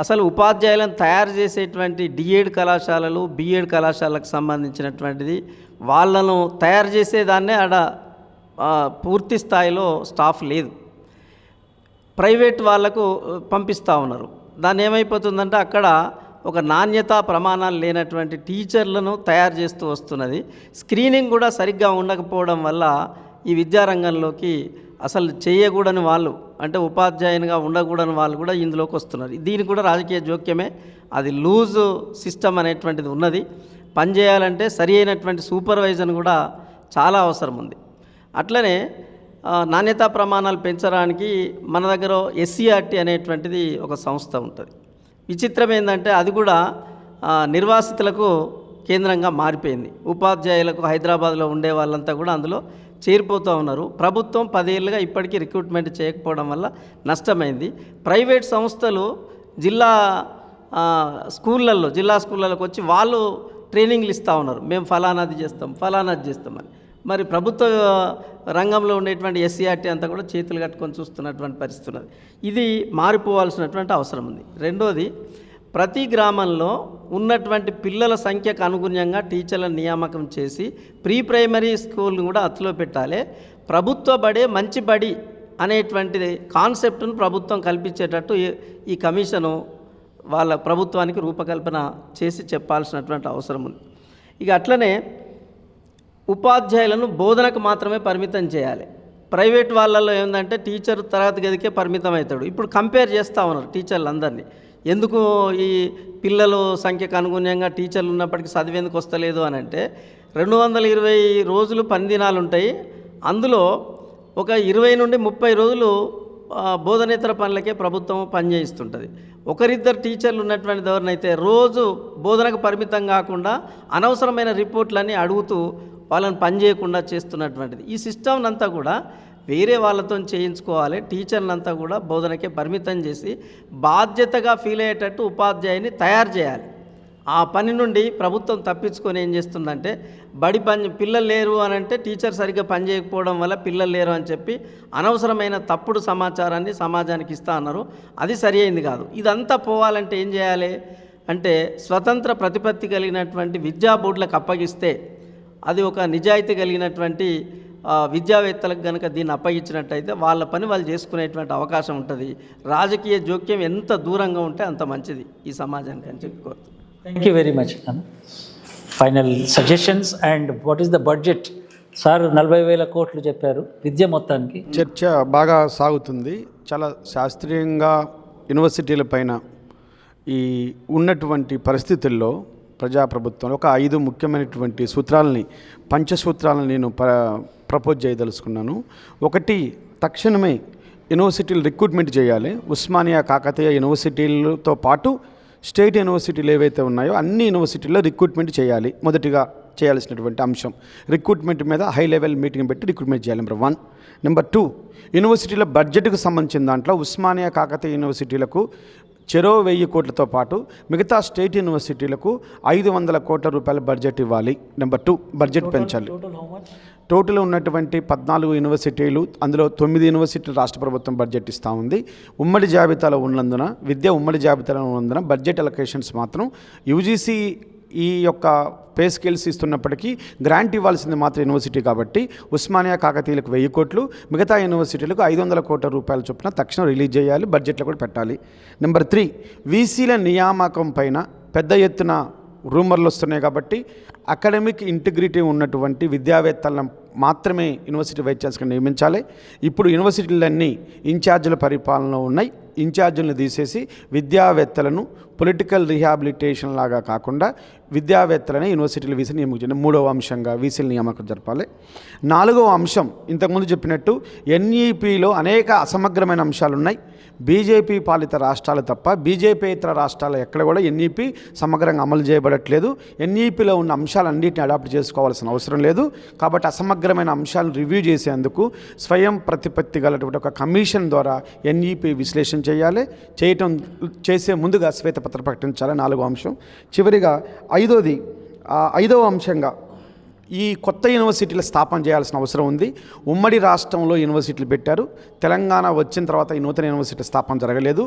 అసలు ఉపాధ్యాయులను తయారు చేసేటువంటి డిఎడ్ కళాశాలలు, బిఎడ్ కళాశాలకు సంబంధించినటువంటిది వాళ్ళను తయారు చేసేదాన్నే ఆడ పూర్తి స్థాయిలో స్టాఫ్ లేదు, ప్రైవేట్ వాళ్లకు పంపిస్తూ ఉన్నారు. దాన్ని ఏమైపోతుందంటే అక్కడ ఒక నాణ్యతా ప్రమాణాలు లేనటువంటి టీచర్లను తయారు చేస్తూ వస్తున్నది. స్క్రీనింగ్ కూడా సరిగ్గా ఉండకపోవడం వల్ల ఈ విద్యారంగంలోకి అసలు చేయకూడని వాళ్ళు, అంటే ఉపాధ్యాయునిగా ఉండకూడని వాళ్ళు కూడా ఇందులోకి వస్తున్నారు. దీనికి కూడా రాజకీయ జోక్యమే. అది లూజ్ సిస్టమ్ అనేటువంటిది ఉన్నది. పనిచేయాలంటే సరి అయినటువంటి సూపర్వైజన్ కూడా చాలా అవసరం ఉంది. అట్లనే నాణ్యతా ప్రమాణాలు పెంచడానికి మన దగ్గర ఎస్సీఆర్టీ అనేటువంటిది ఒక సంస్థ ఉంటుంది. విచిత్రం ఏంటంటే అది కూడా నిర్వాసితులకు కేంద్రంగా మారిపోయింది. ఉపాధ్యాయులకు హైదరాబాద్లో ఉండే వాళ్ళంతా కూడా అందులో చేరిపోతూ ఉన్నారు. ప్రభుత్వం 10 ఏళ్ళుగా ఇప్పటికీ రిక్రూట్మెంట్ చేయకపోవడం వల్ల నష్టమైంది. ప్రైవేట్ సంస్థలు జిల్లా స్కూళ్ళలోకి వచ్చి వాళ్ళు ట్రైనింగ్లు ఇస్తూ ఉన్నారు. మేము ఫలానాది చేస్తామని. మరి ప్రభుత్వ రంగంలో ఉండేటువంటి ఎస్సీఆర్టీ అంతా కూడా చేతులు కట్టుకొని చూస్తున్నటువంటి పరిస్థితి ఉన్నది. ఇది మారిపోవాల్సినటువంటి అవసరం ఉంది. రెండోది, ప్రతి గ్రామంలో ఉన్నటువంటి పిల్లల సంఖ్యకు అనుగుణంగా టీచర్ల నియామకం చేసి ప్రీ ప్రైమరీ స్కూల్ని కూడా అత్తులో పెట్టాలి. ప్రభుత్వ బడే మంచి బడి అనేటువంటిది కాన్సెప్ట్ను ప్రభుత్వం కల్పించేటట్టు ఈ కమిషను వాళ్ళ ప్రభుత్వానికి రూపకల్పన చేసి చెప్పాల్సినటువంటి అవసరం ఉంది. ఇక అట్లనే ఉపాధ్యాయులను బోధనకు మాత్రమే పరిమితం చేయాలి. ప్రైవేట్ వాళ్ళల్లో ఏంటంటే టీచర్ తరగతి గదికే పరిమితం అవుతాడు. ఇప్పుడు కంపేర్ చేస్తూ ఉన్నారు టీచర్లందరినీ. ఎందుకు ఈ పిల్లలు సంఖ్యకు అనుగుణంగా టీచర్లు ఉన్నప్పటికీ చదివేందుకు వస్తలేదు అని అంటే, 220 రోజులు పని దినాలు ఉంటాయి. అందులో ఒక 20 నుండి 30 రోజులు బోధనేతర పనులకే ప్రభుత్వం పనిచేయిస్తుంటుంది. ఒకరిద్దరు టీచర్లు ఉన్నటువంటి ఎవరినైతే రోజు బోధనకు పరిమితం కాకుండా అనవసరమైన రిపోర్ట్లన్నీ అడుగుతూ వాళ్ళని పని చేయకుండా చేస్తున్నటువంటిది. ఈ సిస్టమ్ అంతా కూడా వేరే వాళ్ళతో చేయించుకోవాలి. టీచర్లంతా కూడా బోధనకే పరిమితం చేసి బాధ్యతగా ఫీల్ అయ్యేటట్టు ఉపాధ్యాయుని తయారు చేయాలి. ఆ పని నుండి ప్రభుత్వం తప్పించుకొని ఏం చేస్తుందంటే, పిల్లలు లేరు అని అంటే టీచర్ సరిగ్గా పని చేయకపోవడం వల్ల పిల్లలు లేరు అని చెప్పి అనవసరమైన తప్పుడు సమాచారాన్ని సమాజానికి ఇస్తా అన్నారు. అది సరి అయింది కాదు. ఇదంతా పోవాలంటే ఏం చేయాలి అంటే, స్వతంత్ర ప్రతిపత్తి కలిగినటువంటి విద్యా బోర్డులకు అప్పగిస్తే, అది ఒక నిజాయితీ కలిగినటువంటి విద్యావేత్తలకు కనుక దీన్ని అప్పగించినట్టయితే వాళ్ళ పని వాళ్ళు చేసుకునేటువంటి అవకాశం ఉంటుంది. రాజకీయ జోక్యం ఎంత దూరంగా ఉంటే అంత మంచిది ఈ సమాజానికి అని చెప్పి కోరుతున్నాను. Thank you very much. Final suggestions and what is the budget? Sir 40,000 కోట్లు చెప్పారు విద్య మొత్తానికి. చర్చ బాగా సాగుతుంది. చాలా శాస్త్రీయంగా యూనివర్సిటీల పైన ఈ ఉన్నటువంటి పరిస్థితుల్లో ప్రజాప్రభుత్వంలో ఒక 5 ముఖ్యమైనటువంటి సూత్రాలని, పంచసూత్రాలను నేను ప్రపోజ్ చేయదలుచుకున్నాను. ఒకటి, తక్షణమే యూనివర్సిటీలు రిక్రూట్మెంట్ చేయాలి. ఉస్మానియా, కాకతీయ యూనివర్సిటీలతో పాటు స్టేట్ యూనివర్సిటీలు ఏవైతే ఉన్నాయో అన్ని యూనివర్సిటీల్లో రిక్రూట్మెంట్ చేయాలి. మొదటిగా చేయాల్సినటువంటి అంశం రిక్రూట్మెంట్ మీద హై లెవెల్ మీటింగ్ పెట్టి రిక్రూట్మెంట్ చేయాలి. నెంబర్ 1. నెంబర్ 2, యూనివర్సిటీల బడ్జెట్కు సంబంధించిన దాంట్లో ఉస్మానియా, కాకతీయ యూనివర్సిటీలకు చెరో 1000 కోట్లతో పాటు మిగతా స్టేట్ యూనివర్సిటీలకు 500 కోట్ల రూపాయల బడ్జెట్ ఇవ్వాలి. నెంబర్ 2, బడ్జెట్ పెంచాలి. టోటల్ ఉన్నటువంటి 14 యూనివర్సిటీలు, అందులో 9 యూనివర్సిటీలు రాష్ట్ర ప్రభుత్వం బడ్జెట్ ఇస్తూ ఉంది. ఉమ్మడి జాబితాలో ఉన్నందున, ఉమ్మడి జాబితాలో ఉన్నందున బడ్జెట్ అలొకేషన్స్ మాత్రం యూజీసీ ఈ యొక్క పే స్కేల్స్ ఇస్తున్నప్పటికీ గ్రాంట్ ఇవ్వాల్సింది మాత్రం యూనివర్సిటీ కాబట్టి ఉస్మానియా, కాకతీయులకు 1000 కోట్లు, మిగతా యూనివర్సిటీలకు 500 కోట్ల రూపాయల చొప్పున తక్షణం రిలీజ్ చేయాలి, బడ్జెట్లో కూడా పెట్టాలి. నెంబర్ 3, వీసీల నియామకం పైన పెద్ద ఎత్తున రూమర్లు వస్తున్నాయి కాబట్టి అకాడమిక్ ఇంటిగ్రిటీ ఉన్నటువంటి విద్యావేత్తలను మాత్రమే యూనివర్సిటీ వైస్ ఛాన్సలర్గా నియమించాలి. ఇప్పుడు యూనివర్సిటీలన్నీ ఇన్ఛార్జీల పరిపాలనలో ఉన్నాయి. ఇన్ఛార్జీలను తీసేసి విద్యావేత్తలను పొలిటికల్ రీహాబిలిటేషన్ లాగా కాకుండా విద్యావేత్తలనే యూనివర్సిటీలు వీసీ నియమించండి. 3వ అంశంగా వీసీల నియామకం జరపాలి. 4వ అంశం, ఇంతకుముందు చెప్పినట్టు ఎన్ఈపిలో అనేక అసమగ్రమైన అంశాలు ఉన్నాయి. బీజేపీ పాలిత రాష్ట్రాలు తప్ప బీజేపీ ఇతర రాష్ట్రాలు ఎక్కడ కూడా ఎన్ఈపీ సమగ్రంగా అమలు చేయబడట్లేదు. ఎన్ఈపిలో ఉన్న అంశాలన్నింటినీ అడాప్ట్ చేసుకోవాల్సిన అవసరం లేదు. కాబట్టి అసమగ్రమైన అంశాలను రివ్యూ చేసేందుకు స్వయం ప్రతిపత్తి గలటువంటి ఒక కమిషన్ ద్వారా ఎన్ఈపీ విశ్లేషణ చేసే ముందుగా శ్వేతపత్రం ప్రకటించాలి. 4వ అంశం. చివరిగా 5వ అంశంగా ఈ కొత్త యూనివర్సిటీల స్థాపన చేయాల్సిన అవసరం ఉంది. ఉమ్మడి రాష్ట్రంలో యూనివర్సిటీలు పెట్టారు. తెలంగాణ వచ్చిన తర్వాత ఈ నూతన యూనివర్సిటీ స్థాపన జరగలేదు.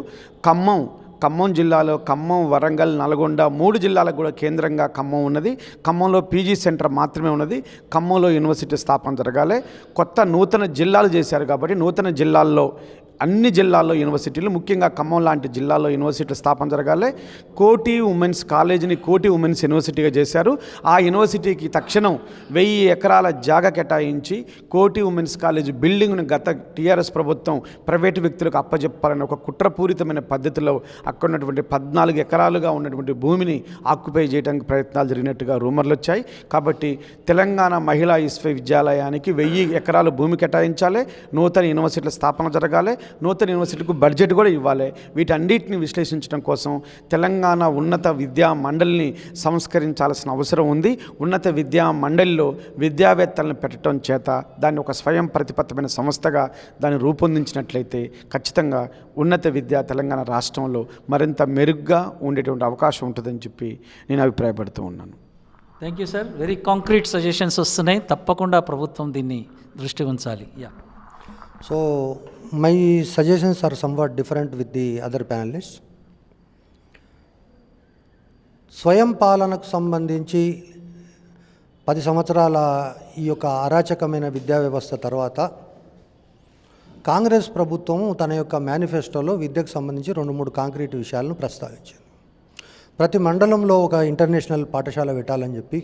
ఖమ్మం జిల్లాలో ఖమ్మం, వరంగల్, నల్గొండ 3 జిల్లాలకు కూడా కేంద్రంగా ఖమ్మం ఉన్నది. ఖమ్మంలో పీజీ సెంటర్ మాత్రమే ఉన్నది. ఖమ్మంలో యూనివర్సిటీ స్థాపన జరగాలి. నూతన జిల్లాలు చేశారు కాబట్టి నూతన జిల్లాల్లో అన్ని జిల్లాల్లో యూనివర్సిటీలు, ముఖ్యంగా ఖమ్మం లాంటి జిల్లాల్లో యూనివర్సిటీల స్థాపన జరగాలి. కోటి ఉమెన్స్ కాలేజీని కోటి ఉమెన్స్ యూనివర్సిటీగా చేశారు. ఆ యూనివర్సిటీకి తక్షణం 1000 ఎకరాల జాగా కేటాయించి కోటి ఉమెన్స్ కాలేజీ బిల్డింగ్ను గత టీఆర్ఎస్ ప్రభుత్వం ప్రైవేటు వ్యక్తులకు అప్పజెప్పాలని ఒక కుట్రపూరితమైన పద్ధతిలో అక్కడ ఉన్నటువంటి 14 ఎకరాలుగా ఉన్నటువంటి భూమిని ఆక్యుపై చేయడానికి ప్రయత్నాలు జరిగినట్టుగా రూమర్లు వచ్చాయి. కాబట్టి తెలంగాణ మహిళా విశ్వవిద్యాలయానికి 1000 ఎకరాలు భూమి కేటాయించాలి. నూతన యూనివర్సిటీల స్థాపన జరగాలి. నూతన యూనివర్సిటీకి బడ్జెట్ కూడా ఇవ్వాలి. వీటన్నిటిని విశ్లేషించడం కోసం తెలంగాణ ఉన్నత విద్యా మండలిని సంస్కరించాల్సిన అవసరం ఉంది. ఉన్నత విద్యా మండలిలో విద్యావేత్తలను పెట్టడం చేత దాన్ని ఒక స్వయం ప్రతిపత్తమైన సంస్థగా దాన్ని రూపొందించినట్లయితే ఖచ్చితంగా ఉన్నత విద్య తెలంగాణ రాష్ట్రంలో మరింత మెరుగ్గా ఉండేటువంటి అవకాశం ఉంటుందని చెప్పి నేను అభిప్రాయపడుతూ ఉన్నాను. Thank you sir. Very concrete suggestions వస్తున్నాయి. తప్పకుండా ప్రభుత్వం దీన్ని దృష్టి ఉంచాలి. So my suggestions are somewhat different with the other panelists. స్వయం పాలనకు సంబంధించి 10 సంవత్సరాల ఈ యొక్క అరాచకమైన విద్యా వ్యవస్థ తర్వాత కాంగ్రెస్ ప్రభుత్వం తన యొక్క మేనిఫెస్టోలో విద్యకు సంబంధించి 2-3 కాంక్రీట్ విషయాలను ప్రస్తావించింది. ప్రతి మండలంలో ఒక ఇంటర్నేషనల్ పాఠశాల పెట్టాలని చెప్పి,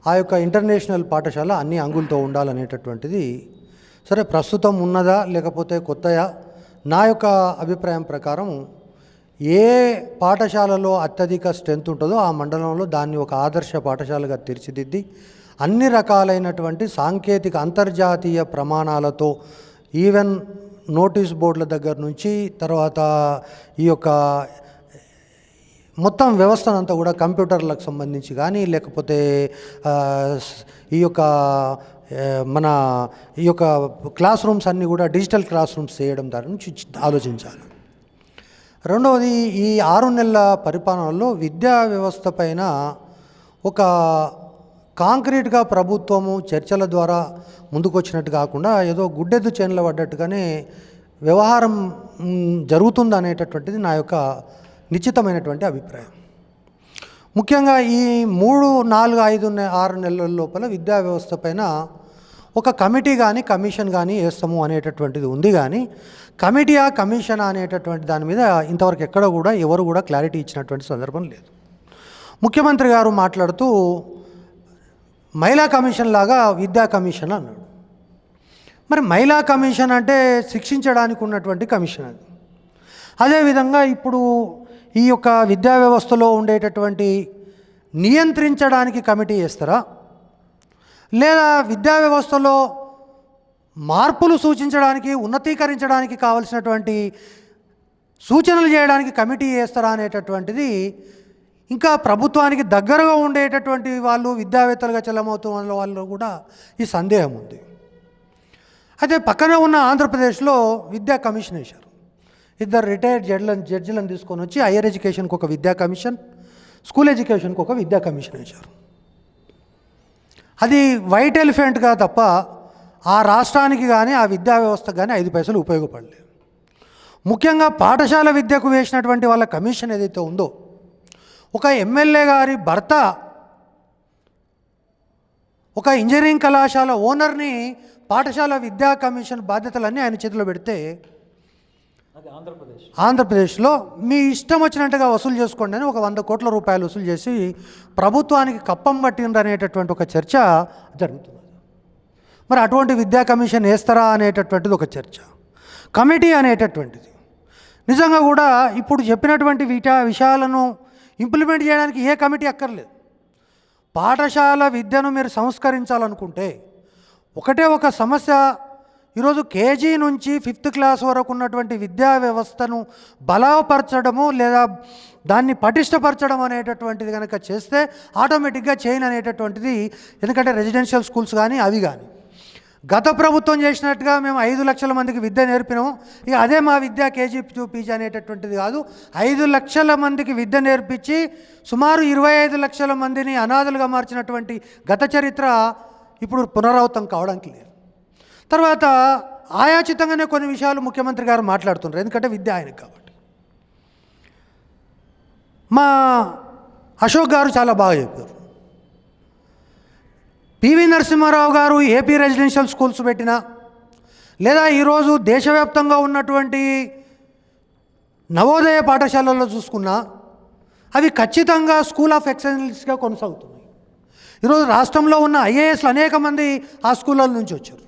ఆ యొక్క ఇంటర్నేషనల్ పాఠశాల అన్ని అంగులతో ఉండాలనేటటువంటిది సరే ప్రస్తుతం ఉన్నదా లేకపోతే కొత్తయా? నా యొక్క అభిప్రాయం ప్రకారం ఏ పాఠశాలలో అత్యధిక స్ట్రెంత్ ఉంటుందో ఆ మండలంలో దాన్ని ఒక ఆదర్శ పాఠశాలగా తీర్చిదిద్ది అన్ని రకాలైనటువంటి సాంకేతిక అంతర్జాతీయ ప్రమాణాలతో ఈవెన్ నోటీస్ బోర్డుల దగ్గర నుంచి తర్వాత ఈ యొక్క మొత్తం వ్యవస్థనంతా కూడా కంప్యూటర్లకు సంబంధించి కానీ లేకపోతే ఈ యొక్క క్లాస్ రూమ్స్ అన్నీ కూడా డిజిటల్ క్లాస్ రూమ్స్ చేయడం దాని నుంచి ఆలోచించాలి. రెండవది, ఈ 6 నెలల పరిపాలనలో విద్యా వ్యవస్థ పైన ఒక కాంక్రీట్గా ప్రభుత్వము చర్చల ద్వారా ముందుకొచ్చినట్టు కాకుండా ఏదో గుడ్డెద్దు చేనుల పడ్డట్టుగానే వ్యవహారం జరుగుతుందనేటటువంటిది నా యొక్క నిశ్చితమైనటువంటి అభిప్రాయం. ముఖ్యంగా ఈ 3, 4, 5, 6 నెలల లోపల విద్యా వ్యవస్థ పైన ఒక కమిటీ కానీ కమిషన్ కానీ వేస్తాము అనేటటువంటిది ఉంది. కానీ కమిటీయా కమిషనా అనేటటువంటి దాని మీద ఇంతవరకు ఎక్కడ కూడా ఎవరు కూడా క్లారిటీ ఇచ్చినటువంటి సందర్భం లేదు. ముఖ్యమంత్రి గారు మాట్లాడుతూ మహిళా కమిషన్ లాగా విద్యా కమిషన్ అన్నాడు. మరి మహిళా కమిషన్ అంటే శిక్షించడానికి ఉన్నటువంటి కమిషన్ అది. అదేవిధంగా ఇప్పుడు ఈ యొక్క విద్యా వ్యవస్థలో ఉండేటటువంటి నియంత్రించడానికి కమిటీ వేస్తారా, లేదా విద్యా వ్యవస్థలో మార్పులు సూచించడానికి, ఉన్నతీకరించడానికి కావలసినటువంటి సూచనలు చేయడానికి కమిటీ వేస్తారా అనేటటువంటిది ఇంకా ప్రభుత్వానికి దగ్గరగా ఉండేటటువంటి వాళ్ళు, విద్యావేత్తలుగా చెల్లమవుతున్న వాళ్ళు కూడా ఈ సందేహం ఉంది. అయితే పక్కన ఉన్న ఆంధ్రప్రదేశ్లో విద్యా కమిషన్ వేశారు. 2 రిటైర్డ్ జడ్జిలను తీసుకొని వచ్చి హైయర్ ఎడ్యుకేషన్కి ఒక విద్యా కమిషన్, స్కూల్ ఎడ్యుకేషన్కి ఒక విద్యా కమిషన్ వేశారు. అది వైట్ ఎలిఫెంట్గా తప్ప ఆ రాష్ట్రానికి కానీ ఆ విద్యా వ్యవస్థకు కానీ 5 పైసలు ఉపయోగపడలేదు. ముఖ్యంగా పాఠశాల విద్యకు వేసినటువంటి వాళ్ళ కమిషన్ ఏదైతే ఉందో, ఒక ఎమ్మెల్యే గారి భర్త ఒక ఇంజనీరింగ్ కళాశాల ఓనర్ని పాఠశాల విద్యా కమిషన్ బాధ్యతలన్నీ ఆయన చేతిలో పెడితే ఆంధ్రప్రదేశ్లో మీ ఇష్టం వచ్చినట్టుగా వసూలు చేసుకోండి అని ఒక 100 కోట్ల రూపాయలు వసూలు చేసి ప్రభుత్వానికి కప్పం పట్టిండ్రు అనేటటువంటి ఒక చర్చ జరుగుతుంది. మరి అటువంటి విద్యా కమిషన్ వేస్తారా అనేటటువంటిది ఒక చర్చ. కమిటీ అనేటటువంటిది నిజంగా కూడా ఇప్పుడు చెప్పినటువంటి విషయాలను ఇంప్లిమెంట్ చేయడానికి ఏ కమిటీ అక్కర్లేదు. పాఠశాల విద్యను మీరు సంస్కరించాలనుకుంటే ఒకటే ఒక సమస్య, ఈరోజు కేజీ నుంచి 5th క్లాస్ వరకు ఉన్నటువంటి విద్యా వ్యవస్థను బలపరచడము లేదా దాన్ని పటిష్టపరచడం అనేటటువంటిది కనుక చేస్తే ఆటోమేటిక్గా చైన్ అనేటటువంటిది, ఎందుకంటే రెసిడెన్షియల్ స్కూల్స్ కానీ అవి కానీ గత ప్రభుత్వం చేసినట్టుగా మేము 5 లక్షల మందికి విద్య నేర్పినాము, ఇక అదే మా విద్య కేజీ టు పీజీ అనేటటువంటిది కాదు. 5 లక్షల మందికి విద్య నేర్పించి సుమారు 25 లక్షల మందిని అనాథలుగా మార్చినటువంటి గత చరిత్ర ఇప్పుడు పునరావృతం కావడానికి లేదు. తర్వాత ఆయాచితంగానే కొన్ని విషయాలు ముఖ్యమంత్రి గారు మాట్లాడుతున్నారు, ఎందుకంటే విద్య ఆయనకు కాబట్టి. మా అశోక్ గారు చాలా బాగా చెప్పారు. పివి నరసింహారావు గారు ఏపీ రెసిడెన్షియల్ స్కూల్స్ పెట్టినా, లేదా ఈరోజు దేశవ్యాప్తంగా ఉన్నటువంటి నవోదయ పాఠశాలల్లో చూసుకున్నా అవి ఖచ్చితంగా స్కూల్ ఆఫ్ ఎక్సలెన్స్గా కొనసాగుతున్నాయి. ఈరోజు రాష్ట్రంలో ఉన్న ఐఏఎస్లు అనేక మంది ఆ స్కూళ్ళ నుంచి వచ్చారు.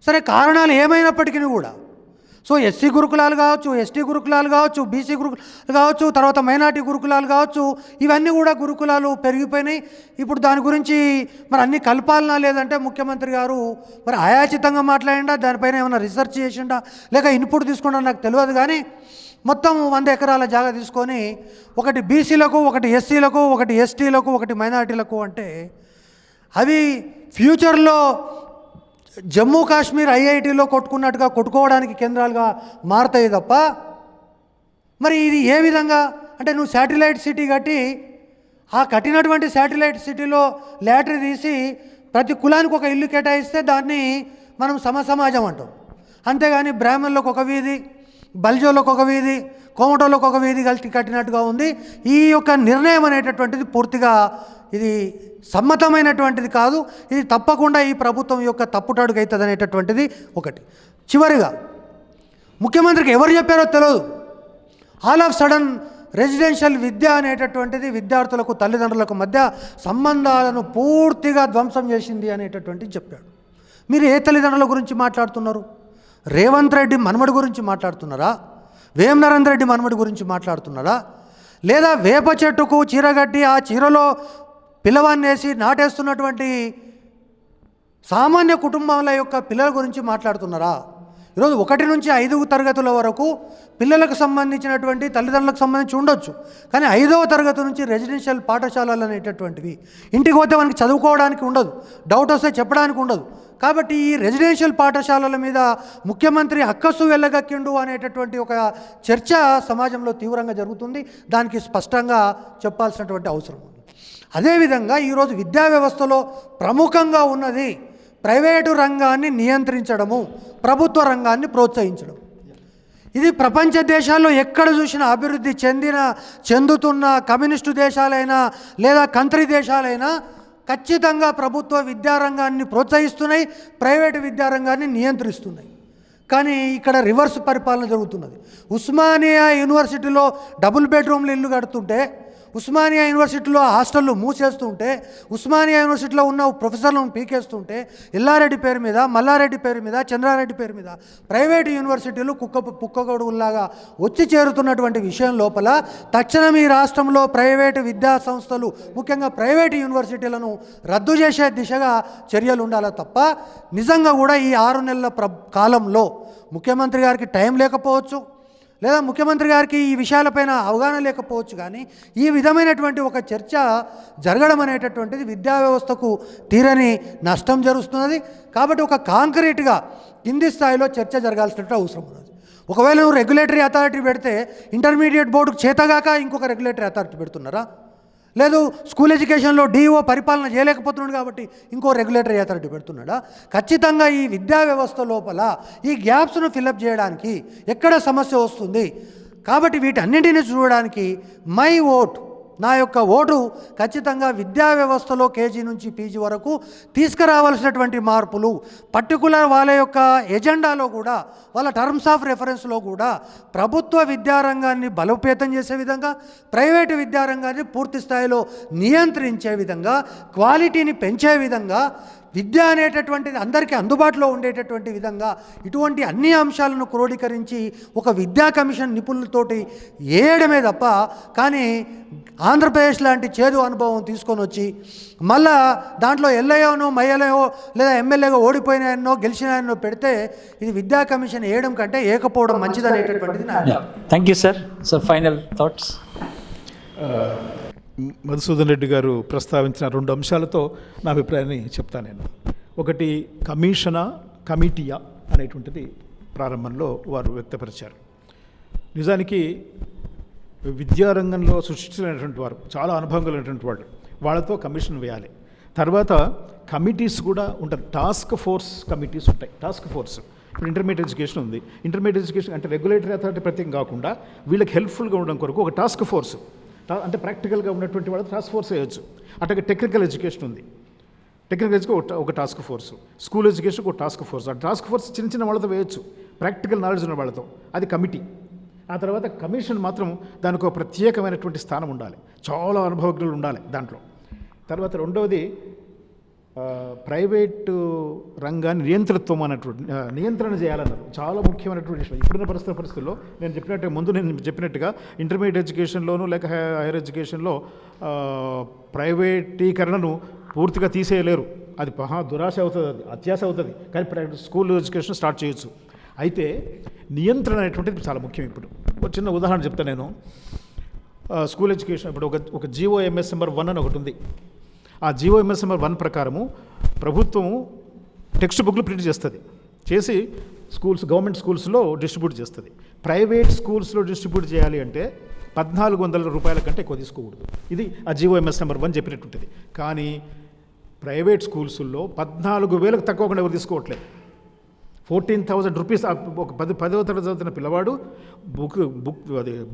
సరే, కారణాలు ఏమైనప్పటికీ కూడా సో ఎస్సీ గురుకులాలు కావచ్చు, ఎస్టీ గురుకులాలు కావచ్చు, బీసీ గురుకులాలు కావచ్చు, తర్వాత మైనార్టీ గురుకులాలు కావచ్చు, ఇవన్నీ కూడా గురుకులాలు పెరిగిపోయినాయి. ఇప్పుడు దాని గురించి మరి అన్నీ కలపాలనా లేదంటే ముఖ్యమంత్రి గారు మరి ఆయాచితంగా మాట్లాడిండా, దానిపైన ఏమైనా రీసెర్చ్ చేసిండా లేక ఇన్పుట్ తీసుకుంటా నాకు తెలియదు. కానీ మొత్తం 100 ఎకరాల జాగా తీసుకొని ఒకటి బీసీలకు, ఒకటి ఎస్సీలకు, ఒకటి ఎస్టీలకు, ఒకటి మైనార్టీలకు అంటే అవి ఫ్యూచర్లో జమ్మూ కాశ్మీర్ ఐఐటీలో కొట్టుకున్నట్టుగా కొట్టుకోవడానికి కేంద్రాలుగా మారుతాయి తప్ప మరి ఇది ఏ విధంగా అంటే నువ్వు శాటిలైట్ సిటీ కట్టి ఆ కట్టినటువంటి శాటిలైట్ సిటీలో లాటరీ తీసి ప్రతి కులానికి ఒక ఇల్లు కేటాయిస్తే దాన్ని మనం సమసమాజం అంటాం. అంతేగాని బ్రాహ్మణులకు ఒక వీధి, బల్జోలకు ఒక వీధి, కోమటోళ్ళకు ఒక వీధి కలిసి కట్టినట్టుగా ఉంది. ఈ యొక్క నిర్ణయం అనేటటువంటిది పూర్తిగా ఇది సమ్మతమైనటువంటిది కాదు. ఇది తప్పకుండా ఈ ప్రభుత్వం యొక్క తప్పుటడుగు అవుతుంది అనేటటువంటిది ఒకటి. చివరిగా ముఖ్యమంత్రికి ఎవరు చెప్పారో తెలియదు, ఆల్ ఆఫ్ సడన్ రెసిడెన్షియల్ విద్య అనేటటువంటిది విద్యార్థులకు తల్లిదండ్రులకు మధ్య సంబంధాలను పూర్తిగా ధ్వంసం చేసింది అనేటటువంటిది చెప్పాడు. మీరు ఏ తల్లిదండ్రుల గురించి మాట్లాడుతున్నారు? రేవంత్ రెడ్డి మనమడి గురించి మాట్లాడుతున్నారా? వేం నరేంద్ర రెడ్డి మనమడి గురించి మాట్లాడుతున్నారా? లేదా వేప చెట్టుకు చీరగట్టి ఆ చీరలో పిల్లవాన్ని వేసి నాటేస్తున్నటువంటి సామాన్య కుటుంబాల యొక్క పిల్లల గురించి మాట్లాడుతున్నారా? ఈరోజు 1 నుంచి 5 తరగతుల వరకు పిల్లలకు సంబంధించినటువంటి తల్లిదండ్రులకు సంబంధించి ఉండొచ్చు, కానీ 5వ తరగతి నుంచి రెసిడెన్షియల్ పాఠశాలలు అనేటటువంటివి ఇంటికి పోతే మనకి చదువుకోవడానికి ఉండదు, డౌట్ వస్తే చెప్పడానికి ఉండదు. కాబట్టి ఈ రెసిడెన్షియల్ పాఠశాలల మీద ముఖ్యమంత్రి అక్కసు వెళ్ళగక్కిండు అనేటటువంటి ఒక చర్చ సమాజంలో తీవ్రంగా జరుగుతుంది. దానికి స్పష్టంగా చెప్పాల్సినటువంటి అవసరం ఉంది. అదేవిధంగా ఈరోజు విద్యా వ్యవస్థలో ప్రముఖంగా ఉన్నది ప్రైవేటు రంగాన్ని నియంత్రించడము, ప్రభుత్వ రంగాన్ని ప్రోత్సహించడం. ఇది ప్రపంచ దేశాల్లో ఎక్కడ చూసినా అభివృద్ధి చెందుతున్న కమ్యూనిస్టు దేశాలైనా లేదా కంట్రీ దేశాలైనా ఖచ్చితంగా ప్రభుత్వ విద్యారంగాన్ని ప్రోత్సహిస్తున్నాయి, ప్రైవేటు విద్యారంగాన్ని నియంత్రిస్తున్నాయి. కానీ ఇక్కడ రివర్స్ పరిపాలన జరుగుతున్నది. ఉస్మానియా యూనివర్సిటీలో డబుల్ బెడ్రూమ్లు ఇల్లు కడుతుంటే ఉస్మానియా యూనివర్సిటీలో హాస్టళ్ళు మూసేస్తుంటే, ఉస్మానియా యూనివర్సిటీలో ఉన్న ప్రొఫెసర్లను పీకేస్తుంటే, ఎల్లారెడ్డి పేరు మీద, మల్లారెడ్డి పేరు మీద, చంద్రారెడ్డి పేరు మీద ప్రైవేటు యూనివర్సిటీలు కుక్కగొడుగుల్లాగా వచ్చి చేరుతున్నటువంటి విషయం లోపల తక్షణం ఈ రాష్ట్రంలో ప్రైవేటు విద్యా సంస్థలు, ముఖ్యంగా ప్రైవేటు యూనివర్సిటీలను రద్దు చేసే దిశగా చర్యలు ఉండాలి తప్ప, నిజంగా కూడా ఈ 6 నెలల కాలంలో ముఖ్యమంత్రి గారికి టైం లేకపోవచ్చు, లేదా ముఖ్యమంత్రి గారికి ఈ విషయాలపైన అవగాహన లేకపోవచ్చు, కానీ ఈ విధమైనటువంటి ఒక చర్చ జరగడం అనేటటువంటిది విద్యా వ్యవస్థకు తీరని నష్టం జరుగుతున్నది. కాబట్టి ఒక కాంక్రీట్గా కింది స్థాయిలో చర్చ జరగాల్సినట్టు అవసరం ఉన్నది. ఒకవేళ నువ్వు రెగ్యులేటరీ అథారిటీ పెడితే ఇంటర్మీడియట్ బోర్డుకు చేతగాక ఇంకొక రెగ్యులేటరీ అథారిటీ పెడుతున్నారా? లేదు స్కూల్ ఎడ్యుకేషన్లో డిఓ పరిపాలన చేయలేకపోతున్నాడు కాబట్టి ఇంకో రెగ్యులేటరీ అథారిటీ పెడుతున్నాడా? ఖచ్చితంగా ఈ విద్యా వ్యవస్థ లోపల ఈ గ్యాప్స్ను ఫిలప్ చేయడానికి ఎక్కడ సమస్య వస్తుంది, కాబట్టి వీటన్నింటినీ చూడడానికి మై ఓట్, నా యొక్క ఓటు ఖచ్చితంగా విద్యా వ్యవస్థలో కేజీ నుంచి పీజీ వరకు తీసుకురావాల్సినటువంటి మార్పులు, పర్టికులర్ వాళ్ళ యొక్క ఎజెండాలో కూడా, వాళ్ళ టర్మ్స్ ఆఫ్ రెఫరెన్స్లో కూడా ప్రభుత్వ విద్యారంగాన్ని బలోపేతం చేసే విధంగా, ప్రైవేటు విద్యారంగాన్ని పూర్తి స్థాయిలో నియంత్రించే విధంగా, క్వాలిటీని పెంచే విధంగా, విద్య అనేటటువంటిది అందరికీ అందుబాటులో ఉండేటటువంటి విధంగా ఇటువంటి అన్ని అంశాలను క్రోడీకరించి ఒక విద్యా కమిషన్ నిపుణులతోటి వేయడమే తప్ప, కానీ ఆంధ్రప్రదేశ్ లాంటి చేదు అనుభవం తీసుకొని వచ్చి మళ్ళా దాంట్లో ఎల్ఐఓనో మైఎల్ఐఓ లేదా ఎమ్మెల్యేగా ఓడిపోయినాయన్నో గెలిచినాయన్నో పెడితే ఇది విద్యా కమిషన్ వేయడం కంటే ఏకపోవడం మంచిదనేటటువంటిది నా thank you sir. So final thoughts. Madhusudan Reddy గారు ప్రస్తావించిన 2 అంశాలతో నా అభిప్రాయాన్ని చెప్తాను నేను. ఒకటి కమిషనా కమిటీయా అనేటువంటిది ప్రారంభంలో వారు వ్యక్తపరిచారు. నిజానికి విద్యారంగంలో సృష్టించినటువంటి వారు, చాలా అనుభవం కలిగినటువంటి వాళ్ళు, వాళ్ళతో కమిషన్ వేయాలి. తర్వాత కమిటీస్ కూడా ఉంటాయి, టాస్క్ ఫోర్స్ కమిటీస్ ఉంటాయి. టాస్క్ ఫోర్స్ ఇప్పుడు ఇంటర్మీడియట్ ఎడ్యుకేషన్ ఉంది. ఇంటర్మీడియట్ ఎడ్యుకేషన్ అంటే రెగ్యులేటరీ అథారిటీ ప్రత్యేకం కాకుండా వీళ్ళకి హెల్ప్ఫుల్గా ఉండడం కొరకు ఒక టాస్క్ ఫోర్స్, అంటే ప్రాక్టికల్గా ఉన్నటువంటి వాళ్ళకి టాస్క్ ఫోర్స్ వేయచ్చు. అట్లాగే టెక్నికల్ ఎడ్యుకేషన్ ఉంది, టెక్నికల్ ఎడ్యుకేషన్ ఒక టాస్క్ ఫోర్స్, స్కూల్ ఎడ్యుకేషన్ ఒక టాస్క్ ఫోర్స్. ఆ టాస్క్ ఫోర్స్ చిన్న చిన్న వాళ్ళతో వేయచ్చు, ప్రాక్టికల్ నాలెడ్జ్ ఉన్న వాళ్ళతో, అది కమిటీ. ఆ తర్వాత కమిషన్ మాత్రం దానికి ఒక ప్రత్యేకమైనటువంటి స్థానం ఉండాలి, చాలా అనుభవజ్ఞులు ఉండాలి దాంట్లో. తర్వాత రెండవది ప్రైవేటు రంగాన్ని నియంత్రణ చేయాలన్నారు, చాలా ముఖ్యమైనటువంటి విషయం. ఇప్పుడున్న పరిస్థితుల్లో నేను చెప్పినట్టుగా ఇంటర్మీడియట్ ఎడ్యుకేషన్లోనూ లేక హైయర్ ఎడ్యుకేషన్లో ప్రైవేటీకరణను పూర్తిగా తీసేయలేరు, అది దురాశ అవుతుంది, అది అత్యాశ అవుతుంది. కానీ స్కూల్ ఎడ్యుకేషన్ స్టార్ట్ చేయొచ్చు. అయితే నియంత్రణ అనేటువంటిది చాలా ముఖ్యం. ఇప్పుడు ఒక చిన్న ఉదాహరణ చెప్తాను నేను. స్కూల్ ఎడ్యుకేషన్ ఇప్పుడు ఒక GOMS నెంబర్ 1 అని ఒకటి ఉంది. ఆ GOMS నెంబర్ 1 ప్రకారము ప్రభుత్వము టెక్స్ట్ బుక్లు ప్రింట్ చేస్తుంది, చేసి గవర్నమెంట్ స్కూల్స్లో డిస్ట్రిబ్యూట్ చేస్తుంది. ప్రైవేట్ స్కూల్స్లో డిస్ట్రిబ్యూట్ చేయాలి అంటే 1400 రూపాయల కంటే ఎక్కువ తీసుకోకూడదు. ఇది ఆ GOMS నెంబర్ 1 చెప్పినటువంటిది. కానీ ప్రైవేట్ స్కూల్స్లో 14,000కు తక్కువకుండా ఎవరు తీసుకోవట్లేదు. 14,000 రూపీస్. ఒక 10వ తరగతి చదువుతున్న పిల్లవాడు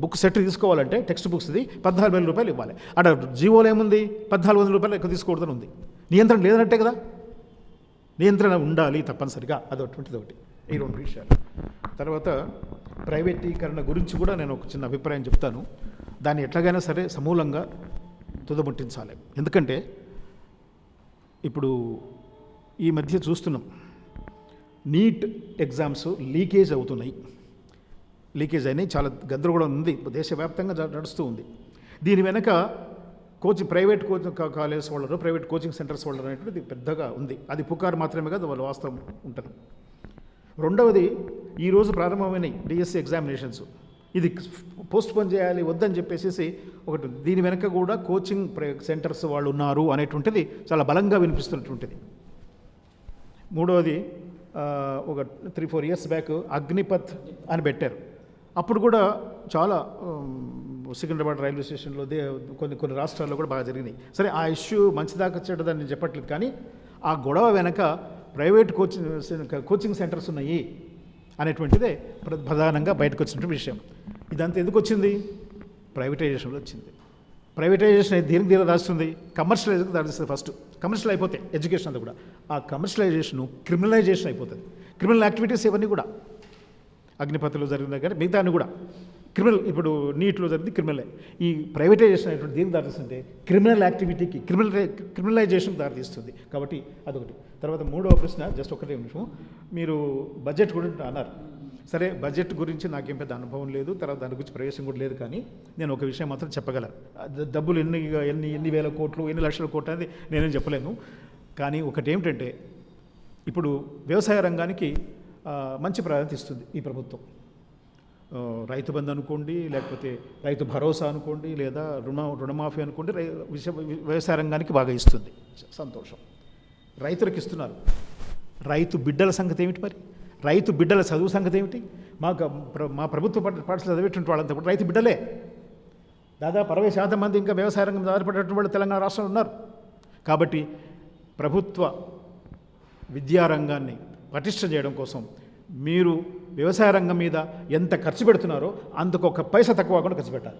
బుక్ సెట్ తీసుకోవాలంటే టెక్స్ట్ బుక్స్ది 14,000 రూపాయలు ఇవ్వాలి. అక్కడ జీవోలో ఏముంది, 1,400 రూపాయలు ఎక్కువ తీసుకోకూడదని ఉంది. నియంత్రణ లేదన్నట్టే కదా. నియంత్రణ ఉండాలి తప్పనిసరిగా, అదొకటిది ఒకటి. ఈ 2 విషయాలు. తర్వాత ప్రైవేటీకరణ గురించి కూడా నేను ఒక చిన్న అభిప్రాయం చెప్తాను. దాన్ని ఎట్లాగైనా సరే సమూలంగా తుదముట్టించాలి. ఎందుకంటే ఇప్పుడు ఈ మధ్య చూస్తున్నాం, నీట్ ఎగ్జామ్స్ లీకేజ్ అవుతున్నాయి. లీకేజ్ అయినాయి, చాలా గందరగోళం ఉంది, దేశవ్యాప్తంగా నడుస్తూ ఉంది. దీని వెనక ప్రైవేట్ కోచింగ్ కాలేజ్ వాళ్ళు, ప్రైవేట్ కోచింగ్ సెంటర్స్ వాళ్ళు అనేటువంటిది పెద్దగా ఉంది. అది పుకారు మాత్రమే కాదు, వాళ్ళు వాస్తవం ఉంటుంది. రెండవది, ఈరోజు ప్రారంభమైన డిఎస్సి ఎగ్జామినేషన్స్, ఇది పోస్ట్ పోన్ చేయాలి వద్దని చెప్పేసి ఒకటి, దీని వెనక కూడా కోచింగ్ సెంటర్స్ వాళ్ళు ఉన్నారు అనేటువంటిది చాలా బలంగా వినిపిస్తున్నటువంటిది. మూడవది, ఒక 3-4 ఇయర్స్ బ్యాక్ అగ్నిపథ్ అని పెట్టారు. అప్పుడు కూడా చాలా సికింద్రాబాద్ రైల్వే స్టేషన్లో కొన్ని రాష్ట్రాల్లో కూడా బాగా జరిగినాయి. సరే, ఆ ఇష్యూ మంచిదాకా చెడ్డదని నేను చెప్పట్లేదు, కానీ ఆ గొడవ వెనక ప్రైవేట్ కోచింగ్ సెంటర్స్ ఉన్నాయి అనేటువంటిదే ప్రధానంగా బయటకు వచ్చినటువంటి విషయం. ఇదంతా ఎందుకు వచ్చింది? ప్రైవేటైజేషన్లో వచ్చింది. ప్రైవేటైజేషన్ దీనికి రాస్తుంది, కమర్షియలైజేషన్ దాడిస్తుంది. ఫస్ట్ కమర్షియల్ అయిపోతే ఎడ్యుకేషన్ అంతా కూడా, ఆ కమర్షియలైజేషను క్రిమినలైజేషన్ అయిపోతుంది. క్రిమినల్ యాక్టివిటీస్ ఇవన్నీ కూడా, అగ్నిపథ్లో జరిగిన కానీ మిగతా కూడా క్రిమినల్ ఇప్పుడు నీట్లో జరిగింది క్రిమినలే. ఈ ప్రైవేటైజేషన్ అనేటువంటి దీనికి దారితీస్తుంటే క్రిమినల్ యాక్టివిటీకి క్రిమినలైజేషన్ దారితీస్తుంది. కాబట్టి అదొకటి. తర్వాత మూడవ ప్రశ్న జస్ట్ ఒకటే నిమిషం, మీరు బడ్జెట్ గురించి అన్నారు. సరే, బడ్జెట్ గురించి నాకేం పెద్ద అనుభవం లేదు, తర్వాత దాని గురించి ప్రవేశం కూడా లేదు. కానీ నేను ఒక విషయం మాత్రం చెప్పగలను. డబ్బులు ఎన్ని వేల కోట్లు, ఎన్ని లక్షల కోట్లు అనేది నేనేం చెప్పలేను. కానీ ఒకటి ఏమిటంటే, ఇప్పుడు వ్యవసాయ రంగానికి మంచి ప్రాధాన్యత ఇస్తుంది ఈ ప్రభుత్వం. రైతు బంధు అనుకోండి, లేకపోతే రైతు భరోసా అనుకోండి, లేదా రుణమాఫీ అనుకోండి, వ్యవసాయ రంగానికి బాగా ఇస్తుంది. సంతోషం. రైతులకు ఇస్తున్నారు. రైతు బిడ్డల సంగతి ఏమిటి? మరి రైతు బిడ్డల చదువు సంగతి ఏమిటి? మా ప్రభుత్వ పాఠశాల చదివేటువంటి వాళ్ళంతా కూడా రైతు బిడ్డలే. దాదాపు 60% మంది ఇంకా వ్యవసాయ రంగం ఆధారపడేటువంటి వాళ్ళు తెలంగాణ రాష్ట్రంలో ఉన్నారు. కాబట్టి ప్రభుత్వ విద్యారంగాన్ని పటిష్టం చేయడం కోసం మీరు వ్యవసాయ రంగం మీద ఎంత ఖర్చు పెడుతున్నారో అంతకు ఒక పైసా తక్కువ కాకుండా ఖర్చు పెట్టాలి.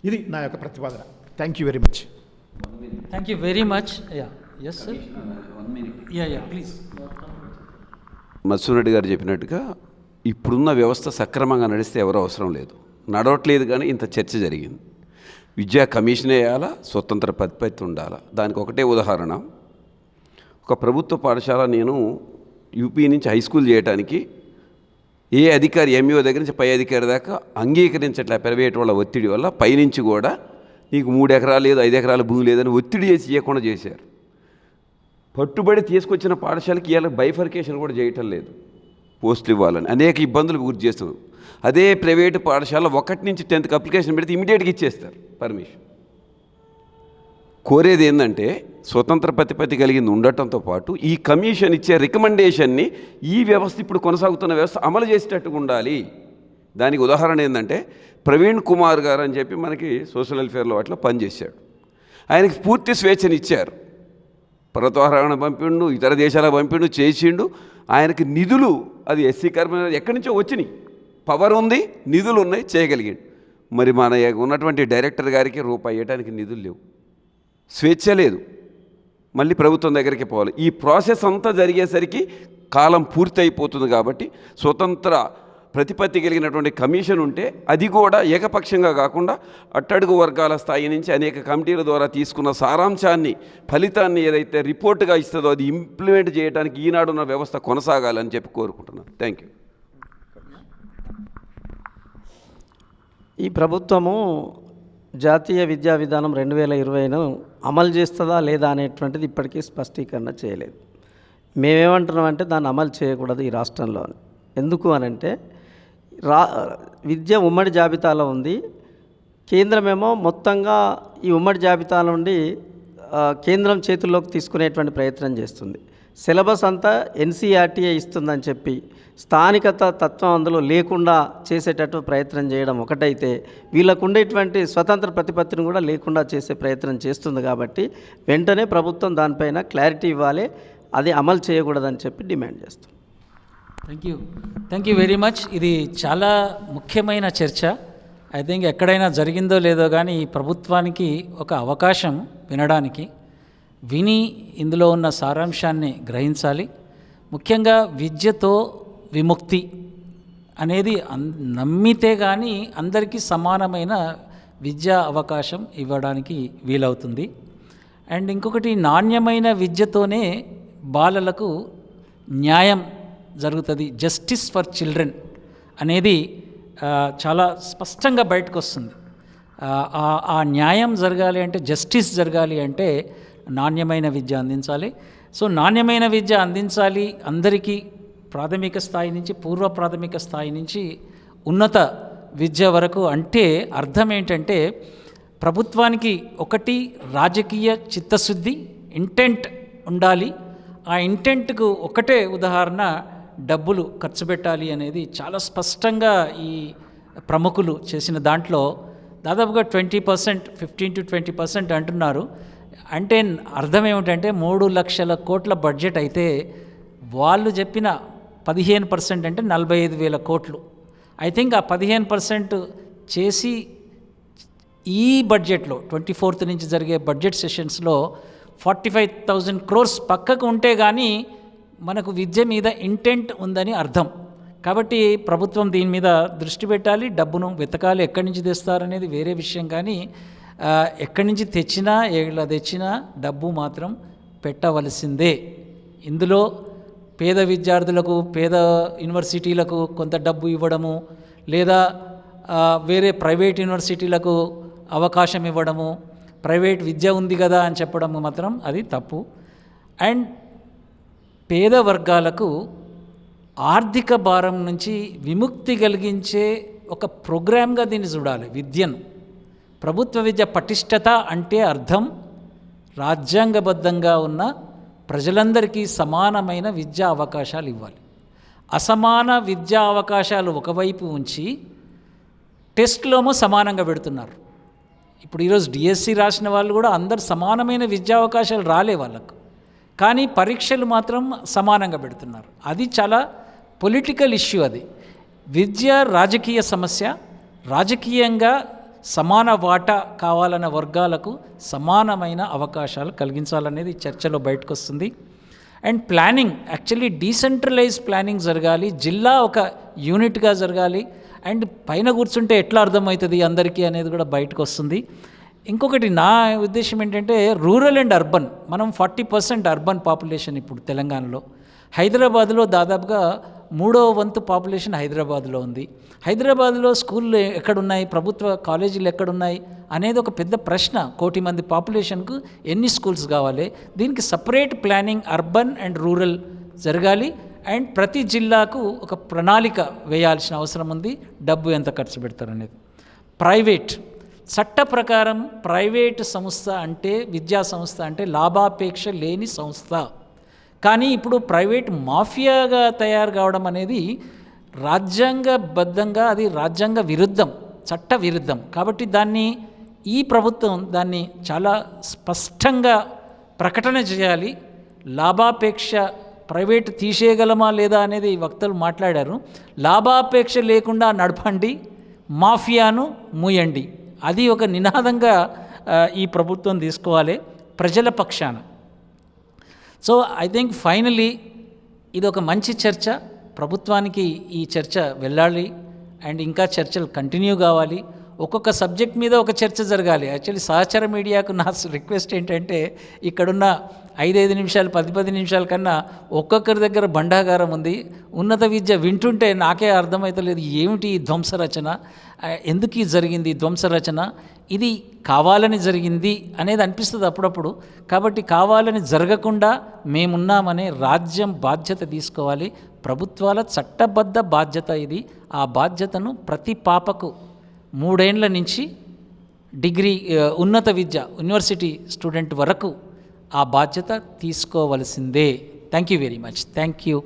ఇది నా యొక్క ప్రతిపాదన. Thank you very much. Thank you very much. Yes sir. Please. Matsyareddy garu చెప్పినట్టుగా ఇప్పుడున్న వ్యవస్థ సక్రమంగా నడిస్తే ఎవరు అవసరం లేదు, నడవట్లేదు. కానీ ఇంత చర్చ జరిగింది. విద్యా కమిషన్ వేయాలా, స్వతంత్ర ప్రతిపత్తి ఉండాలా? దానికి ఒకటే ఉదాహరణ, ఒక ప్రభుత్వ పాఠశాల నేను యూపీ నుంచి హై స్కూల్ చేయడానికి ఏ అధికారి, ఎంఈఓ దగ్గర నుంచి పై అధికారి దాకా అంగీకరించట్లే. ప్రైవేట్ వాళ్ళ ఒత్తిడి వల్ల పైనుంచి కూడా నీకు 3 ఎకరాలు లేదు, 5 ఎకరాల భూమి లేదని ఒత్తిడి చేసి ఇవ్వకుండా చేశారు. పట్టుబడి తీసుకొచ్చిన పాఠశాలకి ఇవాళ బైఫర్కేషన్ కూడా చేయటం లేదు, పోస్టులు ఇవ్వాలని అనేక ఇబ్బందులు గురి చేస్తున్నారు. అదే ప్రైవేటు పాఠశాల 1 నుంచి 10th అప్లికేషన్ పెడితే ఇమీడియట్గా ఇచ్చేస్తారు పర్మిషన్. కోరేది ఏంటంటే స్వతంత్ర ప్రతిపత్తి కలిగింది ఉండటంతో పాటు ఈ కమిషన్ ఇచ్చే రికమెండేషన్ని ఈ వ్యవస్థ ఇప్పుడు కొనసాగుతున్న వ్యవస్థ అమలు చేసేటట్టుగా ఉండాలి. దానికి ఉదాహరణ ఏంటంటే ప్రవీణ్ కుమార్ గారు అని చెప్పి మనకి సోషల్ వెల్ఫేర్లో అట్లా పనిచేశాడు. ఆయనకి పూర్తి స్వేచ్ఛని ఇచ్చారు. పర్వతారోహణ పంపిండు, ఇతర దేశాలకు పంపిండు, చేసిండు. ఆయనకి నిధులు, అది ఎస్సీ కార్పొరేషన్ ఎక్కడి నుంచో వచ్చినాయి, పవర్ ఉంది, నిధులు ఉన్నాయి, చేయగలిగాడు. మరి మన ఉన్నటువంటి డైరెక్టర్ గారికి రూపాయి ఇవ్వడానికి నిధులు లేవు, స్వేచ్ఛ లేదు, మళ్ళీ ప్రభుత్వం దగ్గరికి పోవాలి. ఈ ప్రాసెస్ అంతా జరిగేసరికి కాలం పూర్తి అయిపోతుంది. కాబట్టి స్వతంత్ర ప్రతిపత్తి కలిగినటువంటి కమిషన్ ఉంటే అది కూడా ఏకపక్షంగా కాకుండా అట్టడుగు వర్గాల స్థాయి నుంచి అనేక కమిటీల ద్వారా తీసుకున్న సారాంశాన్ని, ఫలితాన్ని ఏదైతే రిపోర్టుగా ఇస్తుందో అది ఇంప్లిమెంట్ చేయడానికి ఈనాడున్న వ్యవస్థ కొనసాగాలని చెప్పి కోరుకుంటున్నాను. Thank you. ఈ ప్రభుత్వము జాతీయ విద్యా విధానం 2020ను అమలు చేస్తుందా లేదా అనేటువంటిది ఇప్పటికీ స్పష్టీకరణ చేయలేదు. మేమేమంటున్నామంటే దాన్ని అమలు చేయకూడదు ఈ రాష్ట్రంలో. ఎందుకు అనంటే విద్య ఉమ్మడి జాబితాలో ఉంది. కేంద్రమేమో మొత్తంగా ఈ ఉమ్మడి జాబితా నుండి కేంద్రం చేతుల్లోకి తీసుకునేటువంటి ప్రయత్నం చేస్తుంది. సిలబస్ అంతా ఎన్సీఆర్టీఏ ఇస్తుందని చెప్పి స్థానికత తత్వం అందులో లేకుండా చేసేటట్టు ప్రయత్నం చేయడం ఒకటైతే, వీళ్ళకు ఉండేటువంటి స్వతంత్ర ప్రతిపత్తిని కూడా లేకుండా చేసే ప్రయత్నం చేస్తుంది. కాబట్టి వెంటనే ప్రభుత్వం దానిపైన క్లారిటీ ఇవ్వాలి, అది అమలు చేయకూడదని చెప్పి డిమాండ్ చేస్తాం. Thank you very much. ఇది చాలా ముఖ్యమైన చర్చ. ఐ థింక్ ఎక్కడైనా జరిగిందో లేదో కానీ ఈ ప్రభుత్వానికి ఒక అవకాశం వినడానికి, విని ఇందులో ఉన్న సారాంశాన్ని గ్రహించాలి. ముఖ్యంగా విద్యతో విముక్తి అనేది నమ్మితే కానీ అందరికీ సమానమైన విద్యా అవకాశం ఇవ్వడానికి వీలవుతుంది. అండ్ ఇంకొకటి, నాణ్యమైన విద్యతోనే బాలలకు న్యాయం జరుగుతుంది. జస్టిస్ ఫర్ చిల్డ్రన్ అనేది చాలా స్పష్టంగా బయటకు వస్తుంది. ఆ న్యాయం జరగాలి అంటే, జస్టిస్ జరగాలి అంటే నాణ్యమైన విద్య అందించాలి. సో నాణ్యమైన విద్య అందించాలి అందరికీ, ప్రాథమిక స్థాయి నుంచి, పూర్వ ప్రాథమిక స్థాయి నుంచి ఉన్నత విద్య వరకు. అంటే అర్థం ఏంటంటే ప్రభుత్వానికి ఒకటి రాజకీయ చిత్తశుద్ధి, ఇంటెంట్ ఉండాలి. ఆ ఇంటెంట్కు ఒకటే ఉదాహరణ డబ్బులు ఖర్చు పెట్టాలి అనేది చాలా స్పష్టంగా ఈ ప్రముఖులు చేసిన దాంట్లో దాదాపుగా 20%, 15 to 20% అంటున్నారు. అంటే అర్థం ఏమిటంటే 3 లక్షల కోట్ల బడ్జెట్ అయితే వాళ్ళు చెప్పిన 15% అంటే 45,000 కోట్లు. ఐ థింక్ ఆ 15% చేసి ఈ బడ్జెట్లో 24th నుంచి జరిగే బడ్జెట్ సెషన్స్లో 45,000 crores పక్కకు ఉంటే కానీ మనకు విద్య మీద ఇంటెంట్ ఉందని అర్థం. కాబట్టి ప్రభుత్వం దీని మీద దృష్టి పెట్టాలి, డబ్బును వెతకాలి, ఎక్కడి నుంచి తెస్తారనేది వేరే విషయం. కానీ ఎక్కడి నుంచి తెచ్చినా ఎలా తెచ్చినా డబ్బు మాత్రం పెట్టవలసిందే. ఇందులో పేద విద్యార్థులకు, పేద యూనివర్సిటీలకు కొంత డబ్బు ఇవ్వడము, లేదా వేరే ప్రైవేట్ యూనివర్సిటీలకు అవకాశం ఇవ్వడము, ప్రైవేట్ విద్య ఉంది కదా అని చెప్పడము మాత్రం అది తప్పు. అండ్ పేద వర్గాలకు ఆర్థిక భారం నుంచి విముక్తి కలిగించే ఒక ప్రోగ్రామ్గా దీన్ని చూడాలి. విద్యను, ప్రభుత్వ విద్య పటిష్టత అంటే అర్థం రాజ్యాంగబద్ధంగా ఉన్న ప్రజలందరికీ సమానమైన విద్యా అవకాశాలు ఇవ్వాలి. అసమాన విద్యా అవకాశాలు ఒకవైపు ఉంచి టెస్ట్లోమో సమానంగా పెడుతున్నారు. ఇప్పుడు ఈరోజు డిఎస్సి రాసిన వాళ్ళు కూడా అందరు సమానమైన విద్యా అవకాశాలు రాలే వాళ్ళకు, కానీ పరీక్షలు మాత్రం సమానంగా పెడుతున్నారు. అది చాలా పొలిటికల్ ఇష్యూ. అది విద్య రాజకీయ సమస్య. రాజకీయంగా సమాన వాటా కావాలన్న వర్గాలకు సమానమైన అవకాశాలు కలిగించాలనేది చర్చలో బయటకు వస్తుంది. And planning, actually decentralise planning జరగాలి, జిల్లా ఒక యూనిట్గా జరగాలి. అండ్ పైన కూర్చుంటే ఎట్లా అర్థమవుతుంది అందరికీ అనేది కూడా బయటకు వస్తుంది. ఇంకొకటి నా ఉద్దేశం ఏంటంటే రూరల్ అండ్ అర్బన్, మనం 40% అర్బన్ పాపులేషన్ ఇప్పుడు తెలంగాణలో. హైదరాబాద్లో దాదాపుగా 3వ వంతు పాపులేషన్ హైదరాబాద్లో ఉంది. హైదరాబాద్లో స్కూళ్ళు ఎక్కడున్నాయి, ప్రభుత్వ కాలేజీలు ఎక్కడున్నాయి అనేది ఒక పెద్ద ప్రశ్న. 1 కోటి మంది పాపులేషన్కు ఎన్ని స్కూల్స్ కావాలి? దీనికి separate planning urban and rural జరగాలి. అండ్ ప్రతి జిల్లాకు ఒక ప్రణాళిక వేయాల్సిన అవసరం ఉంది. డబ్బు ఎంత ఖర్చు పెడతారనేది. ప్రైవేట్ చట్ట ప్రకారం ప్రైవేట్ సంస్థ అంటే, విద్యా సంస్థ అంటే లాభాపేక్ష లేని సంస్థ. కానీ ఇప్పుడు ప్రైవేట్ మాఫియాగా తయారు కావడం అనేది రాజ్యాంగబద్ధంగా అది రాజ్యాంగ విరుద్ధం, చట్ట విరుద్ధం. కాబట్టి ఈ ప్రభుత్వం దాన్ని చాలా స్పష్టంగా ప్రకటన చేయాలి. లాభాపేక్ష ప్రైవేట్ తీసేయగలమా లేదా అనేది వక్తలు మాట్లాడారు. లాభాపేక్ష లేకుండా నడపండి, మాఫియాను మూయండి. అది ఒక నినాదంగా ఈ ప్రభుత్వం తీసుకోవాలి ప్రజల పక్షాన. సో ఐ థింక్ ఫైనలీ ఇది ఒక మంచి చర్చ. ప్రభుత్వానికి ఈ చర్చ వెళ్ళాలి అండ్ ఇంకా చర్చలు కంటిన్యూ కావాలి. ఒక్కొక్క సబ్జెక్ట్ మీద ఒక చర్చ జరగాలి. యాక్చువల్లీ సహచర మీడియాకు నా రిక్వెస్ట్ ఏంటంటే ఇక్కడున్న 5 నిమిషాలు 10 నిమిషాల కన్నా ఒక్కొక్కరి దగ్గర బండాగారం ఉంది. ఉన్నత విద్య వింటుంటే నాకే అర్థమవుతలేదు, ఏమిటి ఈ ధ్వంసరచన, ఎందుకు జరిగింది ఈ ధ్వంసరచన, ఇది కావాలని జరిగింది అనేది అనిపిస్తుంది అప్పుడప్పుడు. కాబట్టి కావాలని జరగకుండా మేమున్నామనే రాజ్యం బాధ్యత తీసుకోవాలి. ప్రభుత్వాల చట్టబద్ధ బాధ్యత ఇది. ఆ బాధ్యతను ప్రతి పాపకు 3 ఏళ్ల నుంచి డిగ్రీ ఉన్నత విద్య యూనివర్సిటీ స్టూడెంట్ వరకు ఆ బాధ్యత తీసుకోవలసిందే. Thank you very much. Thank you.